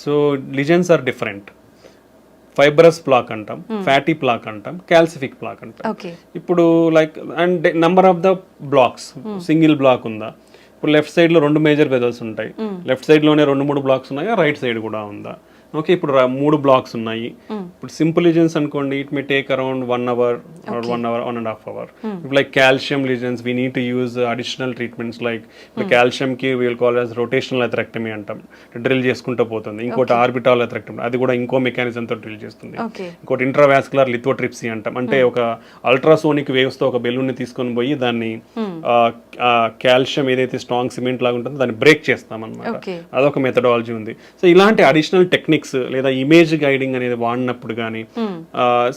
So lesions are different. Fibrous plaque అంటాం, ఫ్యాటీ ప్లాక్ అంటాం, క్యాల్సిఫిక్ ప్లాక్ అంటాం. ఇప్పుడు like and number of the blocks, single block ఉందా? ఇప్పుడు లెఫ్ట్ సైడ్ లో 2 మేజర్ వెజల్స్ ఉంటాయి, లెఫ్ట్ సైడ్ లోనే 2-3 బ్లాక్స్ ఉన్నాయా, రైట్ సైడ్ కూడా ఉందా? ఓకే, ఇప్పుడు 3 బ్లాక్స్ ఉన్నాయి. ఇప్పుడు సింపుల్ లిజన్స్ అనుకోండి, it may take around 1 hour or 1.5 hours. If like calcium lesions, we need to use additional treatments like the calcium ki we will call as rotational atherectomy అంటాం, drill చేసుకుంటూ పోతుంది. ఇంకోటి orbital అథెరెక్టమీ, అది కూడా ఇంకో mechanism తో drill చేస్తుంది. ఇంకోటి ఇంట్రావాస్కులర్ లిథోట్రిప్సీ అంటాం, అంటే ఒక అల్ట్రాసోనిక్ వేవ్స్ తో ఒక బెలూన్ ని తీసుకొని పోయి దాన్ని కాల్షియం ఏదైతే స్ట్రాంగ్ సిమెంట్ లాగా ఉంటుందో దాన్ని బ్రేక్ చేస్తాం అన్నమాట. అదొక మెథడాలజీ ఉంది. సో ఇలాంటి అడిషనల్ టెక్నిక్స్ లేదా ఇమేజ్ గైడింగ్ అనేది వాడినప్పుడు కానీ,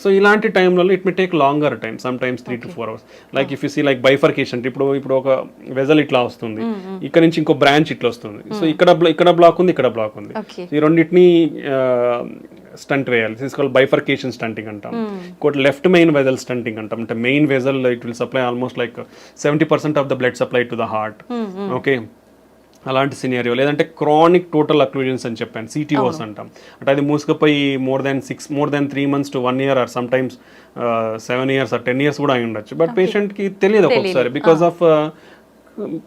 సో ఇలాంటి టైంలలో it may take longer time, sometimes 3 to 4 hours. Like if you see like bifurcation, ఇప్పుడు ఒక వెజల్ ఇట్లా వస్తుంది, ఇక్కడ నుంచి ఇంకో బ్రాంచ్ ఇట్లా వస్తుంది. సో ఇక్కడ బ్లాక్ ఉంది, ఇక్కడ బ్లాక్ ఉంది. ఈ రెండింటిని స్టంట్ వేయాలి, తీసుకోవాలి. బైఫర్కేషన్ స్టంటింగ్ అంటాం. ఇంకోటి లెఫ్ట్ మెయిన్ వెజల్ స్టంటింగ్ అంటాం, అంటే main vessel it will supply almost like 70% of the blood supply to the heart. Okay, అలాంటి సినారియో. లేదంటే క్రానిక్ టోటల్ అక్లూజన్స్ అని చెప్పాను, సిటీఓస్ అంటాం. అంటే అది మూసుకుపోయి more than 3 months to 1 year or sometimes 7 years or 10 years కూడా అయి ఉండొచ్చు. బట్ పేషెంట్కి తెలియదు ఒక్కొక్కసారి, because of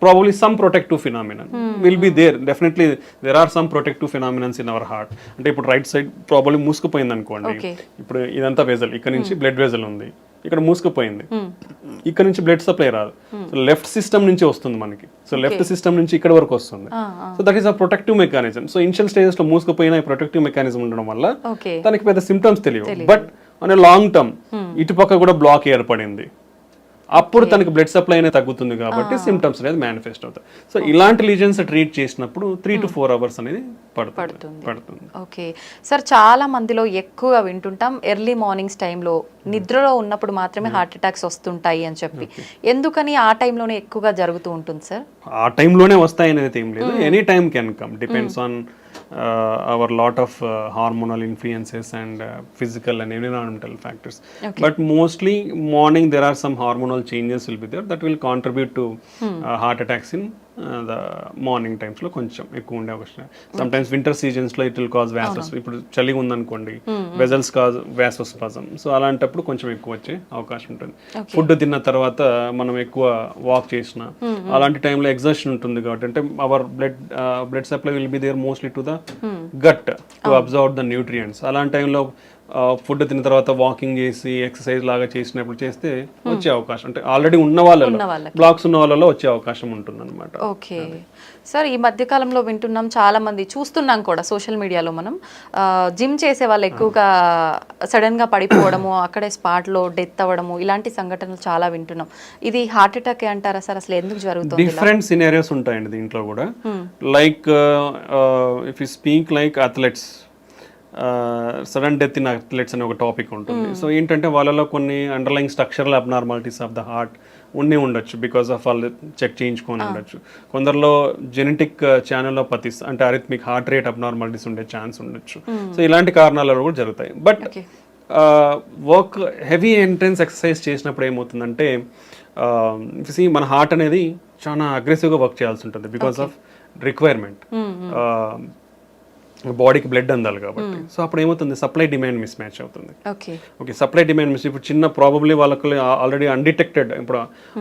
probably some protective phenomenon will be there. Definitely there are some protective phenomena in our heart. అంటే ఇప్పుడు రైట్ సైడ్ ప్రాబ్లీ మూసుకుపోయింది అనుకోండి, ఇప్పుడు ఇదంతా వెజల్, ఇక్కడ నుంచి బ్లడ్ వెజల్ ఉంది, ఇక్కడ మూసుకుపోయింది, ఇక్కడ నుంచి బ్లడ్ సప్లై రాదు. సో లెఫ్ట్ సిస్టమ్ నుంచి వస్తుంది మనకి. సో లెఫ్ట్ సిస్టమ్ నుంచి ఇక్కడ వరకు వస్తుంది. So that is a protective mechanism. So initial stages లో మూసుకుపోయిన ప్రొటెక్టివ్ మెకానిజం ఉండడం వల్ల తనకి పెద్ద సిమ్టమ్స్ తెలియవు. బట్ అనే లాంగ్ టర్మ్ ఇటుపక్క కూడా బ్లాక్ ఏర్పడింది, అప్పుడు తనకి బ్లడ్ సప్లై అనేది తగ్గుతుంది కాబట్టి సిమ్టమ్స్ అనేది మేనిఫెస్ట్ అవుతాయి. సో ఇలాంటి లీజన్స్ ట్రీట్ చేసినప్పుడు 3 to 4 hours అనేది పడుతుంది. ఓకే సార్, చాలా మందిలో ఎక్కువగా వింటుంటాం ఎర్లీ మార్నింగ్స్ టైంలో నిద్రలో ఉన్నప్పుడు మాత్రమే హార్ట్ అటాక్స్ వస్తుంటాయి అని చెప్పి. ఎందుకని ఆ టైంలోనే ఎక్కువగా జరుగుతూ ఉంటుంది సార్? ఆ టైంలోనే వస్తాయి అనేది ఏం లేదు, any time can come, depends on our lot of hormonal influences and physical and environmental factors. But mostly morning there are some hormonal changes will be there that will contribute to heart attacks in the morning times లో కొంచెం ఎక్కువ ఉండే అవకాశం. Some times winter seasons లో it will cause వ్యాసస్. ఇప్పుడు చలి ఉందనుకోండి, vessels cause వ్యాసోస్పాజం. So అలాంటప్పుడు కొంచెం ఎక్కువ వచ్చే అవకాశం ఉంటుంది. ఫుడ్ తిన్న తర్వాత మనం ఎక్కువ వాక్ చేసిన అలాంటి టైంలో ఎగ్జర్షన్ ఉంటుంది కాబట్టి, అంటే our blood supply will be there mostly to the gut to absorb the nutrients. అలాంటి టైంలో ఫుడ్ తిన్న తర్వాత వాకింగ్ చేసి ఎక్సర్సైజ్ లాగా చేసినప్పుడు చేస్తే వచ్చే అవకాశం, అంటే ఆల్రెడీ ఉన్న వాళ్ళలో బ్లాక్స్ ఉన్న వాళ్ళలో వచ్చే అవకాశం ఉంటుంది అనమాట. ఓకే సార్, ఈ మధ్య కాలంలో వింటున్నాం, చాలా మంది చూస్తున్నాం కూడా సోషల్ మీడియాలో, మనం జిమ్ చేసే వాళ్ళు ఎక్కువగా సడన్ గా పడిపోవడము, అక్కడే స్పాట్ లో డెత్ అవ్వడము, ఇలాంటి సంఘటనలు చాలా వింటున్నాం. ఇది హార్ట్ అటాక్ అంటారా సార్? అసలు ఎందుకు జరుగుతుంది? డిఫరెంట్ సినారియోస్ ఉంటాయండి దీంట్లో కూడా. Like if you speak like athletes, sudden death in athletes అనే ఒక టాపిక్ ఉంటుంది. సో ఏంటంటే వాళ్ళలో కొన్ని underline structural abnormalities of the heart ఉండొచ్చు, బికాస్ ఆఫ్ వాళ్ళు చెక్ చేయించుకొని ఉండొచ్చు. కొందరిలో జెనెటిక్ ఛానలోపతిస్ అంటే అరిథమిక్ హార్ట్ రేట్ అబ్నార్మాలిటీస్ ఉండే ఛాన్స్ ఉండొచ్చు. సో ఇలాంటి కారణాలు కూడా జరుగుతాయి. But work heavy intense exercise చేసినప్పుడు ఏమవుతుందంటే మన హార్ట్ అనేది చాలా అగ్రెసివ్గా వర్క్ చేయాల్సి ఉంటుంది బికాస్ ఆఫ్ రిక్వైర్మెంట్. బాడీకి బ్లడ్ అందాలి కాబట్టి. సో అప్పుడు ఏమవుతుంది, సప్లై డిమాండ్ మిస్ మ్యాచ్ అవుతుంది. Okay, supply demand miss. ఇప్పుడు చిన్న ప్రాబబ్లీ వాళ్ళకి ఆల్రెడీ అన్డిటెక్టెడ్, ఇప్పుడు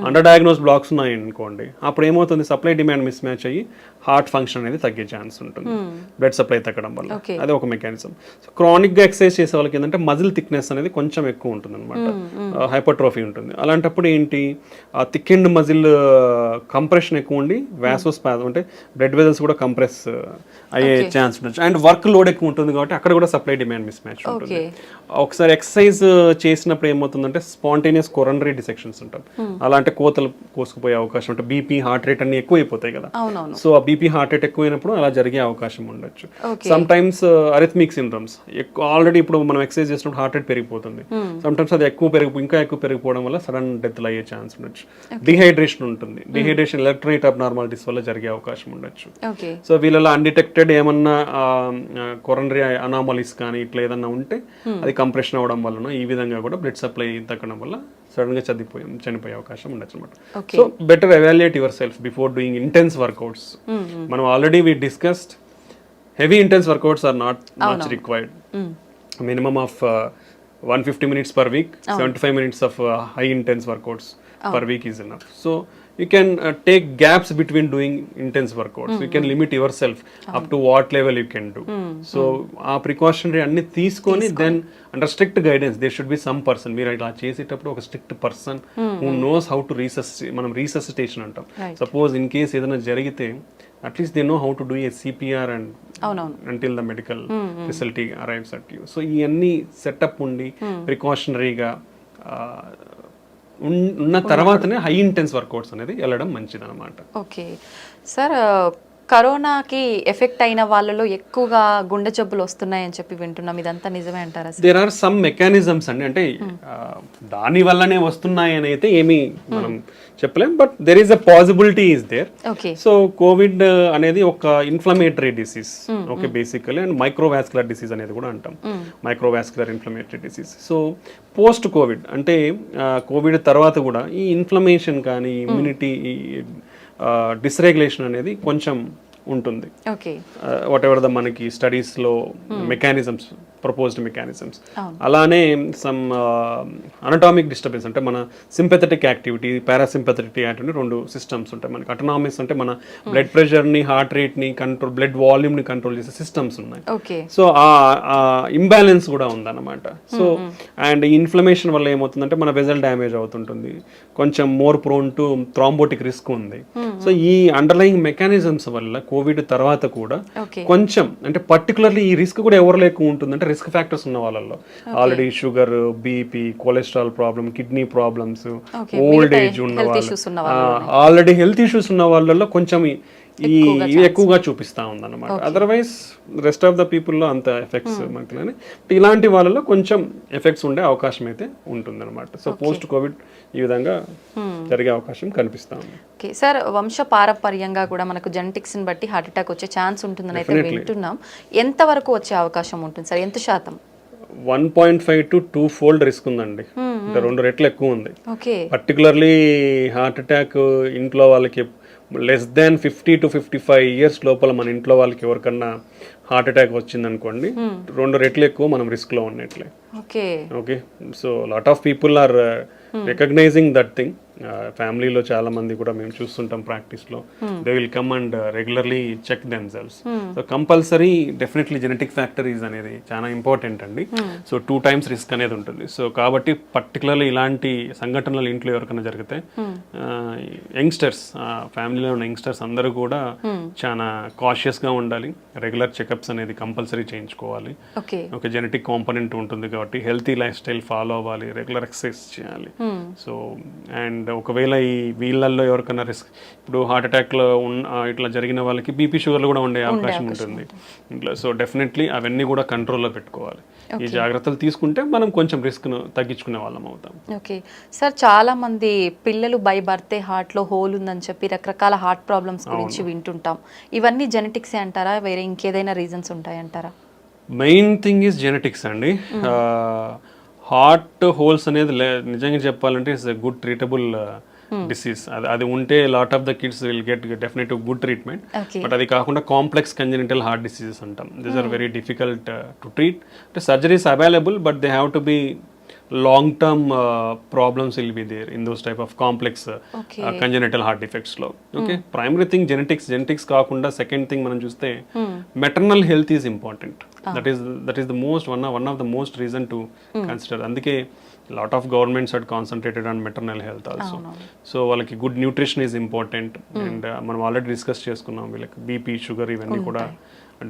అండర్ డయాగ్నోస్ బ్లాక్స్ ఉన్నాయి అనుకోండి, అప్పుడు ఏమవుతుంది, సప్లై డిమాండ్ మిస్ మ్యాచ్ అయ్యి హార్ట్ ఫంక్షన్ అనేది తగ్గే ఛాన్స్ ఉంటుంది బ్లడ్ సప్లై తగ్గడం వల్ల. అది ఒక మెకానిజం. సో క్రానిక్ గా ఎక్సర్సైజ్ చేసే వాళ్ళకి ఏంటంటే మజిల్ థిక్నెస్ అనేది కొంచెం ఎక్కువ ఉంటుంది అనమాట, హైపర్ట్రోఫీ ఉంటుంది. అలాంటప్పుడు ఏంటి, ఆ థిక్ అండ్ మజిల్ కంప్రెషన్ ఎక్కువ ఉండి వ్యాసోస్పాజం అంటే బ్లడ్ వెజల్స్ కూడా కంప్రెస్ అయ్యే ఛాన్స్ ఉండొచ్చు. అండ్ వర్క్ లోడ్ ఎక్కువ ఉంటుంది కాబట్టి అక్కడ కూడా సప్లై డిమాండ్ మిస్ మ్యాచ్ ఉంటుంది. ఒకసారి ఎక్సర్సైజ్ చేసినప్పుడు ఏమవుతుందంటే స్పాంటేనియస్ కొరనరీ డిసెక్షన్స్ ఉంటాం. అలా అంటే కోతలు కోసుకుపోయే అవకాశం ఉంటుంది. బీపీ హార్ట్ రేట్ అన్ని ఎక్కువ అయిపోతాయి కదా. సో ఆ బీపీ హార్ట్ రేట్ ఎక్కువైనప్పుడు అలా జరిగే అవకాశం ఉండొచ్చు. Some times arrhythmic syndromes already ఇప్పుడు మనం ఎక్సర్సైజ్ చేసినప్పుడు హార్ట్ రేట్ పెరిగిపోతుంది. సమ్ టైమ్స్ అది ఇంకా ఎక్కువ పెరిగిపోవడం వల్ల సడన్ డెత్లు అయ్యే ఛాన్స్ ఉండొచ్చు. డిహైడ్రేషన్ ఉంటుంది. డిహైడ్రేషన్ ఎలక్ట్రోలైట్ అబ్నార్మాలిటీస్ వల్ల జరిగే అవకాశం ఉండొచ్చు. సో వీళ్ళలో అన్డిటెక్టెడ్ ఏమన్నా కొరనరీ అనామలీస్ కానీ ఇట్లా ఏదన్నా ఉంటే అది కంప్రెషన్ అవ్వడం వలన ఈ విధంగా కూడా బ్లడ్ సప్లై తగ్గడం వల్ల సడన్ గా చనిపోయే అవకాశం ఉండొచ్చు అనమాట. So better evaluate yourself before doing intense workouts. మనం already we discussed heavy intense workouts are not much required. Minimum of 150 minutes per week, 75 minutes of high intense workouts per week is enough. So you can take gaps between doing intense workouts. You can limit yourself up to what level you can do. So ఆ precautionary అన్ని తీసుకొని then under strict guidance there should be some person, మీరు ఇలా చేసేటప్పుడు ఒక strict person who knows how to మనం resuscitation అంటాం. Suppose in case ఏదైనా జరిగితే at least they know how to do a CPR and until the medical facility arrives at you. So ఇవన్నీ setup ఉండి ప్రికాషనరీగా ఉన్న తర్వాతనే హై ఇంటెన్స్ వర్కౌట్స్ అనేది వెళ్ళడం మంచిది అనమాట. ఓకే సార్, కరోనాకి ఎఫెక్ట్ అయిన వాళ్ళలో ఎక్కువగా గుండె జబ్బులు వస్తున్నాయని చెప్పి వింటున్నాం, ఇదంతా నిజమే అంటారా? దేర్ ఆర్ సమ్ మెకానిజమ్స్ అండి, అంటే దాని వల్లనే వస్తున్నాయి అని అయితే ఏమీ మనం చెప్పలేం, but there is a possibility is there. So Covid అనేది ఒక inflammatory disease, okay, basically, and microvascular disease అనేది కూడా అంటాం, microvascular inflammatory disease. So post Covid అంటే కోవిడ్ తర్వాత కూడా ఈ ఇన్ఫ్లమేషన్ కానీ ఇమ్యూనిటీ డిస్రెగ్యులేషన్ అనేది కొంచెం ఉంటుంది. ఓకే. వాట్ ఎవర్ ద మనకి స్టడీస్లో మెకానిజమ్స్, ప్రపోజ్డ్ మెకానిజమ్స్. అలానే సమ్ అనటామిక్ డిస్టర్బెన్స్ అంటే మన సింపెథటిక్ యాక్టివిటీ, పారాసింపెథటిక్ యాక్టివిటీ, రెండు సిస్టమ్స్ ఉంటాయి మనకి. అటోనామిక్స్ అంటే మన బ్లడ్ ప్రెషర్ని, హార్ట్ రేట్ని కంట్రోల్, బ్లడ్ వాల్యూమ్ని కంట్రోల్ చేసే సిస్టమ్స్ ఉన్నాయి. ఓకే. సో ఆ ఇంబ్యాలెన్స్ కూడా ఉందన్నమాట. సో అండ్ ఈ ఇన్ఫ్లమేషన్ వల్ల ఏమవుతుందంటే మన వెజల్ డ్యామేజ్ అవుతుంటుంది, కొంచెం more prone to thrombotic risk ఉంది. సో ఈ అండర్లయింగ్ మెకానిజమ్స్ వల్ల కోవిడ్ తర్వాత కూడా కొంచెం అంటే పర్టికులర్లీ ఈ రిస్క్ కూడా ఎవరిలో ఎక్కువ ఉంటుందంటే రిస్క్ ఫ్యాక్టర్స్ ఉన్న వాళ్ళల్లో already sugar, BP, cholesterol problem, kidney problems, old age ఉన్న వాళ్ళు, ఆల్రెడీ హెల్త్ ఇష్యూస్ ఉన్న వాళ్ళల్లో కొంచెం ఇవి ఎక్కువగా చూపిస్తా ఉందన్నమాట. అదర్వైజ్ రెస్ట్ ఆఫ్ ద పీపుల్లో అంత ఎఫెక్ట్స్ మనకి, ఇలాంటి వాళ్ళలో కొంచెం ఎఫెక్ట్స్ ఉండే అవకాశం అయితే ఉంటుందన్నమాట. సో పోస్ట్ కోవిడ్ ఈ విధంగా జరిగే అవకాశం కనిపిస్తా ఉంది. ఓకే సార్, వంశ పారపర్యంగా కూడా మనకు జెనెటిక్స్ని బట్టి హార్ట్ అటాక్ వచ్చే ఛాన్స్ ఉంటుందని అయితే వింటున్నాం. ఎంత వరకు వచ్చే అవకాశం ఉంటుంది సార్? ఎంత శాతం? 1.5 to 2 fold రిస్క్ ఉందండి, అంటే 2 రెట్లు ఎక్కువ ఉంది. పర్టికులర్లీ హార్ట్ అటాక్ ఇంట్లో వాళ్ళకి లెస్ దాన్ 50 to 55 years లోపల మన ఇంట్లో వాళ్ళకి ఎవరికన్నా హార్ట్ అటాక్ వచ్చింది అనుకోండి, 2 రెట్లు ఎక్కువ మనం రిస్క్ లో ఉన్నట్లే. Okay. So lot of people are recognizing that thing. ఫ్యామిలీలో చాలా మంది కూడా మేము చూస్తుంటాం ప్రాక్టీస్లో, they will come and regularly check themselves. So compulsory definitely genetic factories అనేది చాలా ఇంపార్టెంట్ అండి. సో 2 times రిస్క్ అనేది ఉంటుంది. సో కాబట్టి పర్టికులర్లీ ఇలాంటి సంఘటనలు ఇంట్లో ఎవరికైనా జరిగితే యంగ్స్టర్స్, ఫ్యామిలీలో ఉన్న యంగ్స్టర్స్ అందరూ కూడా చాలా కాషియస్గా ఉండాలి. రెగ్యులర్ చెకప్స్ అనేది కంపల్సరీ చేయించుకోవాలి. ఒక జెనెటిక్ కాంపోనెంట్ ఉంటుంది కాబట్టి హెల్తీ లైఫ్ స్టైల్ ఫాలో అవ్వాలి, రెగ్యులర్ ఎక్సర్సైజ్ చేయాలి. సో అండ్ ఒకవేళ ఈ వీళ్ళల్లో ఎవరికైనా రిస్క్, ఇప్పుడు హార్ట్ అటాక్లో ఇట్లా జరిగిన వాళ్ళకి బీపీ, షుగర్లు కూడా ఉండే అవకాశం ఉంటుంది ఇంట్లో. సో డెఫినెట్లీ అవన్నీ కూడా కంట్రోల్లో పెట్టుకోవాలి. ఈ జాగ్రత్తలు తీసుకుంటే మనం కొంచెం రిస్క్ను తగ్గించుకునే వాళ్ళం అవుతాం. ఓకే సార్, చాలా మంది పిల్లలు బై బర్తే హార్ట్లో హోల్ ఉందని చెప్పి రకరకాల హార్ట్ ప్రాబ్లమ్స్ గురించి వింటుంటాం. ఇవన్నీ జెనెటిక్సే అంటారా, వేరే ఇంకేదైనా రీజన్స్ ఉంటాయంటారా? మెయిన్ థింగ్ ఈజ్ జెనెటిక్స్ అండి. హార్ట్ హోల్స్ అనేది నిజంగా చెప్పాలంటే it's a good treatable disease. అది ఉంటే lot of the kids will get definitely good treatment. But అది కాకుండా కాంప్లెక్స్ కంజెనిటల్ హార్ట్ డిసీజెస్ అంటాం. These are very difficult to treat. అంటే surgeries available, but they have to be long-term problems will be there in those type of complex congenital heart defects లో. Okay, primary thing genetics కాకుండా second thing మనం చూస్తే maternal health is important. That is the most one of the most reason to consider. అందుకే lot of governments had concentrated on maternal health also. So వాళ్ళకి good nutrition is important. And మనం already discuss చేసుకున్నాం, వీళ్ళకి BP, sugar ఇవన్నీ కూడా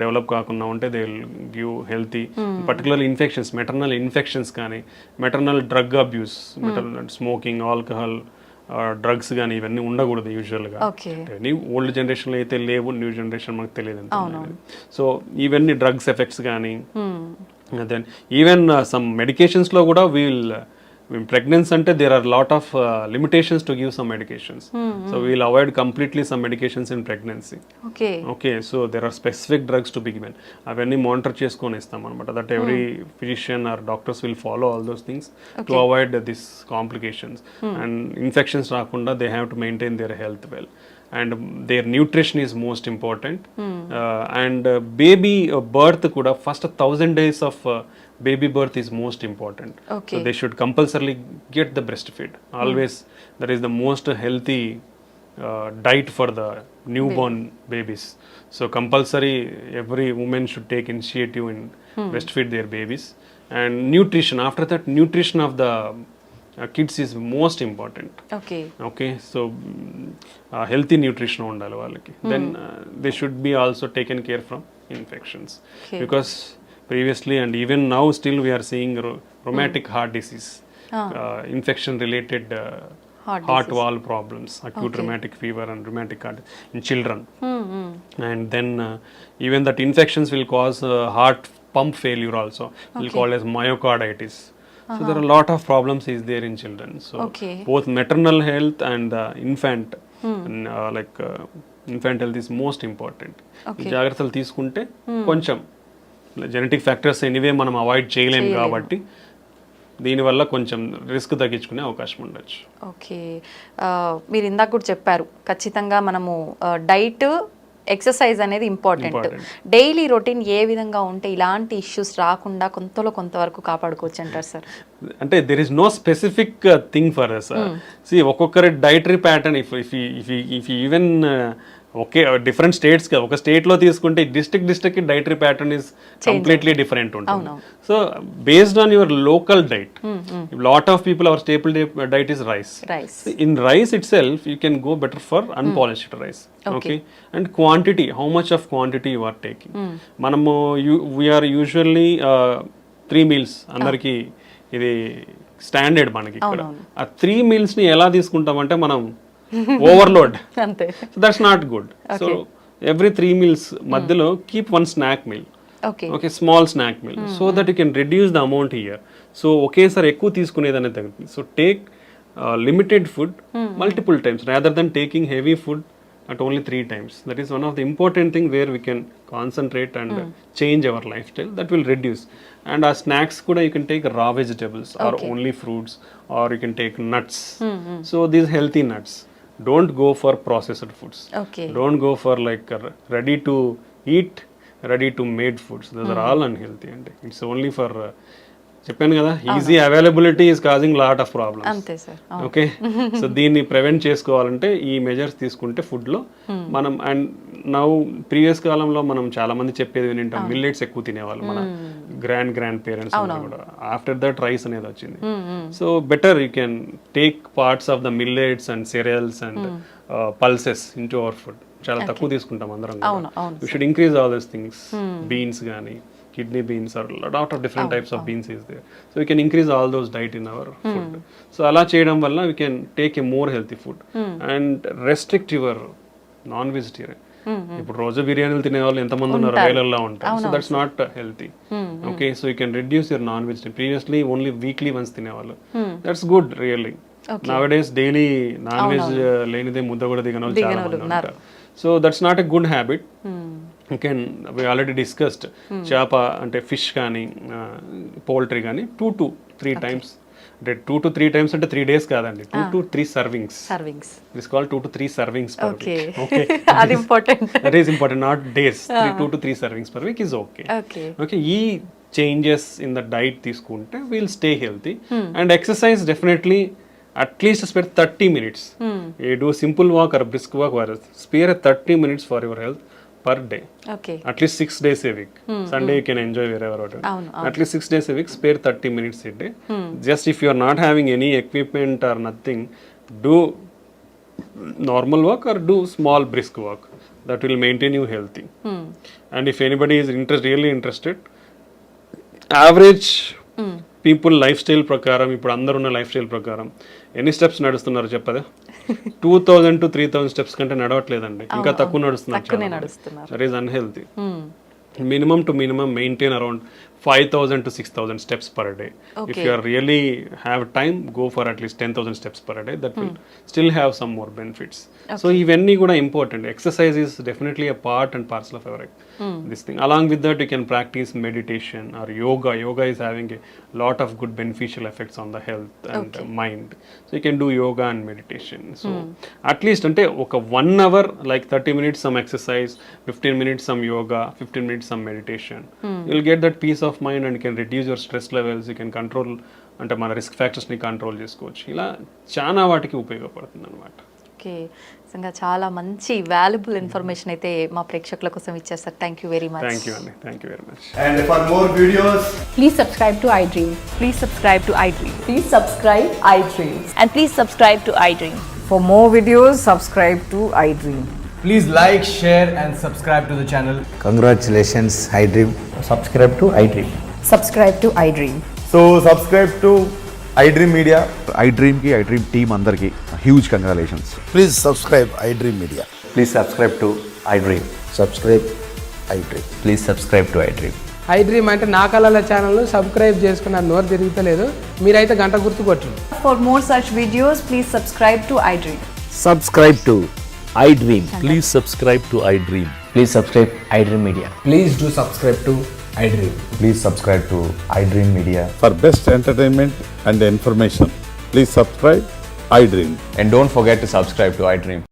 develop కాకుండా ఉంటే they will give healthy, particularly infections, maternal infections కానీ, maternal drug abuse, maternal smoking, alcohol, drugs కానీ ఇవన్నీ ఉండకూడదు యూజువల్గా. ఇవన్నీ ఓల్డ్ జనరేషన్లో అయితే లేవు, న్యూ జనరేషన్ మనకు తెలియదు ఎంత. సో ఇవన్నీ డ్రగ్స్ ఎఫెక్ట్స్ కానీ, దెన్ ఈవెన్ సమ్ మెడికేషన్స్లో కూడా pregnancy ante there are lot of limitations to give some medications. So we will avoid completely some medications in pregnancy. Okay, so there are specific drugs to be given. Avanni monitor cheskoni istam anamata, that every physician or doctors will follow all those things to avoid these complications. And infections raakunda they have to maintain their health well. And their nutrition is most important. And baby birth kuda first 1000 days of baby birth is most important. So they should compulsorily get the breastfeed always. That is the most healthy diet for the newborn babies. So compulsory every woman should take initiative in breastfeed their babies. And nutrition, after that nutrition of the kids is most important. Okay, so healthy nutrition undali vallaki. Then they should be also taken care from infections. Because previously and even now still we are seeing rheumatic heart disease, infection related heart valve problems, acute rheumatic fever and rheumatic heart in children. And then even that infections will cause heart pump failure also, will call as myocarditis. So there are a lot of problems is there in children. So both maternal health and infant infant health is most important. జాగ్రత్తలు తీసుకుంటే కొంచెం genetic factors anyway మనం avoid చేయలేము కాబట్టి దీనివల్ల కొంచెం risk తగ్గించుకునే అవకాశం ఉండొచ్చు. ఓకే, మీరు ఇందాక కూడా చెప్పారు ఖచ్చితంగా మనము డైట్ ఎక్సర్సైజ్ అనేది ఇంపార్టెంట్. డైలీ రొటీన్ ఏ విధంగా ఉంటే ఇలాంటి ఇష్యూస్ రాకుండా కొంతవరకు కాపాడుకోవచ్చు అంటారు సార్? అంటే there is no specific thing for us. See ఒక్కొక్కరి dietary pattern if even okay different states ఒక స్టేట్లో తీసుకుంటే district dietary pattern is completely different ఉంటుంది. So based on your local diet, lot of people our staple diet is rice. In rice itself you can go better for unpolished rice. Okay, and quantity, how much of quantity you are taking. మనము we're usually 3 meals అందరికి ఇది standard మనకి ఇక్కడ. ఆ 3 meals ని ఎలా తీసుకుంటామంటే మనం overload, అంతే. So that's not good. So every 3 meals మధ్యలో keep 1 snack meal. Okay, small snack meal, so that you can reduce the amount here. So ఒకేసారి ఎక్కువ తీసుకునేది అనేది తగ్గుతుంది. So take limited food multiple times rather than taking heavy food at only 3 times. That is one of the important thing where we can concentrate and change our lifestyle. That will reduce. And our snacks kuda you can take raw vegetables or only fruits, or you can take nuts. So these healthy nuts. Don't go for processed foods. Don't go for like ready to eat, ready to made foods. Those are all unhealthy, and it's only for చెప్పాను కదా, easy availability is causing lot of problems. అంతే sir. Okay, so దీన్ని prevent చేసుకోవాలంటే ఈ measures తీసుకుంటే ఫుడ్లో మనం. And now previous కాలంలో మనం చాలా మంది చెప్పేది వింటాం, మిల్లెట్స్ ఎక్కువ తినేవాళ్ళు మన గ్రాండ్ పేరెంట్స్ కూడా. ఆఫ్టర్ దట్ రైస్ అనేది వచ్చింది. So better you can take parts of the millets and cereals and pulses in to our food. చాలా తక్కువ తీసుకుంటాం అందరం. You should increase all these things. Beans కానీ kidney beans, or a lot of different types of beans is there. So we can increase all those diet in our food. So ala cheyadam valla we can take a more healthy food and restrict your non-vegetarian. ఇప్పుడు రోజు బిర్యానీలు తినే వాళ్ళు ఎంతమంది ఉన్నారు, వేలల్లో ఉంటారు. So that's not healthy. Okay, so you can reduce your non vegetarian. Previously only weekly once తినేవాళ్ళు. That's good really. Nowadays daily non veg లేనిదే ముద్ద కూడా దిగని వాళ్ళు చాలా మంది ఉంటారు. So that's not a good habit. we already discussed చేప అంటే ఫిష్ కానీ పౌల్ట్రీ కానీ 2 to 3 times. అంటే 2 to 3 times అంటే 3 days కాదండి, 2 to 3 servings. It's called 2 to 3 servings per week. Okay, అది important. That is important, not days. 2 to 3 servings per week is okay. Okay, ఈ changes in the diet తీసుకుంటే we'll stay healthy. And exercise definitely at least spare 30 minutes. You do simple walk or brisk walk, or spare 30 minutes for your health per day. At least 6 days a week. Sunday you can enjoy wherever. At least 6 days a week, spare 30 minutes a day. Just if you are not having any equipment or nothing, do normal walk or do small brisk walk. That will maintain you healthy. And if anybody is really interested, average people life style ప్రకారం, ఇప్పుడు అందరున్న life style ప్రకారం ఎన్ని steps నడుస్తున్నారు చెప్పదా? 2000 to 3000 steps కంటే నడవట్లేదండి, ఇంకా తక్కువ నడుస్తున్నారు. That is unhealthy. minimum to minimum maintain around 5,000 to 6,000 steps per day. If you are really have time, go for at least 10,000 steps per day. That will still have some more benefits. So ivanni kuda important. Exercise is definitely a part and parcel of our this thing. Along with that, you can practice meditation or yoga. Yoga is having a lot of good beneficial effects on the health and mind. So you can do yoga and meditation. So at least ante oka 1 hour, like 30 minutes some exercise, 15 minutes some yoga, 15 minutes some meditation. You'll get that peace of mind and you can reduce your stress levels. You can control అంటే మన risk factors ని control చేసుకోవచ్చు. ఇలా చాలా వాటికి ఉపయోగపడుతుంది అన్నమాట. Okay, నిజంగా చాలా మంచి వాల్యుబుల్ ఇన్ఫర్మేషన్ అయితే మా ప్రేక్షకుల కోసం ఇచ్చారు sir. Thank you very much. Thank you అండి, thank you very much. And for more videos, please subscribe to iDream. Please subscribe to iDream. Please subscribe iDream. And please subscribe to iDream. For more videos, subscribe to iDream. please like, share and subscribe to the channel. Congratulations, iDream. Subscribe to iDream. Subscribe to iDream. So subscribe to iDream Media. iDream ki iDream team andarki huge congratulations. Please subscribe iDream Media. Please subscribe to iDream. Subscribe iDream. Please subscribe to iDream. iDream అంటే నా కళల channel subscribe చేసుకున్న నోరు తిరుగుతలేదు, మీరైతే గంట గుర్తు కొట్టండి. For more such videos, please subscribe to iDream. Subscribe to iDream. Please subscribe to iDream. Please subscribe iDream Media. Please do subscribe to iDream. Please subscribe to iDream Media. For best entertainment and information, please subscribe iDream. And don't forget to subscribe to iDream.